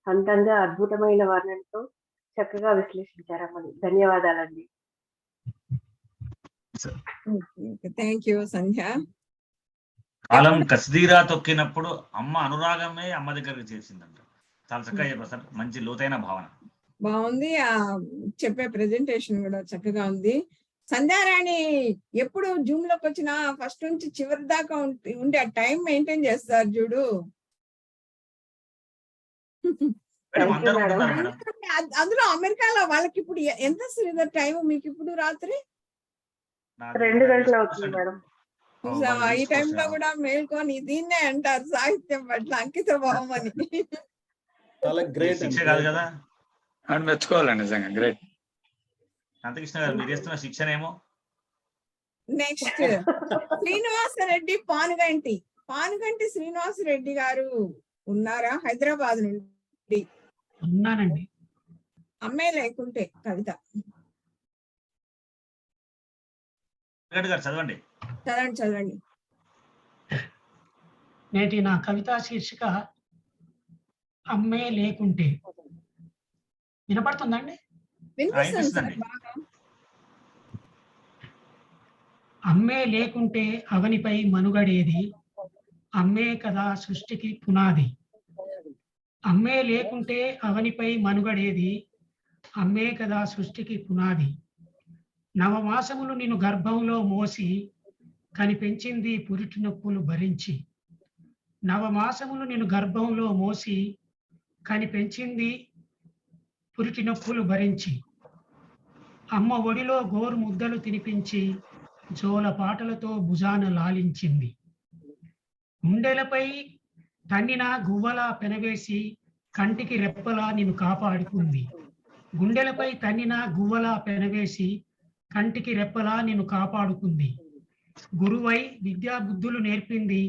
అందంగా అద్భుతమైన వర్ణనతో చక్కగా విశ్లేషించారమ్మని. ధన్యవాదాలండి. థ్యాంక్ యూ సంధ్య. కాలం కసిదీరా తొక్కినప్పుడు అమ్మ అనురాగమే అమ్మ దగ్గరికి చేసిందంట. చాలా చక్కగా చెప్పారు సార్. మంచి లోతైన భావన. బాగుంది. చెప్పే ప్రెజెంటేషన్ కూడా చక్కగా ఉంది. సంధ్యారాణి ఎప్పుడు జూమ్ లోకి వచ్చినా ఫస్ట్ నుంచి చివరి దాకా ఉండే ఆ టైం మెయింటైన్ చేస్తారు చూడు. అందులో అమెరికాలో వాళ్ళకి ఇప్పుడు ఎంత శ్రీధర్ టైం? మీకు ఇప్పుడు రాత్రి 2 గంటలు అవుతుంది మేడం. ఈ టైంలో కూడా మేల్కొని దీన్నే అంటారు సాహిత్యం పట్ల అంకిత భావం అని. చాలా గ్రేట్. శిక్ష కాదు కదా అని మెచ్చుకోవాలండి నిజంగా. గ్రేట్. శాంతకృష్ణ గారు మీరు చేస్తున్న శిక్షణ ఏమో. నెక్స్ట్ శ్రీనివాసరెడ్డి పానుగంటి శ్రీనివాసరెడ్డి గారు ఉన్నారా? హైదరాబాద్ నుండి. ఉన్నానండి. అమ్మాయి లేకుంటే కవిత చదవండి. చదవండి. నేటి నా కవితా శీర్షిక అమ్మే లేకుంటే. వినపడుతుందండి? అమ్మే లేకుంటే అవనిపై మనుగడేది, అమ్మే కదా సృష్టికి పునాది. అమ్మే లేకుంటే అవనిపై మనుగడేది, అమ్మే కదా సృష్టికి పునాది. నవమాసములు నిన్ను గర్భంలో మోసి కనిపెంచింది పురిటి నొప్పులు భరించి. నవమాసములు నిన్ను గర్భంలో మోసి కనిపెంచింది పురిటి నొప్పులు భరించి. అమ్మ ఒడిలో గోరు ముద్దలు తినిపించి జోల పాటలతో భుజాన లాలించింది. గుండెలపై తన్నిన గువ్వలా పెనవేసి కంటికి రెప్పలా నిన్ను కాపాడుకుంది. గుండెలపై తన్నిన గువ్వలా పెనవేసి కంటికి రెప్పలా నిన్ను కాపాడుకుంది. గురువై విద్యా బుద్ధులు నేర్పింది,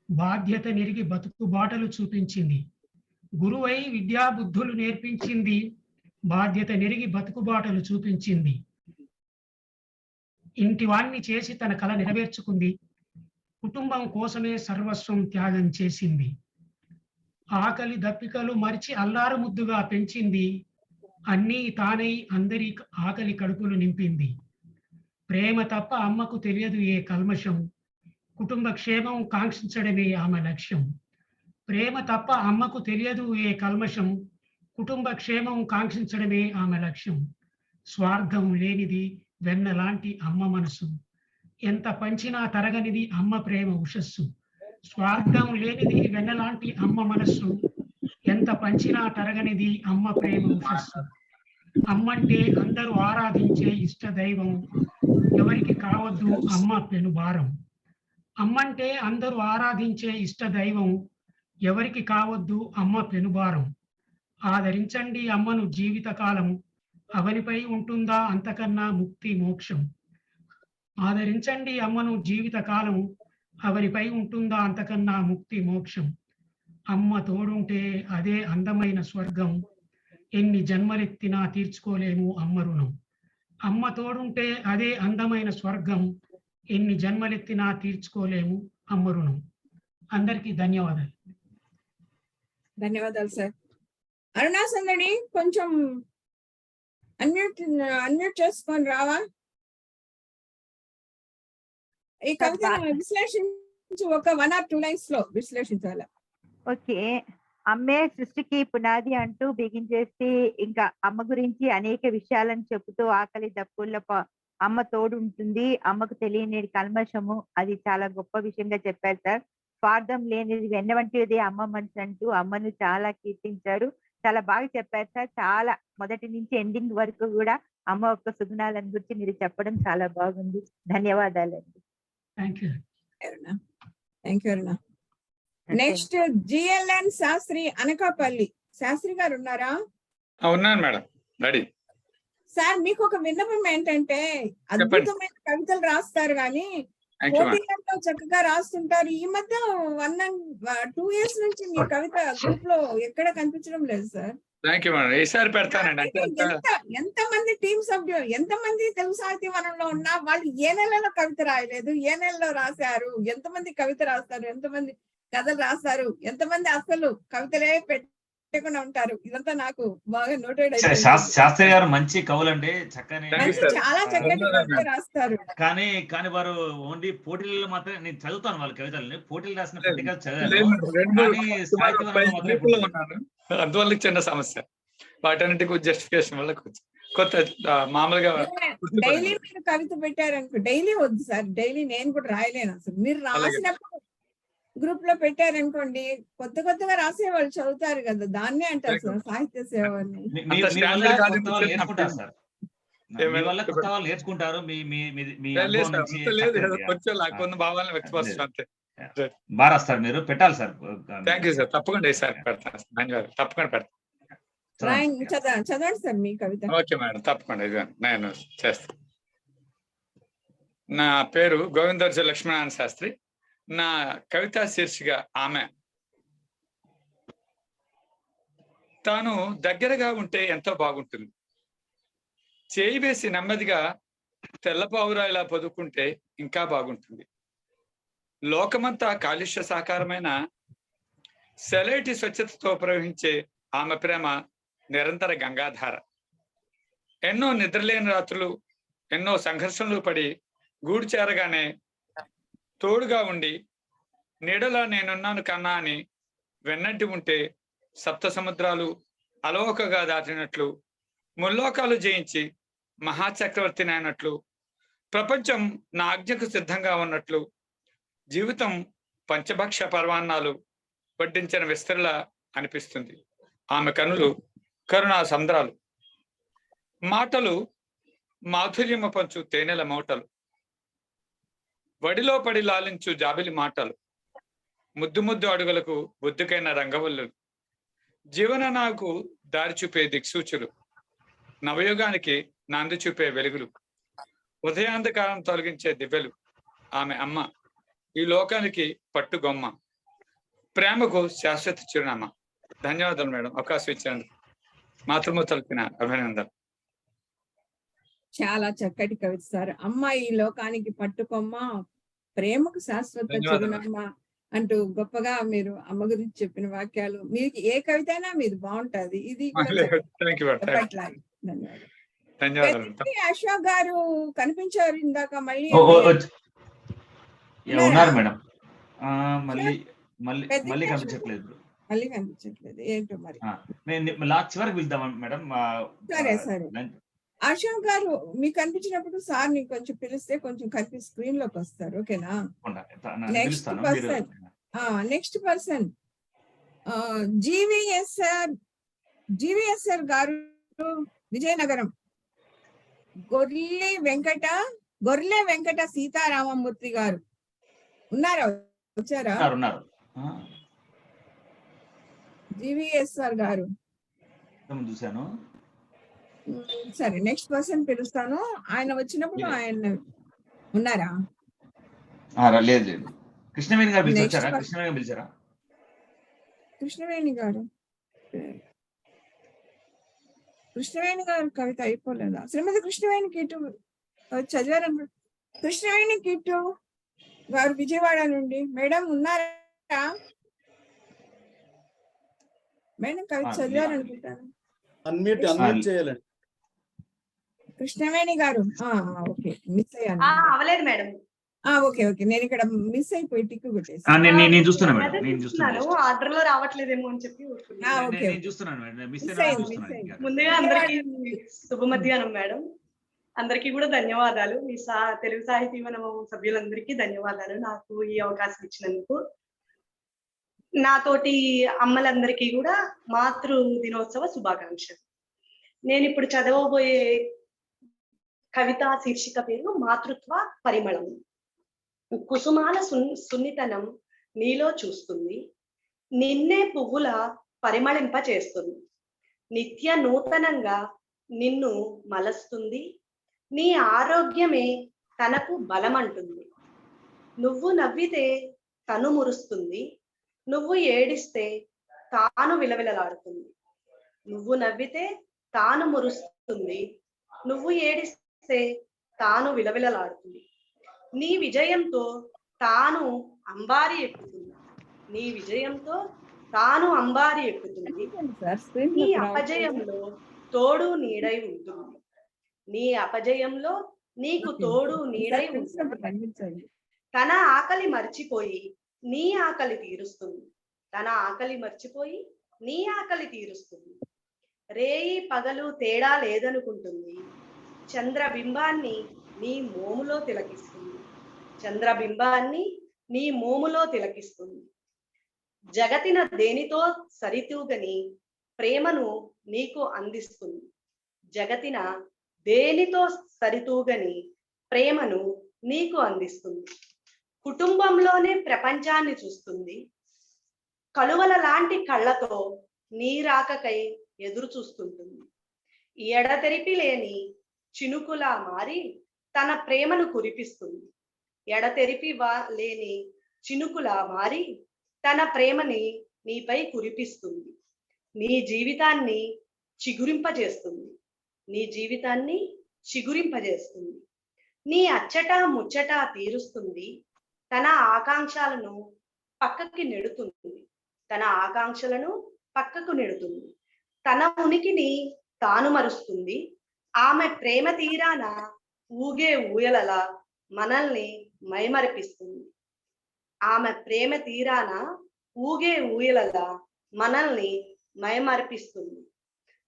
బాధ్యత నెరిగి బతుకు బాటలు చూపించింది. గురువై విద్యా బుద్ధులు నేర్పించింది, బాధ్యత నెరిగి బతుకుబాటలు చూపించింది. ఇంటివాణ్ణి చేసి తన కల నెరవేర్చుకుంది, కుటుంబం కోసమే సర్వస్వం త్యాగం చేసింది. ఆకలి దప్పికలు మరిచి అల్లారు ముద్దుగా పెంచింది, అన్నీ తానై అందరి ఆకలి కడుపులు నింపింది. ప్రేమ తప్ప అమ్మకు తెలియదు ఏ కల్మషం, కుటుంబ క్షేమం కాంక్షించడమే ఆమె లక్ష్యం. ప్రేమ తప్ప అమ్మకు తెలియదు ఏ కల్మషం, కుటుంబ క్షేమం కాంక్షించడమే ఆమె లక్ష్యం. స్వార్థం లేనిది వెన్నలాంటి అమ్మ మనసు, ఎంత పంచినా తరగనిది అమ్మ ప్రేమ ఉషస్సు. స్వార్థం లేనిది వెన్నలాంటి అమ్మ మనస్సు, ఎంత పంచినా తరగనిది అమ్మ ప్రేమ ఉషస్సు. అమ్మంటే అందరూ ఆరాధించే ఇష్ట దైవం, ఎవరికి కావద్దు అమ్మ పెనుభారం. అమ్మంటే అందరూ ఆరాధించే ఇష్ట దైవం, ఎవరికి కావద్దు అమ్మ పెనుభారం. ఆదరించండి అమ్మను జీవితకాలం, అవనిపై ఉంటుందా అంతకన్నా ముక్తి మోక్షం. ఆదరించండి అమ్మను జీవితకాలం, అవనిపై ఉంటుందా అంతకన్నా ముక్తి మోక్షం. అమ్మ తోడుంటే అదే అందమైన స్వర్గం, ఎన్ని జన్మలెత్తినా తీర్చుకోలేము అమ్మ రుణం. అమ్మ తోడుంటే అదే అందమైన స్వర్గం, ఎన్ని జన్మలెత్తినా తీర్చుకోలేము అమ్మ రుణం. అందరికీ ధన్యవాదాలు. ధన్యవాదాలు సార్. అరుణా సందడి కొంచెం అన్మ్యూట్ చేసుకొని రావా? ఈ కవిత విశ్లేషించి ఒక 1 or 2 లైన్స్ లో విశ్లేషించాలి. ఓకే. అమ్మే సృష్టికి పునాది అంటూ బిగించేసి ఇంకా అమ్మ గురించి అనేక విషయాలను చెబుతూ ఆకలి దప్పుల అమ్మ తోడు ఉంటుంది, అమ్మకు తెలియని కల్మషము, అది చాలా గొప్ప విషయంగా చెప్పారు సార్. స్వార్థం లేనిది వెన్న వంటిది అమ్మ మనసు అంటూ అమ్మను చాలా కీర్తించారు. చాలా బాగా చెప్పారు సార్. చాలా మొదటి నుంచి ఎండింగ్ వరకు కూడా అమ్మ యొక్క సుగుణాలను గురించి మీరు చెప్పడం చాలా బాగుంది. ధన్యవాదాలండి. Thank you Aruna. Next GLN Sastri Anakapalli. Sastri గారు ఉన్నారా? ఉన్నాను మేడం, రెడీ. సార్ మీకు ఒక విన్నపం ఏంటంటే అద్భుతమైన కవితలు రాస్తారు కానీ పోటీలలో చక్కగా రాస్తుంటారు. ఈ మధ్య 1 and 2 years నుంచి మీ కవిత గ్రూప్ లో ఎక్కడ కనిపించడం లేదు సార్. థ్యాంక్ యూ మేడం, ఈసారి పెడతానండి. ఎంతమంది టీమ్ సభ్యులు, ఎంతమంది తెలుగు సాహితీ వనంలో ఉన్నా వాళ్ళు ఏ నెలలో కవిత రాయలేదు, ఏ నెలలో రాశారు, ఎంతమంది కవిత రాస్తారు, ఎంతమంది కథలు రాస్తారు, ఎంతమంది అసలు కవితలే పెట్టకుండా ఉంటారు. ఇదంతా నాకు బాగా నోటెడ్ అయిపోయింది. శాస్త్రి గారు మంచి కవులండి, చక్కని చాలా చక్కటి కవిత రాస్తారు. కానీ వారు ఓన్లీ పోటీలలో మాత్రమే, నేను చదువుతాను వాళ్ళ కవితల్ని, పోటీలు రాసిన పత్రికలు చదివాను. అందువల్ల చిన్న సమస్య, వాటన్నిటికి జస్టిఫికేషన్ వల్ల కొత్త మామూలుగా డైలీ మీరు కవిత పెట్టారనుకో, డైలీ వద్దు సార్, డైలీ నేను కూడా రాయలేను. అసలు మీరు రాసినప్పుడు గ్రూప్ లో పెట్టారనుకోండి, కొత్తగా రాసే వాళ్ళు చదువుతారు కదా, దాన్నే అంటారు సార్ సాహిత్య సేవ అని. నేర్చుకుంటారు. కొంచెం భావాలను వ్యక్తపరుస్తారు. బాగా రాస్తారు మీరు, పెట్టాలి సార్. థ్యాంక్ యూ సార్, తప్పకుండా సార్ పెడతాను. ధన్యవాదాలు, తప్పకుండా పెడతాను. చదవండి సార్ మీ కవిత. ఓకే మేడం, తప్పకుండా ఇది నేను చేస్తాను. నా పేరు గోవిందర్జు లక్ష్మీనారాయణ శాస్త్రి. నా కవితా శీర్షిక ఆమె. తాను దగ్గరగా ఉంటే ఎంతో బాగుంటుంది, చేయి వేసి నెమ్మదిగా తెల్లపావురా ఇలా పొదుకుంటే ఇంకా బాగుంటుంది. లోకమంతా కాలుష్య సాకారమైన సెలైటి స్వచ్ఛతతో ప్రవహించే ఆమె ప్రేమ నిరంతర గంగాధార. ఎన్నో నిద్రలేని రాత్రులు, ఎన్నో సంఘర్షణలు పడి గూడు చేరగానే తోడుగా ఉండి నీడలా నేనున్నాను కన్నా అని వెన్నంటి ఉంటే సప్త సముద్రాలు అలవోకగా దాటినట్లు, ముల్లోకాలు జయించి మహాచక్రవర్తిని అయినట్లు, ప్రపంచం నా ఆజ్ఞకు సిద్ధంగా ఉన్నట్లు, జీవితం పంచభక్ష పర్వాన్నాలు వడ్డించిన విస్తరలా అనిపిస్తుంది. ఆమె కనులు కరుణా సంద్రాలు, మాటలు మాధుర్యమ పంచు తేనెల మోటలు, వడిలో పడి లాలించు జాబిలి మాటలు, ముద్దు ముద్దు అడుగులకు బుద్దుకైన రంగవల్లులు, జీవన నాకు దారి చూపే దిక్సూచులు, నవయుగానికి నాంది చూపే వెలుగులు, ఉదయాంధకారం తొలగించే దివ్యలు. ఆమె అమ్మ, ఈ లోకానికి పట్టుగొమ్మ, ప్రేమకు శాశ్వత చిరునామా. ధన్యవాదాలు మేడం, అవకాశం ఇచ్చినందుకు. మాతృమూర్తులకి అభినందనలు. చాలా చక్కటి కవిత సార్. అమ్మ ఈ లోకానికి పట్టుకొమ్మ, ప్రేమకు శాశ్వత చిరునామా అంటూ గొప్పగా మీరు అమ్మ గురించి చెప్పిన వాక్యాలు. మీకు ఏ కవిత అయినా మీరు బాగుంటది. ఇది అశోక్ గారు కనిపించారు ఇందాక, మళ్ళీ ఉన్నారు మేడం, మళ్ళీ కనిపించట్లేదు. ఏంటో మరి చివరికి వెళ్దాం మేడం. సరే. అశోక్ గారు మీకు కనిపించినప్పుడు సార్ ని కొంచెం పిలిస్తే కొంచెం కనిపి స్క్రీన్ లోకి వస్తారు. ఓకేనా? నెక్స్ట్ పర్సన్ జీవీఎస్ఆర్ గారు, విజయనగరం. గొర్లె వెంకట సీతారామమూర్తి గారు ఉన్నారా? వచ్చారా? జీవీఎస్ఆర్ గారు చూశాను. సరే, నెక్స్ట్ పర్సన్ పిలుస్తాను. ఆయన వచ్చినప్పుడు ఆయన ఉన్నారా? లేదు. కృష్ణవేణి గారు పిలిచారా? కృష్ణవేణి గారు కవిత అయిపోలేదా? శ్రీమతి కృష్ణవేణి కిట్టు చదివారు. కృష్ణవేణి కిట్టు గారు విజయవాడ నుండి. మేడం ఉన్నారా? మేడం కవిత చదివారనుకుంటాను. అన్మ్యూట్ చేయాలండి. కృష్ణవేణి గారు ఓకే మిస్ అయ్యాను. అవలేదు మేడం. ఓకే ఓకే నేను ఇక్కడ మిస్ అయిపోయి టిక్కు కొట్టేసి నేను చూస్తున్నా మేడం, నేను చూస్తున్నాను. ఆర్డర్ లో రావట్లేదేమో అని చెప్పి నేను చూస్తున్నాను మేడం, మిస్ చూస్తున్నాను. ముందుగా అందరికి శుభ మధ్యాహ్నం మేడం. అందరికీ కూడా ధన్యవాదాలు. మీ తెలుగు సాహితీ వనం సభ్యులందరికీ ధన్యవాదాలు నాకు ఈ అవకాశం ఇచ్చినందుకు. నాతోటి అమ్మలందరికీ కూడా మాతృ దినోత్సవ శుభాకాంక్షలు. నేను ఇప్పుడు చదవబోయే కవిత శీర్షిక పేరు మాతృత్వ పరిమళం. కుసుమాల సున్నితనం నీలో చూస్తుంది, నిన్నే పువ్వుల పరిమళింప చేస్తుంది, నిత్య నూతనంగా నిన్ను మలస్తుంది, నీ ఆరోగ్యమే తనకు బలమంటుంది. నువ్వు నవ్వితే తను మురుస్తుంది, నువ్వు ఏడిస్తే తాను విలవిలలాడుతుంది. నువ్వు నవ్వితే తాను మురుస్తుంది, నువ్వు ఏడిస్తే తాను విలవిలలాడుతుంది. నీ విజయంతో తాను అంబారి ఎక్కుతుంది, నీ విజయంతో తాను అంబారి ఎక్కుతుంది. నీ అపజయంలో తోడు నీడై ఉంటుంది, నీ అపజయంలో నీకు తోడు నీడై ఉంటుంది. తన ఆకలి మర్చిపోయి నీ ఆకలి తీరుస్తుంది, తన ఆకలి మర్చిపోయి నీ ఆకలి తీరుస్తుంది. రేయి పగలు తేడా లేదనుకుంటుంది, చంద్రబింబాన్ని నీ మోములో తిలకిస్తుంది, చంద్రబింబాన్ని నీ మోములో తిలకిస్తుంది. జగతిన దేనితో సరితూగని ప్రేమను నీకు అందిస్తుంది, జగతిన దేనితో సరితూగని ప్రేమను నీకు అందిస్తుంది. కుటుంబంలోనే ప్రపంచాన్ని చూస్తుంది, కలువల లాంటి కళ్ళతో నీ రాకకై ఎదురు చూస్తుంటుంది. ఎడతెరిపి లేని చినుకులా మారి తన ప్రేమను కురిపిస్తుంది, ఎడతెరిపి లేని చినుకులా మారి తన ప్రేమని నీపై కురిపిస్తుంది. నీ జీవితాన్ని చిగురింపజేస్తుంది, నీ జీవితాన్ని చిగురింపజేస్తుంది. నీ అచ్చట ముచ్చట తీరుస్తుంది, తన ఆకాంక్షలను పక్కకి నెడుతుంది, తన ఆకాంక్షలను పక్కకు నెడుతుంది. తన ఉనికిని తాను మరుస్తుంది, ఆమె ప్రేమ తీరాన ఊగే ఊయలలా మనల్ని మైమరిపిస్తుంది. ఆమె ప్రేమ తీరాన ఊగే ఊయలలా మనల్ని మైమరిపిస్తుంది.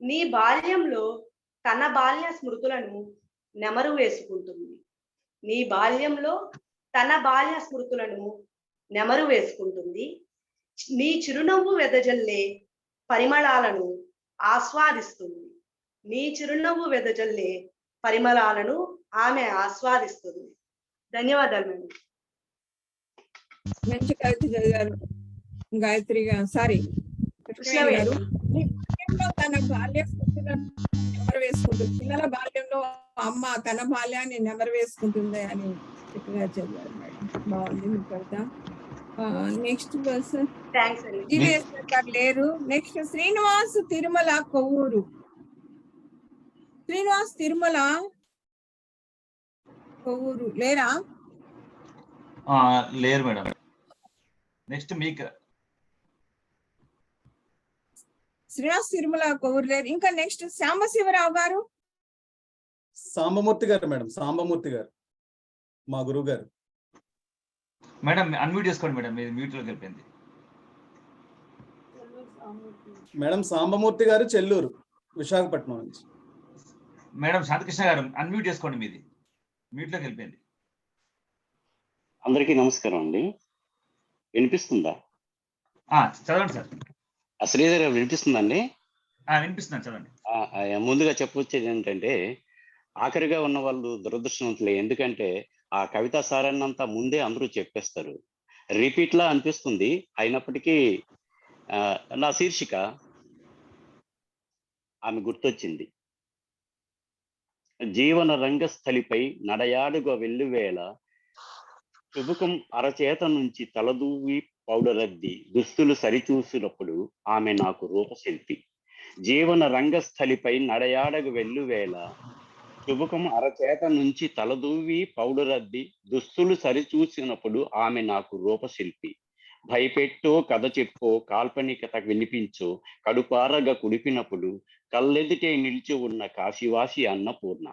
నీ బాల్యంలో తన బాల్య స్మృతులను నెమరు వేసుకుంటుంది, నీ బాల్యంలో తన బాల్య స్మృతులను నెమరు వేసుకుంటుంది. నీ చిరునవ్వు వెదజల్లే పరిమళాలను ఆస్వాదిస్తుంది, నీ చిరునవ్వు వెదజల్లే పరిమళాలను ఆమె ఆస్వాదిస్తుంది. ధన్యవాదాలు మేడం. మంచి కవిత చదివారు గాయత్రి గారు. సారీ కృష్ణవేణి గారు. తన బాల్య స్మృతులను నెమరు వేసుకుంటుంది, పిల్లల బాల్యంలో అమ్మ తన బాల్యాన్ని నెమరు వేసుకుంటుంది అని చక్కగా చదివారు మేడం. బాగుంది మీ కవిత. నెక్స్ట్ పర్సన్ జీవేశ్వర్ గారు లేరు. నెక్స్ట్ శ్రీనివాస్ తిరుమల కొవ్వూరు. శ్రీనివాస్ తిరుమల కొవ్వూరు లేరా? లేరు మేడం. నెక్స్ట్ మీకు శ్రీనివాస్ తిరుమల కొవ్వూరు లేరు. ఇంకా నెక్స్ట్ సాంబశివరావు గారు. సాంబమూర్తి గారు మేడం, సాంబమూర్తి గారు మా గురువు గారు. మేడం అన్మ్యూట్ చేసుకోండి మేడం, మీరు మ్యూట్ లోకి వెళ్ళిపోయింది. మేడం సాంబమూర్తి గారు చెల్లూరు విశాఖపట్నం నుంచి. మేడం శాంతకృష్ణ గారు అన్మ్యూట్ చేసుకోండి, మీది మ్యూట్ లోకి వెళ్ళిపోయింది. అందరికీ నమస్కారం అండి. వినిపిస్తుందా? చదవండి సార్. శ్రీధర్ గారు వినిపిస్తుందండి? వినిపిస్తున్నాను, చదవండి. ముందుగా చెప్పొచ్చేది ఏంటంటే ఆఖరిగా ఉన్న వాళ్ళు దురదృష్టవంతులే. ఎందుకంటే ఆ కవితా సారాన్నంతా ముందే అందరూ చెప్పేస్తారు, రిపీట్ లా అనిపిస్తుంది. అయినప్పటికీ నా శీర్షిక ఆమె గుర్తొచ్చింది. జీవన రంగస్థలిపై నడయాడుగా వెల్లువేళ చుబుకం అరచేత నుంచి తలదూవి పౌడరద్ది దుస్తులు సరిచూసినప్పుడు ఆమె నాకు రూపశిల్పి. జీవన రంగస్థలిపై నడయాడగ వెల్లువేళ చుబుకం అరచేత నుంచి తలదూవి పౌడరద్ది దుస్తులు సరిచూసినప్పుడు ఆమె నాకు రూపశిల్పి. భయపెట్టో కథ చెప్పో కాల్పనికత వినిపించో కడుపారగా కుడిపినప్పుడు కళ్ళెదుటే నిలిచి ఉన్న కాశీవాసి అన్నపూర్ణ.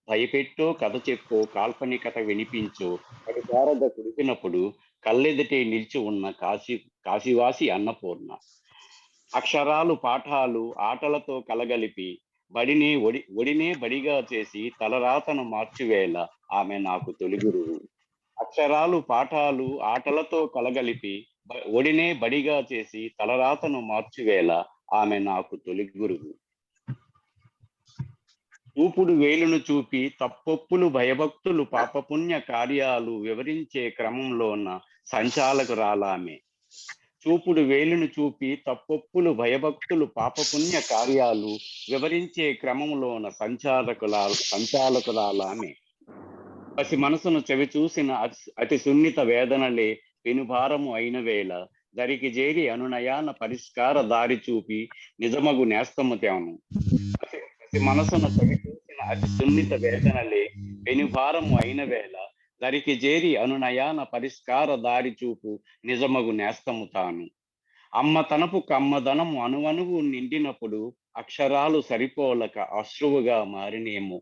భయపెట్టో కథ చెప్పో కాల్పనికత వినిపించో కడుపారగా కుడిపినప్పుడు కళ్ళెదుటే నిలిచి ఉన్న కాశీవాసి అన్నపూర్ణ. అక్షరాలు పాఠాలు ఆటలతో కలగలిపి ఒడినే బడిగా చేసి తలరాతను మార్చివేళ ఆమె నాకు తొలి గురువు. అక్షరాలు పాఠాలు ఆటలతో కలగలిపి ఒడినే బడిగా చేసి తలరాతను మార్చివేళ ఆమె నాకు తొలి గురువు. చూపుడు వేలును చూపి తప్పొప్పులు భయభక్తులు పాపపుణ్య కార్యాలు వివరించే క్రమంలోన సంచాలకురాలామె. చూపుడు వేలును చూపి తప్పొప్పులు భయభక్తులు పాపపుణ్య కార్యాలు వివరించే క్రమంలోన సంచాలకురాలామె. పసి మనసును చెవి చూసిన అతి సున్నిత వేదనలే పెనుభారము అయిన వేళ దరికి చేరి అనునయాన పరిష్కార దారి చూపి నిజమగు నేస్తము తేను. పసి మనసును చెవి చూసిన అతి సున్నిత వేదనలే పెనుభారము అయిన వేళ దరికి చేరి అనునయాన పరిష్కార దారి చూపు నిజమగు నేస్తము తాను. అమ్మ తనపు కమ్మదనము అనువనువు నిండినప్పుడు అక్షరాలు సరిపోలక అశ్రువుగా మారినేమో.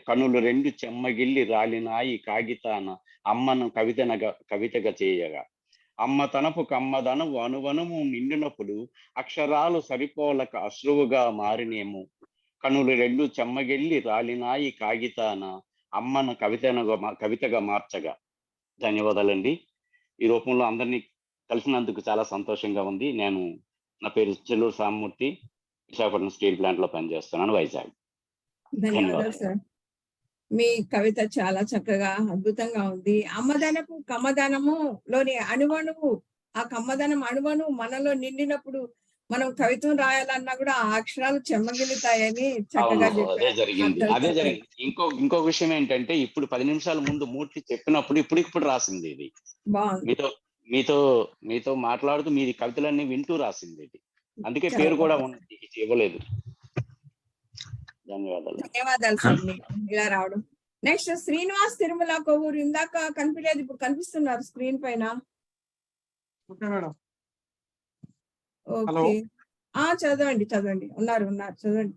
కనులు రెండు చెమ్మగిల్లి రాలినాయి కాగితాన అమ్మను కవితగా చేయగా. అమ్మ తనపు కమ్మదనము అనువనువు నిండినప్పుడు అక్షరాలు సరిపోలక అశ్రువుగా మారినేమో. కనులు రెండు చెమ్మగిల్లి రాలినాయి కాగితాన అమ్మను కవితగా మార్చగా. ధన్యవాదాలండి. ఈ రూపంలో అందరినీ కలిసినందుకు చాలా సంతోషంగా ఉంది. నా పేరు చెల్లూరు సామమూర్తి, విశాఖపట్నం స్టీల్ ప్లాంట్ లో పనిచేస్తున్నాను, వైజాగ్. ధన్యవాదాలు సార్. మీ కవిత చాలా చక్కగా అద్భుతంగా ఉంది. అమ్మదనపు కమ్మదనము లోని అణువణువు, ఆ కమ్మదనం అణువణువు మనలో నిండినప్పుడు మనం కవిత్వం రాయాలన్నా కూడా ఆ అక్షరాలు చెమ్మగిలుతాయని చక్కగా అదే జరిగింది. ఇంకో విషయం ఏంటంటే, ఇప్పుడు 10 నిమిషాల ముందు మూర్తి చెప్పినప్పుడు ఇప్పుడు రాసింది ఇది. మీతో మాట్లాడుతూ మీది కవితలన్నీ వింటూ రాసింది ఇది. అందుకే పేరు కూడా ఇవ్వలేదు. ధన్యవాదాలు సార్ మీకు ఇలా రావడం. నెక్స్ట్ శ్రీనివాస్ తిరుమల కొవ్వూరు. ఇందాక కనిపించలేదు, ఇప్పుడు కనిపిస్తున్నారు స్క్రీన్ పైన. ఓకే, చదవండి. ఉన్నారు చదవండి.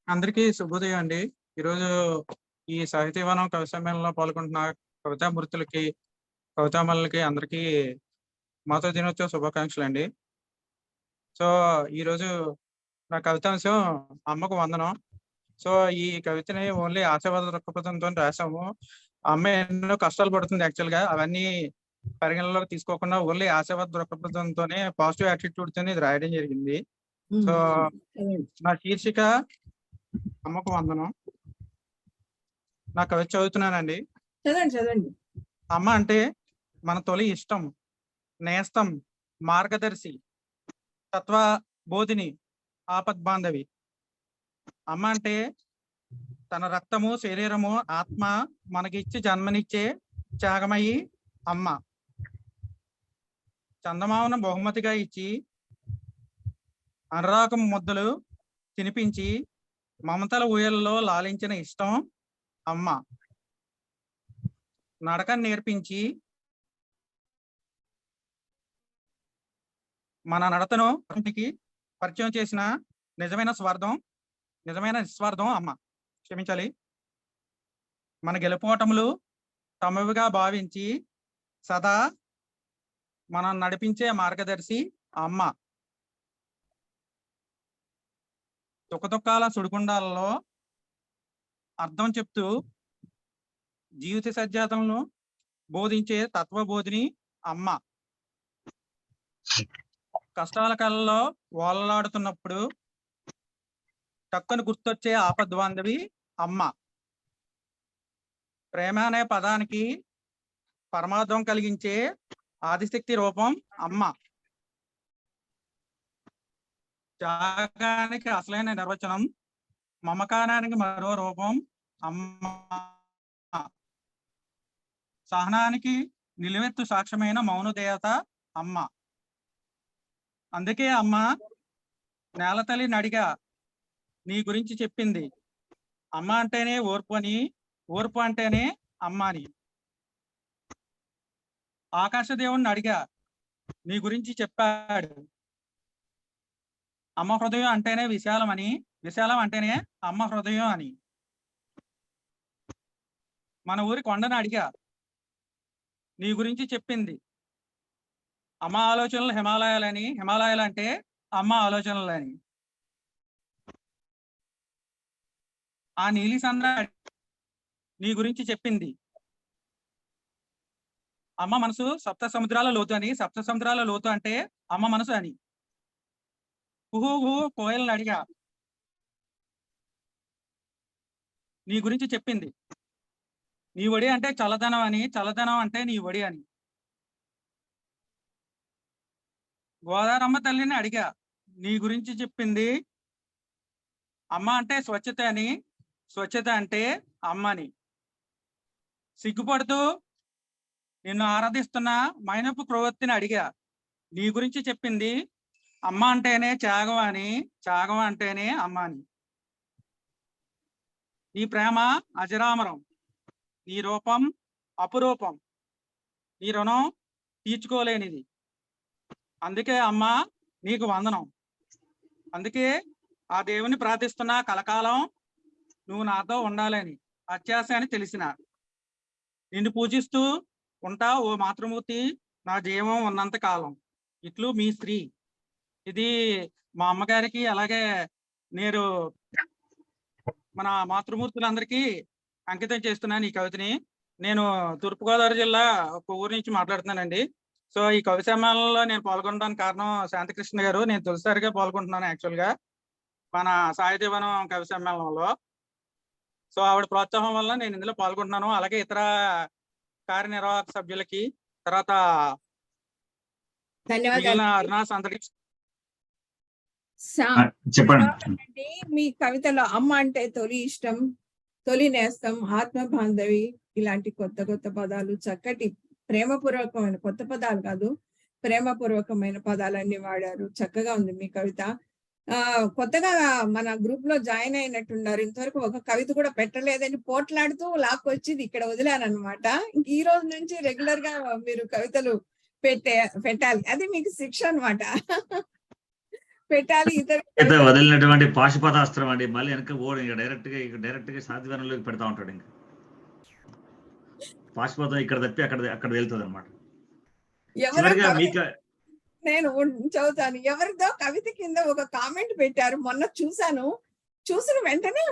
అందరికీ శుభోదయం అండి. ఈరోజు ఈ సాహితీవనం కవి సమ్మేళనంలో పాల్గొంటున్న కవితామూర్తులకి, కవితామణులకి అందరికీ మాతృ దినోత్సవ శుభాకాంక్షలు అండి. సో ఈరోజు నా కవితాంశం అమ్మకు వందనం. సో ఈ కవితని ఓన్లీ ఆశావాద దృక్పథంతో రాసాము. అమ్మ ఎన్నో కష్టాలు పడుతుంది యాక్చువల్ గా, అవన్నీ పరిగణలోకి తీసుకోకుండా ఓన్లీ ఆశావాద దృక్పథంతోనే, పాజిటివ్ యాటిట్యూడ్ తోనే ఇది రాయడం జరిగింది. సో నా శీర్షిక అమ్మకు వందనం. నా కవిత చదువుతున్నానండి. చదవండి. అమ్మ అంటే మన తొలి ఇష్టం, నేస్తం, మార్గదర్శి, తత్వ బోధిని, ఆపద్బాంధవి. అమ్మ అంటే తన రక్తము, శరీరము, ఆత్మ మనకిచ్చి జన్మనిచ్చే త్యాగమయ్యి అమ్మ. చందమామను బహుమతిగా ఇచ్చి అనురాగం ముద్దలు తినిపించి మమతల ఊయల్లో లాలించిన ఇష్టం అమ్మ. నడకను నేర్పించి మన నడతను పరిచయం చేసిన నిజమైన నిస్వార్థం అమ్మ. క్షమించాలి. మన గెలుపోటములు తమవిగా భావించి సదా మనం నడిపించే మార్గదర్శి అమ్మ. దుఃఖదుఖాల సుడిగుండాలలో అర్థం చెప్తూ జీవిత సత్యాలను బోధించే తత్వబోధిని అమ్మ. కష్టాల కాలంలో ఓలలాడుతున్నప్పుడు టక్కును గుర్తొచ్చే ఆపద్బాంధవి అమ్మ. ప్రేమ అనే పదానికి పరమార్థం కలిగించే ఆదిశక్తి రూపం అమ్మ. త్యాగానికి అసలైన నిర్వచనం, మమకారానికి మరో రూపం అమ్మ. సహనానికి నిలువెత్తు సాక్ష్యమైన మౌన దేవత అమ్మ. అందుకే అమ్మ నేలతల్లి నడిగా నీ గురించి చెప్పింది. అమ్మ అంటేనే ఓర్పు అని, ఓర్పు అంటేనే అమ్మ అని. ఆకాశదేవుణ్ణి అడిగా, నీ గురించి చెప్పాడు. అమ్మ హృదయం అంటేనే విశాలం అని, విశాలం అంటేనే అమ్మ హృదయం అని. మన ఊరి కొండను అడిగా, నీ గురించి చెప్పింది. అమ్మ ఆలోచనలు హిమాలయాలని, హిమాలయాలు అంటే అమ్మ ఆలోచనలని. ఆ నీలి సంద్ర నీ గురించి చెప్పింది. అమ్మ మనసు సప్త సముద్రాల లోతు అని, సప్త సముద్రాల లోతు అంటే అమ్మ మనసు అని. కుహు కుహు కోయలను అడిగా, నీ గురించి చెప్పింది. నీ ఒడి అంటే చల్లదనం అని, చల్లదనం అంటే నీ ఒడి అని. గోదారమ్మ తల్లిని అడిగా, నీ గురించి చెప్పింది. అమ్మ అంటే స్వచ్ఛత అని, స్వచ్ఛత అంటే అమ్మ అని. సిగ్గుపడుతూ నిన్ను ఆరాధిస్తున్న మైనపు ప్రవృత్తిని అడిగా, నీ గురించి చెప్పింది. అమ్మ అంటేనే త్యాగం అని, త్యాగం అంటేనే అమ్మ అని. నీ ప్రేమ అజరామరం, నీ రూపం అపురూపం, నీ రుణం తీర్చుకోలేనిది. అందుకే అమ్మ నీకు వందనం. అందుకే ఆ దేవుని ప్రార్థిస్తున్నా కలకాలం నువ్వు నాతో ఉండాలని, అత్యాశ అని తెలిసిన. నిన్ను పూజిస్తూ ఉంటా ఓ మాతృమూర్తి నా జీవం ఉన్నంత కాలం. ఇట్లు మీ స్త్రీ. ఇది మా అమ్మగారికి, అలాగే నేను మన మాతృమూర్తులందరికీ అంకితం చేస్తున్నాను ఈ కవితని. నేను తూర్పుగోదావరి జిల్లా ఒక ఊరు నుంచి మాట్లాడుతున్నానండి. సో ఈ కవి సమ్మేళనంలో నేను పాల్గొనడానికి కారణం శాంతికృష్ణ గారు. నేను తొలిసారిగా పాల్గొంటున్నాను యాక్చువల్గా మన సాహితీవనం కవి సమ్మేళనంలో. సో ఆవిడ ప్రోత్సాహం వల్ల నేను ఇందులో పాల్గొంటున్నాను. అలాగే ఇతర కార్యనిర్వాహక సభ్యులకి, తర్వాత మిగిలిన అరుణాస్ అందరికి చెప్పండి. మీ కవితలో అమ్మ అంటే తొలి ఇష్టం, తొలి నేస్తం, ఆత్మ బాంధవి ఇలాంటి కొత్త కొత్త పదాలు, చక్కటి ప్రేమపూర్వకమైన, కొత్త పదాలు కాదు, ప్రేమపూర్వకమైన పదాలన్నీ వాడారు. చక్కగా ఉంది మీ కవిత. కొత్తగా మన గ్రూప్ లో జాయిన్ అయినట్టున్నారు. ఇంతవరకు ఒక కవిత కూడా పెట్టలేదని పోట్లాడుతూ లాక్కొచ్చింది ఇక్కడ వదిలానమాట. ఇంక ఈ రోజు నుంచి రెగ్యులర్ గా మీరు కవితలు పెట్టాలి. అది మీకు శిక్ష అన్నమాట. పెట్టాలి. ఇతర వదిలినటువంటి పాశుపతాస్త్రం అండి. మళ్ళీ వెనక ఓడి డైరెక్ట్ గా సాధ్యవనంలోకి పెడతా ఉంటాడు. ఇంకా పాశుపతం ఇక్కడ తప్పి అక్కడ వెళ్తుంది అనమాట. నేను చదువుతాను. ఎవరిదో కవిత కింద ఒక కామెంట్ పెట్టారు, మొన్న చూసిన వెంటనే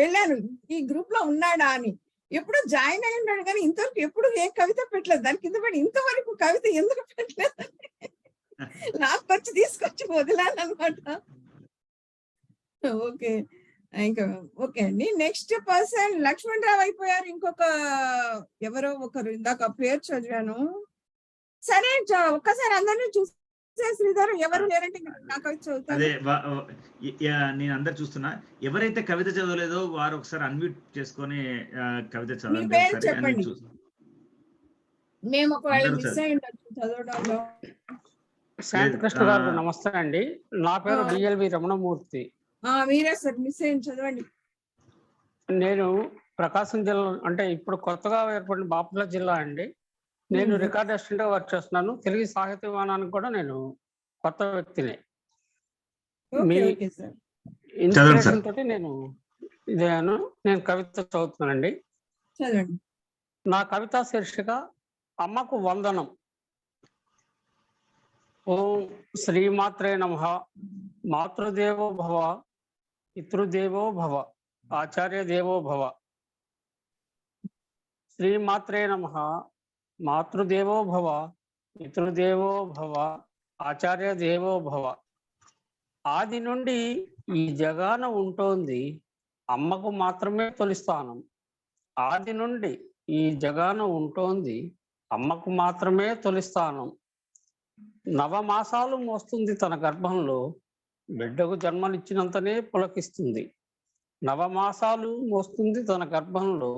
వెళ్ళాను ఈ గ్రూప్ లో ఉన్నాడా అని. ఎప్పుడు జాయిన్ అయి ఉన్నాడు కానీ ఇంతవరకు ఎప్పుడు ఏ కవిత పెట్టలేదు. దాని కింద పడి ఇంతవరకు కవిత ఎందుకు పెట్టలేదు నాకు వచ్చి తీసుకొచ్చి వదిలాను అనమాట. ఓకే, ఇంకా ఓకే అండి. నెక్స్ట్ పర్సన్ లక్ష్మణ్ రావు అయిపోయారు. ఇంకొక ఎవరో ఒకరు ఇందాక పేరు చదివాను. సరే, ఒక్కసారి అందరినీ చూస్తే శ్రీధర్ ఎవరు లేరంటే నాకు అదే నేను అందరు చూస్తున్నా. ఎవరైతే కవిత చదవలేదో వారు ఒకసారి అన్మ్యూట్ చేసుకొని కవిత చదవండి. మేము ఒకవేళ మిస్ అయి ఉండొచ్చు చదవడంలో. శాంతికృష్ణ గారు నమస్తే అండి. నా పేరు డిఎల్వి రమణమూర్తి. మీరే సార్ మిస్ అయ్యింది, చదవండి. నేను ప్రకాశం జిల్లా, అంటే ఇప్పుడు కొత్తగా ఏర్పడిన బాపట్ల జిల్లా అండి. నేను రికార్డ్ అసిస్టెంట్ గా వర్క్ చేస్తున్నాను. తెలుగు సాహిత్యవానానికి కూడా నేను కొత్త వ్యక్తిని. మీ ఇన్స్పిరేషన్ తోటి నేను కవిత చదువుతున్నానండి. నా కవిత శీర్షిక అమ్మకు వందనం. ఓం శ్రీమాత్రే నమః. మాతృదేవో భవ, పితృదేవో భవ, ఆచార్య దేవో భవ. శ్రీమాత్రే నమః. మాతృదేవో భవ, పితృదేవో భవ, ఆచార్య దేవో భవ. ఆది నుండి ఈ జగాన ఉంటోంది అమ్మకు మాత్రమే తొలి స్థానం. ఆది నుండి ఈ జగాన ఉంటోంది అమ్మకు మాత్రమే తొలి స్థానం. నవమాసాలు మోస్తుంది తన గర్భంలో, బిడ్డకు జన్మనిచ్చినంతనే పులకిస్తుంది. నవమాసాలు మోస్తుంది తన గర్భంలో,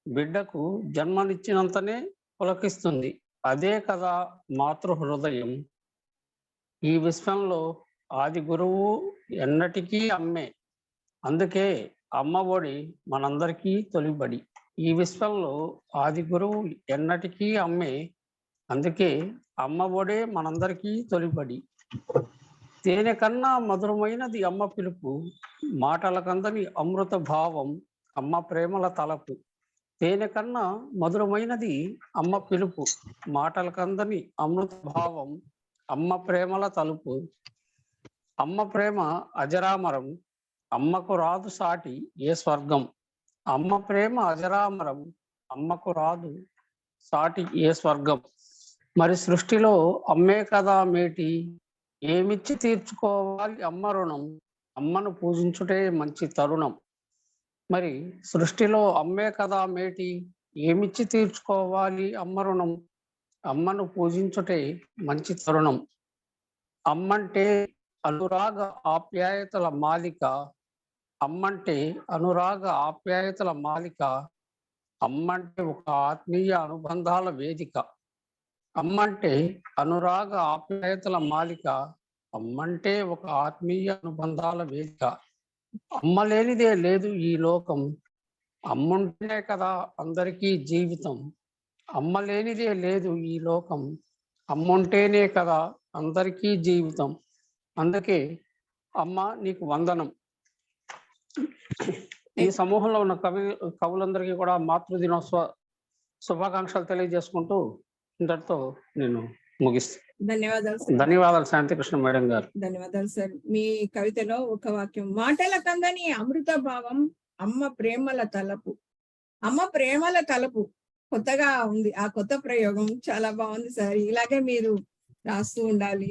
బిడ్డకు జన్మనిచ్చినంతనే పులకిస్తుంది. అదే కదా మాతృ హృదయం. ఈ విశ్వంలో ఆది గురువు ఎన్నటికీ అమ్మే. అందుకే అమ్మ ఒడి మనందరికీ తొలిబడి. ఈ విశ్వంలో ఆది గురువు ఎన్నటికీ అమ్మే. అందుకే అమ్మ ఒడే మనందరికీ తొలిబడి. తేనె కన్నా మధురమైనది అమ్మ పిలుపు, మాటల కందని అమృత భావం అమ్మ ప్రేమల తలపు. తేనె కన్నా మధురమైనది అమ్మ పిలుపు, మాటల కందని అమృత భావం అమ్మ ప్రేమల తలుపు. అమ్మ ప్రేమ అజరామరం, అమ్మకు రాదు సాటి ఏ స్వర్గం. అమ్మ ప్రేమ అజరామరం, అమ్మకు రాదు సాటి ఏ స్వర్గం. మరి సృష్టిలో అమ్మే కదా మేటి, ఏమిచ్చి తీర్చుకోవాలి అమ్మ రుణం. అమ్మను పూజించుటే మంచి తరుణం. మరి సృష్టిలో అమ్మే కదా మేటి, ఏమిచ్చి తీర్చుకోవాలి అమ్మ రుణం. అమ్మను పూజించుటే మంచి తరుణం. అమ్మంటే అనురాగ ఆప్యాయతల మాలిక, అమ్మంటే అనురాగ ఆప్యాయతల మాలిక. అమ్మంటే ఒక ఆత్మీయ అనుబంధాల వేదిక. అమ్మంటే అనురాగ ఆప్యాయతల మాలిక, అమ్మంటే ఒక ఆత్మీయ అనుబంధాల వేదిక. అమ్మ లేనిదే లేదు ఈ లోకం, అమ్ముంటేనే కదా అందరికీ జీవితం. అమ్మ లేనిదే లేదు ఈ లోకం, అమ్ముంటేనే కదా అందరికీ జీవితం. అందుకే అమ్మ నీకు వందనం. ఈ సమూహంలో ఉన్న కవులందరికీ కూడా మాతృదినోత్సవ శుభాకాంక్షలు తెలియజేసుకుంటూ ఇంతటితో నేను ముగిస్తాను. ధన్యవాదాలు సార్. ధన్యవాదాలు శాంతికృష్ణ మేడం గారు. ధన్యవాదాలు సార్. మీ కవితలో ఒక వాక్యం, మాటల కందని అమృత భావం అమ్మ ప్రేమల తలపు. అమ్మ ప్రేమల తలపు కొత్తగా ఉంది. ఆ కొత్త ప్రయోగం చాలా బాగుంది సార్. ఇలాగే మీరు రాస్తూ ఉండాలి.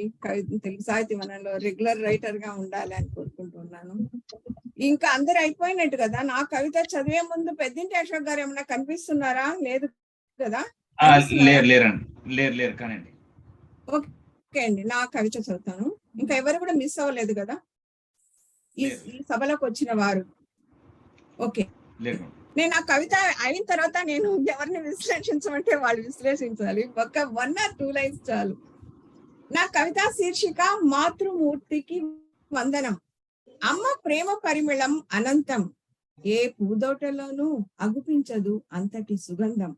తెలుగు సాహిత్య వనంలో రెగ్యులర్ రైటర్ గా ఉండాలి అని కోరుకుంటున్నాను. ఇంకా అందరు అయిపోయినట్టు కదా. నా కవిత చదివే ముందు పెద్దింటి అశోక్ గారు ఏమన్నా కనిపిస్తున్నారా? లేదు కదా? లేరు కానండి. ఓకే అండి, నా కవిత చదువుతాను. ఇంకా ఎవరు కూడా మిస్ అవ్వలేదు కదా ఈ సభలోకి వచ్చిన వారు? ఓకే, నేను ఆ కవిత అయిన తర్వాత నేను ఎవరిని విశ్లేషించమంటే వాళ్ళు విశ్లేషించాలి. ఒక 1 or 2 lines చాలు. నా కవిత శీర్షిక మాతృమూర్తికి వందనం. అమ్మ ప్రేమ పరిమళం అనంతం, ఏ పూదోటలోనూ అగుపించదు అంతటి సుగంధం.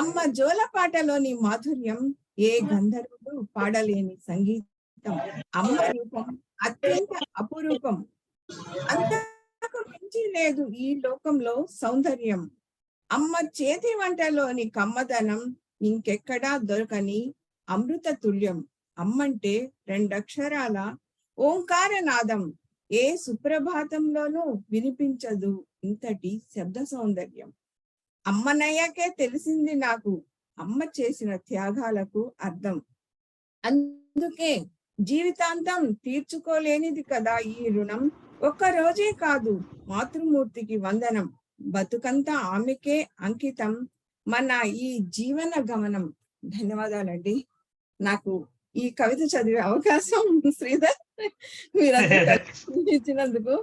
అమ్మ జోలపాటలోని మాధుర్యం, ఏ గంధర్వుడు పాడలేని సంగీతం. అమ్మ రూపం అత్యంత అపురూపం, అంతకు మించి లేదు ఈ లోకంలో సౌందర్యం. అమ్మ చేతి వంటలోని కమ్మదనం, ఇంకెక్కడా దొరకని అమృత తుల్యం. అమ్మంటే 2 అక్షరాల ఓంకార నాదం, ఏ సుప్రభాతంలోనూ వినిపించదు ఇంతటి శబ్ద సౌందర్యం. అమ్మనయ్యాకే తెలిసింది నాకు అమ్మ చేసిన త్యాగాలకు అర్థం. అందుకే జీవితాంతం తీర్చుకోలేనిది కదా ఈ రుణం. ఒక్క రోజే కాదు మాతృమూర్తికి వందనం, బతుకంతా ఆమెకే అంకితం మన ఈ జీవన గమనం. ధన్యవాదాలండి. నాకు ఈ కవిత చదివే అవకాశం శ్రీధర్ మీరందరూ ఇచ్చినందుకు.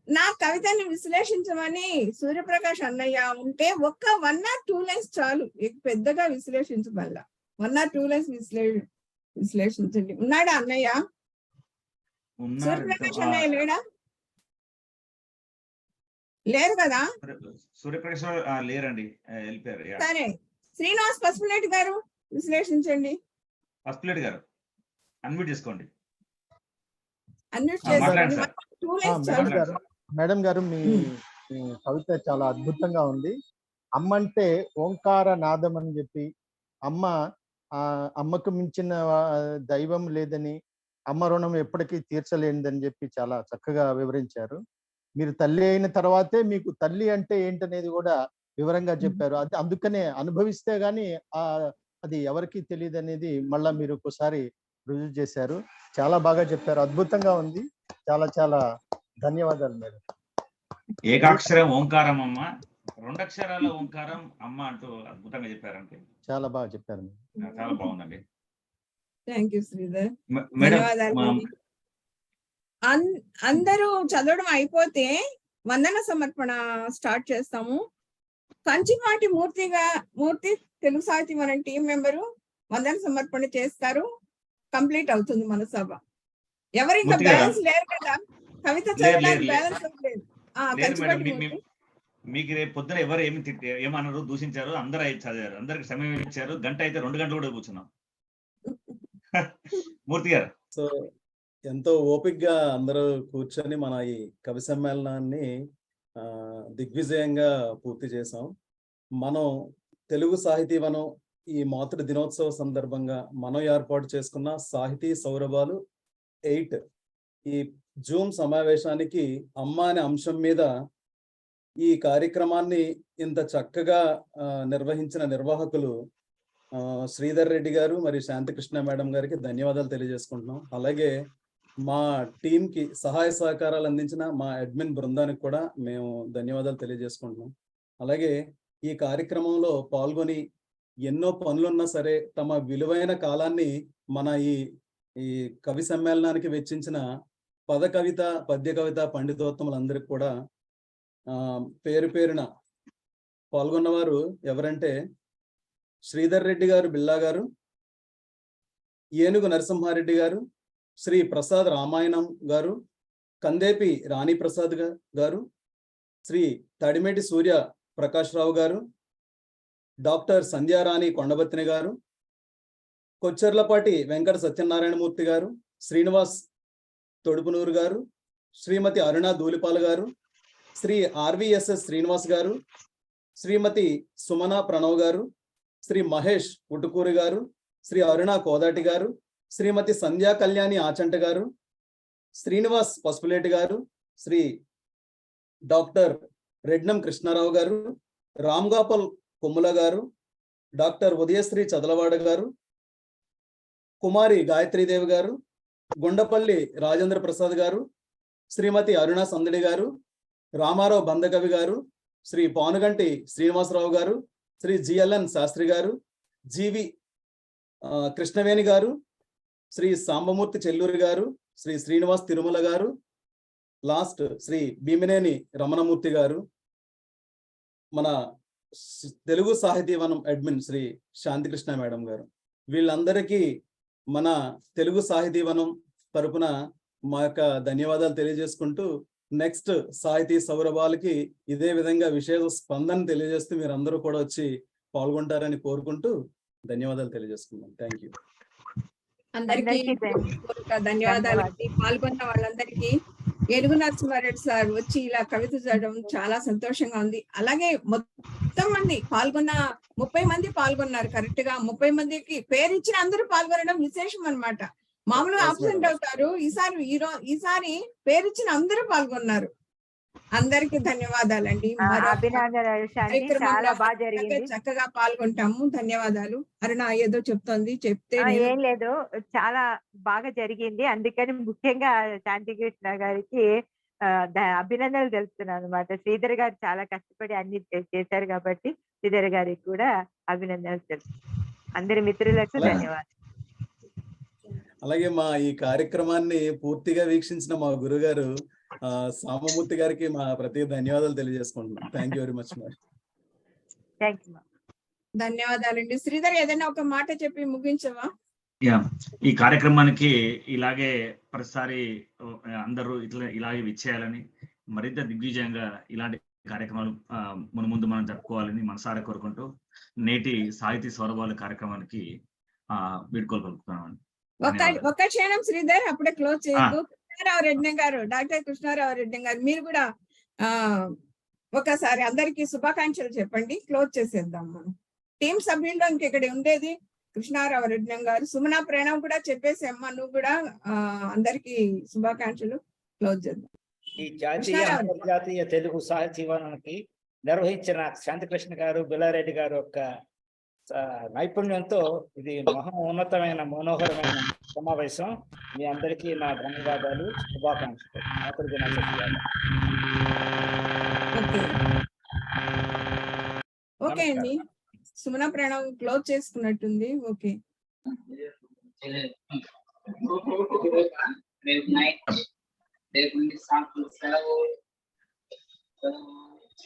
నా కవితని విశ్లేషించమని సూర్యప్రకాష్ అన్నయ్య ఉంటే ఒక్క 1 or 2 lines చాలు, పెద్దగా విశ్లేషించమల్లా. 1 or 2 lines విశ్లేషించండి. ఉన్నాడా అన్నయ్య? సూర్యప్రకాష్ అన్నయ్య లేడా? లేరు కదా? సూర్యప్రకాష్ లేరండి, వెళ్ళిపోయారు. సరే, శ్రీనివాస్ పసుపులేటి గారు విశ్లేషించండి. పసుపులేటి గారు అన్మ్యూట్ చేసుకోండి. అన్మ్యూట్ చేసుకోండి. 2 lines చాలు. మేడం గారు, మీ కవిత చాలా అద్భుతంగా ఉంది. అమ్మ అంటే ఓంకార నాదం అని చెప్పి, అమ్మకు మించిన దైవం లేదని, అమ్మ రుణం ఎప్పటికీ తీర్చలేనిదని చెప్పి చాలా చక్కగా వివరించారు. మీరు తల్లి అయిన తర్వాతే మీకు తల్లి అంటే ఏంటనేది కూడా వివరంగా చెప్పారు. అది అందుకనే అనుభవిస్తే గానీ అది ఎవరికి తెలియదు అనేది మళ్ళా మీరు ఒకసారి రుజువు చేశారు. చాలా బాగా చెప్పారు, అద్భుతంగా ఉంది. చాలా చాలా ధన్యవాదాలు మేడం. ఏకాక్షరం ఓంకారం అమ్మ, 2 అక్షరాల ఓంకారం అమ్మ అంటూ అద్భుతంగా చెప్పారంటే చాలా బాగా చెప్పారు. చాలా బాగుందండి. థ్యాంక్ యూ శ్రీధర్, ధన్యవాదాలు. అందరూ చదవడం అయిపోతే వందన సమర్పణ స్టార్ట్ చేస్తాము. కంచిపాటి మూర్తి తెలుగు సాహితీ మన టీం మెంబరు వందన సమర్పణ చేస్తారు. కంప్లీట్ అవుతుంది మన సభ. ఎవరు ఇంకా బ్యాలెన్స్ లేరు కదా? కవిత చదవడానికి బ్యాలెన్స్ లేదు. కంచిపాటి మీకు రేపు పొద్దున ఎవరు ఏమన్నారు, దూషించారు, అందరూ చదివారు, అందరికి సమయం ఇచ్చారు. గంట అయితే 2 గంటలు కూడా కూర్చున్నాం. మూర్తి గారు. సో ఎంతో ఓపికగా అందరూ కూర్చొని మన ఈ కవి సమ్మేళనాన్ని దిగ్విజయంగా పూర్తి చేసాం. మనం తెలుగు సాహితీవనం ఈ మాతృ దినోత్సవ సందర్భంగా మనం ఏర్పాటు చేసుకున్న సాహితీ సౌరభాలు 8 ఈ జూమ్ సమావేశానికి అమ్మ అనే అంశం మీద ఈ కార్యక్రమాన్ని ఇంత చక్కగా నిర్వహించిన నిర్వాహకులు శ్రీధర్ రెడ్డి గారు మరియు శాంతికృష్ణ మేడం గారికి ధన్యవాదాలు తెలియజేసుకుంటున్నాం. అలాగే మా టీంకి సహాయ సహకారాలు అందించిన మా అడ్మిన్ బృందానికి కూడా మేము ధన్యవాదాలు తెలియజేసుకుంటున్నాం. అలాగే ఈ కార్యక్రమంలో పాల్గొని ఎన్నో పనులున్నా సరే తమ విలువైన కాలాన్ని మన ఈ కవి సమ్మేళనానికి వెచ్చించిన పద కవిత, పద్య కవిత పండితోత్తములందరికీ కూడా పేరు పేరున పాల్గొన్నవారు ఎవరంటే శ్రీధర్ రెడ్డి గారు బిల్లా గారు, ఏనుగు నరసింహారెడ్డి గారు, శ్రీ ప్రసాద్ రామాయణం గారు, కందేపి రాణి ప్రసాద్ గారు, శ్రీ తడిమేటి సూర్య ప్రకాష్ రావు గారు, డాక్టర్ సంధ్యారాణి కొండబత్తిని గారు, కొచ్చెర్లపాటి వెంకట సత్యనారాయణమూర్తి గారు, శ్రీనివాస్ తొడుపునూరు గారు, శ్రీమతి అరుణ ధూళిపాల గారు, శ్రీ ఆర్విఎస్ఎస్ శ్రీనివాస్ గారు, శ్రీమతి సుమన ప్రణవ్ గారు, శ్రీ మహేష్ ఉటుకూరి గారు, శ్రీ అరుణ కోదాటి గారు, శ్రీమతి సంధ్యా కళ్యాణి ఆచంట గారు, శ్రీనివాస్ పసుపులేటి గారు, శ్రీ డాక్టర్ రెడ్నం కృష్ణారావు గారు, రామ్ గోపాల్ కొమ్ముల గారు, డాక్టర్ ఉదయశ్రీ చదలవాడ గారు, కుమారి గాయత్రీదేవి గారు, గుండపల్లి రాజేంద్ర ప్రసాద్ గారు, శ్రీమతి అరుణ సందడి గారు, రామారావు బందకవి గారు, శ్రీ పానుగంటి శ్రీనివాసరావు గారు, శ్రీ జిఎల్ఎన్ శాస్త్రి గారు, జీవి కృష్ణవేణి గారు, శ్రీ సాంబమూర్తి చెల్లూరి గారు, శ్రీ శ్రీనివాస్ తిరుమల గారు, లాస్ట్ శ్రీ భీమినేని రమణమూర్తి గారు, మన తెలుగు సాహితీవనం అడ్మిన్ శ్రీ శాంతికృష్ణ మేడం గారు. వీళ్ళందరికీ మన తెలుగు సాహితీవనం తరపున మా యొక్క ధన్యవాదాలు తెలియజేసుకుంటూ నెక్స్ట్ సాహితీ సౌరభాలకి ఇదే విధంగా విశేష స్పందన తెలియజేస్తూ మీరు అందరూ కూడా వచ్చి పాల్గొంటారని కోరుకుంటూ ధన్యవాదాలు తెలియజేసుకున్నాం. Thank you. అందరికీ ధన్యవాదాలు. పాల్గొన్న వాళ్ళందరికీ ఏనుగు నరసింహారెడ్డి సార్ వచ్చి ఇలా కవిత చదవడం చాలా సంతోషంగా ఉంది. అలాగే మొత్తం మంది పాల్గొన్న 30 మంది పాల్గొన్నారు. కరెక్ట్ గా 30 మందికి పేరు ఇచ్చిన అందరూ పాల్గొనడం విశేషం అన్నమాట. మామూలుగా ఆబ్సెంట్ అవుతారు, ఈసారి పేరు ఇచ్చిన అందరూ పాల్గొన్నారు. అందరికి ధన్యవాదాలండి. చాలా బాగా జరిగింది, చక్కగా పాల్గొంటాము. ధన్యవాదాలు. అరుణ ఏదో చెప్తోంది, చెప్తే ఏం లేదు, చాలా బాగా జరిగింది. అందుకని ముఖ్యంగా శాంతికృష్ణ గారికి అభినందనలు తెలుపుతున్నాను అనమాట. శ్రీధర్ గారు చాలా కష్టపడి అన్ని చేశారు కాబట్టి శ్రీధర్ గారికి కూడా అభినందనలు తెలుపుతున్నాను. అందరి మిత్రులకు ధన్యవాదాలు. అలాగే మా ఈ కార్యక్రమాన్ని పూర్తిగా వీక్షించిన మా గురుగారు సామమూర్తి గారికి మా ప్రత్యేక ధన్యవాదాలు తెలియజేసుకుంటున్నాం. Thank you very much. ధన్యవాదాలండి. శ్రీధర్ ఏదైనా ఒక మాట చెప్పి ముగించవా? ఈ కార్యక్రమానికి ఇలాగే ప్రతిసారి అందరూ ఇలాగే విచ్చేయాలని, మరింత దిగ్విజయంగా ఇలాంటి కార్యక్రమాలు ముందు మనం జరుపుకోవాలని మనసారా కోరుకుంటూ నేటి సాహితీ సౌరభాల కార్యక్రమానికి వీడ్కోలు పలుకుతున్నామండి. ఒక్క క్షణం శ్రీధర్, అప్పుడే క్లోజ్ చేయకు. కృష్ణారావు రెడ్డి గారు, డాక్టర్ కృష్ణారావు రెడ్డి గారు, మీరు కూడా ఒకసారి అందరికి శుభాకాంక్షలు చెప్పండి. క్లోజ్ చేసేద్దాం. మనం టీం సభ్యుల్లో ఇంకెక్కడ ఉండేది కృష్ణారావు రెడ్డి గారు, సుమనా ప్రణవ్ కూడా చెప్పేసేమ్మా, నువ్వు కూడా అందరికి శుభాకాంక్షలు. క్లోజ్ చేద్దాం. ఈ జాతీయ అంతర్జాతీయ తెలుగు సాహితీవనానికి నిర్వహించిన శాంతికృష్ణ గారు, బిల్లారెడ్డి గారు యొక్క నైపుణ్యంతో ఇది ఉన్నతమైన మనోహరమైన సమావేశం. మీ అందరికీ నా ధన్యవాదాలు, శుభాకాంక్షలు. ఓకే అండి, సుమనా ప్రణవ్ క్లోజ్ చేసుకున్నట్టుంది. ఓకే. రేపు నైట్ రేపు సెలవు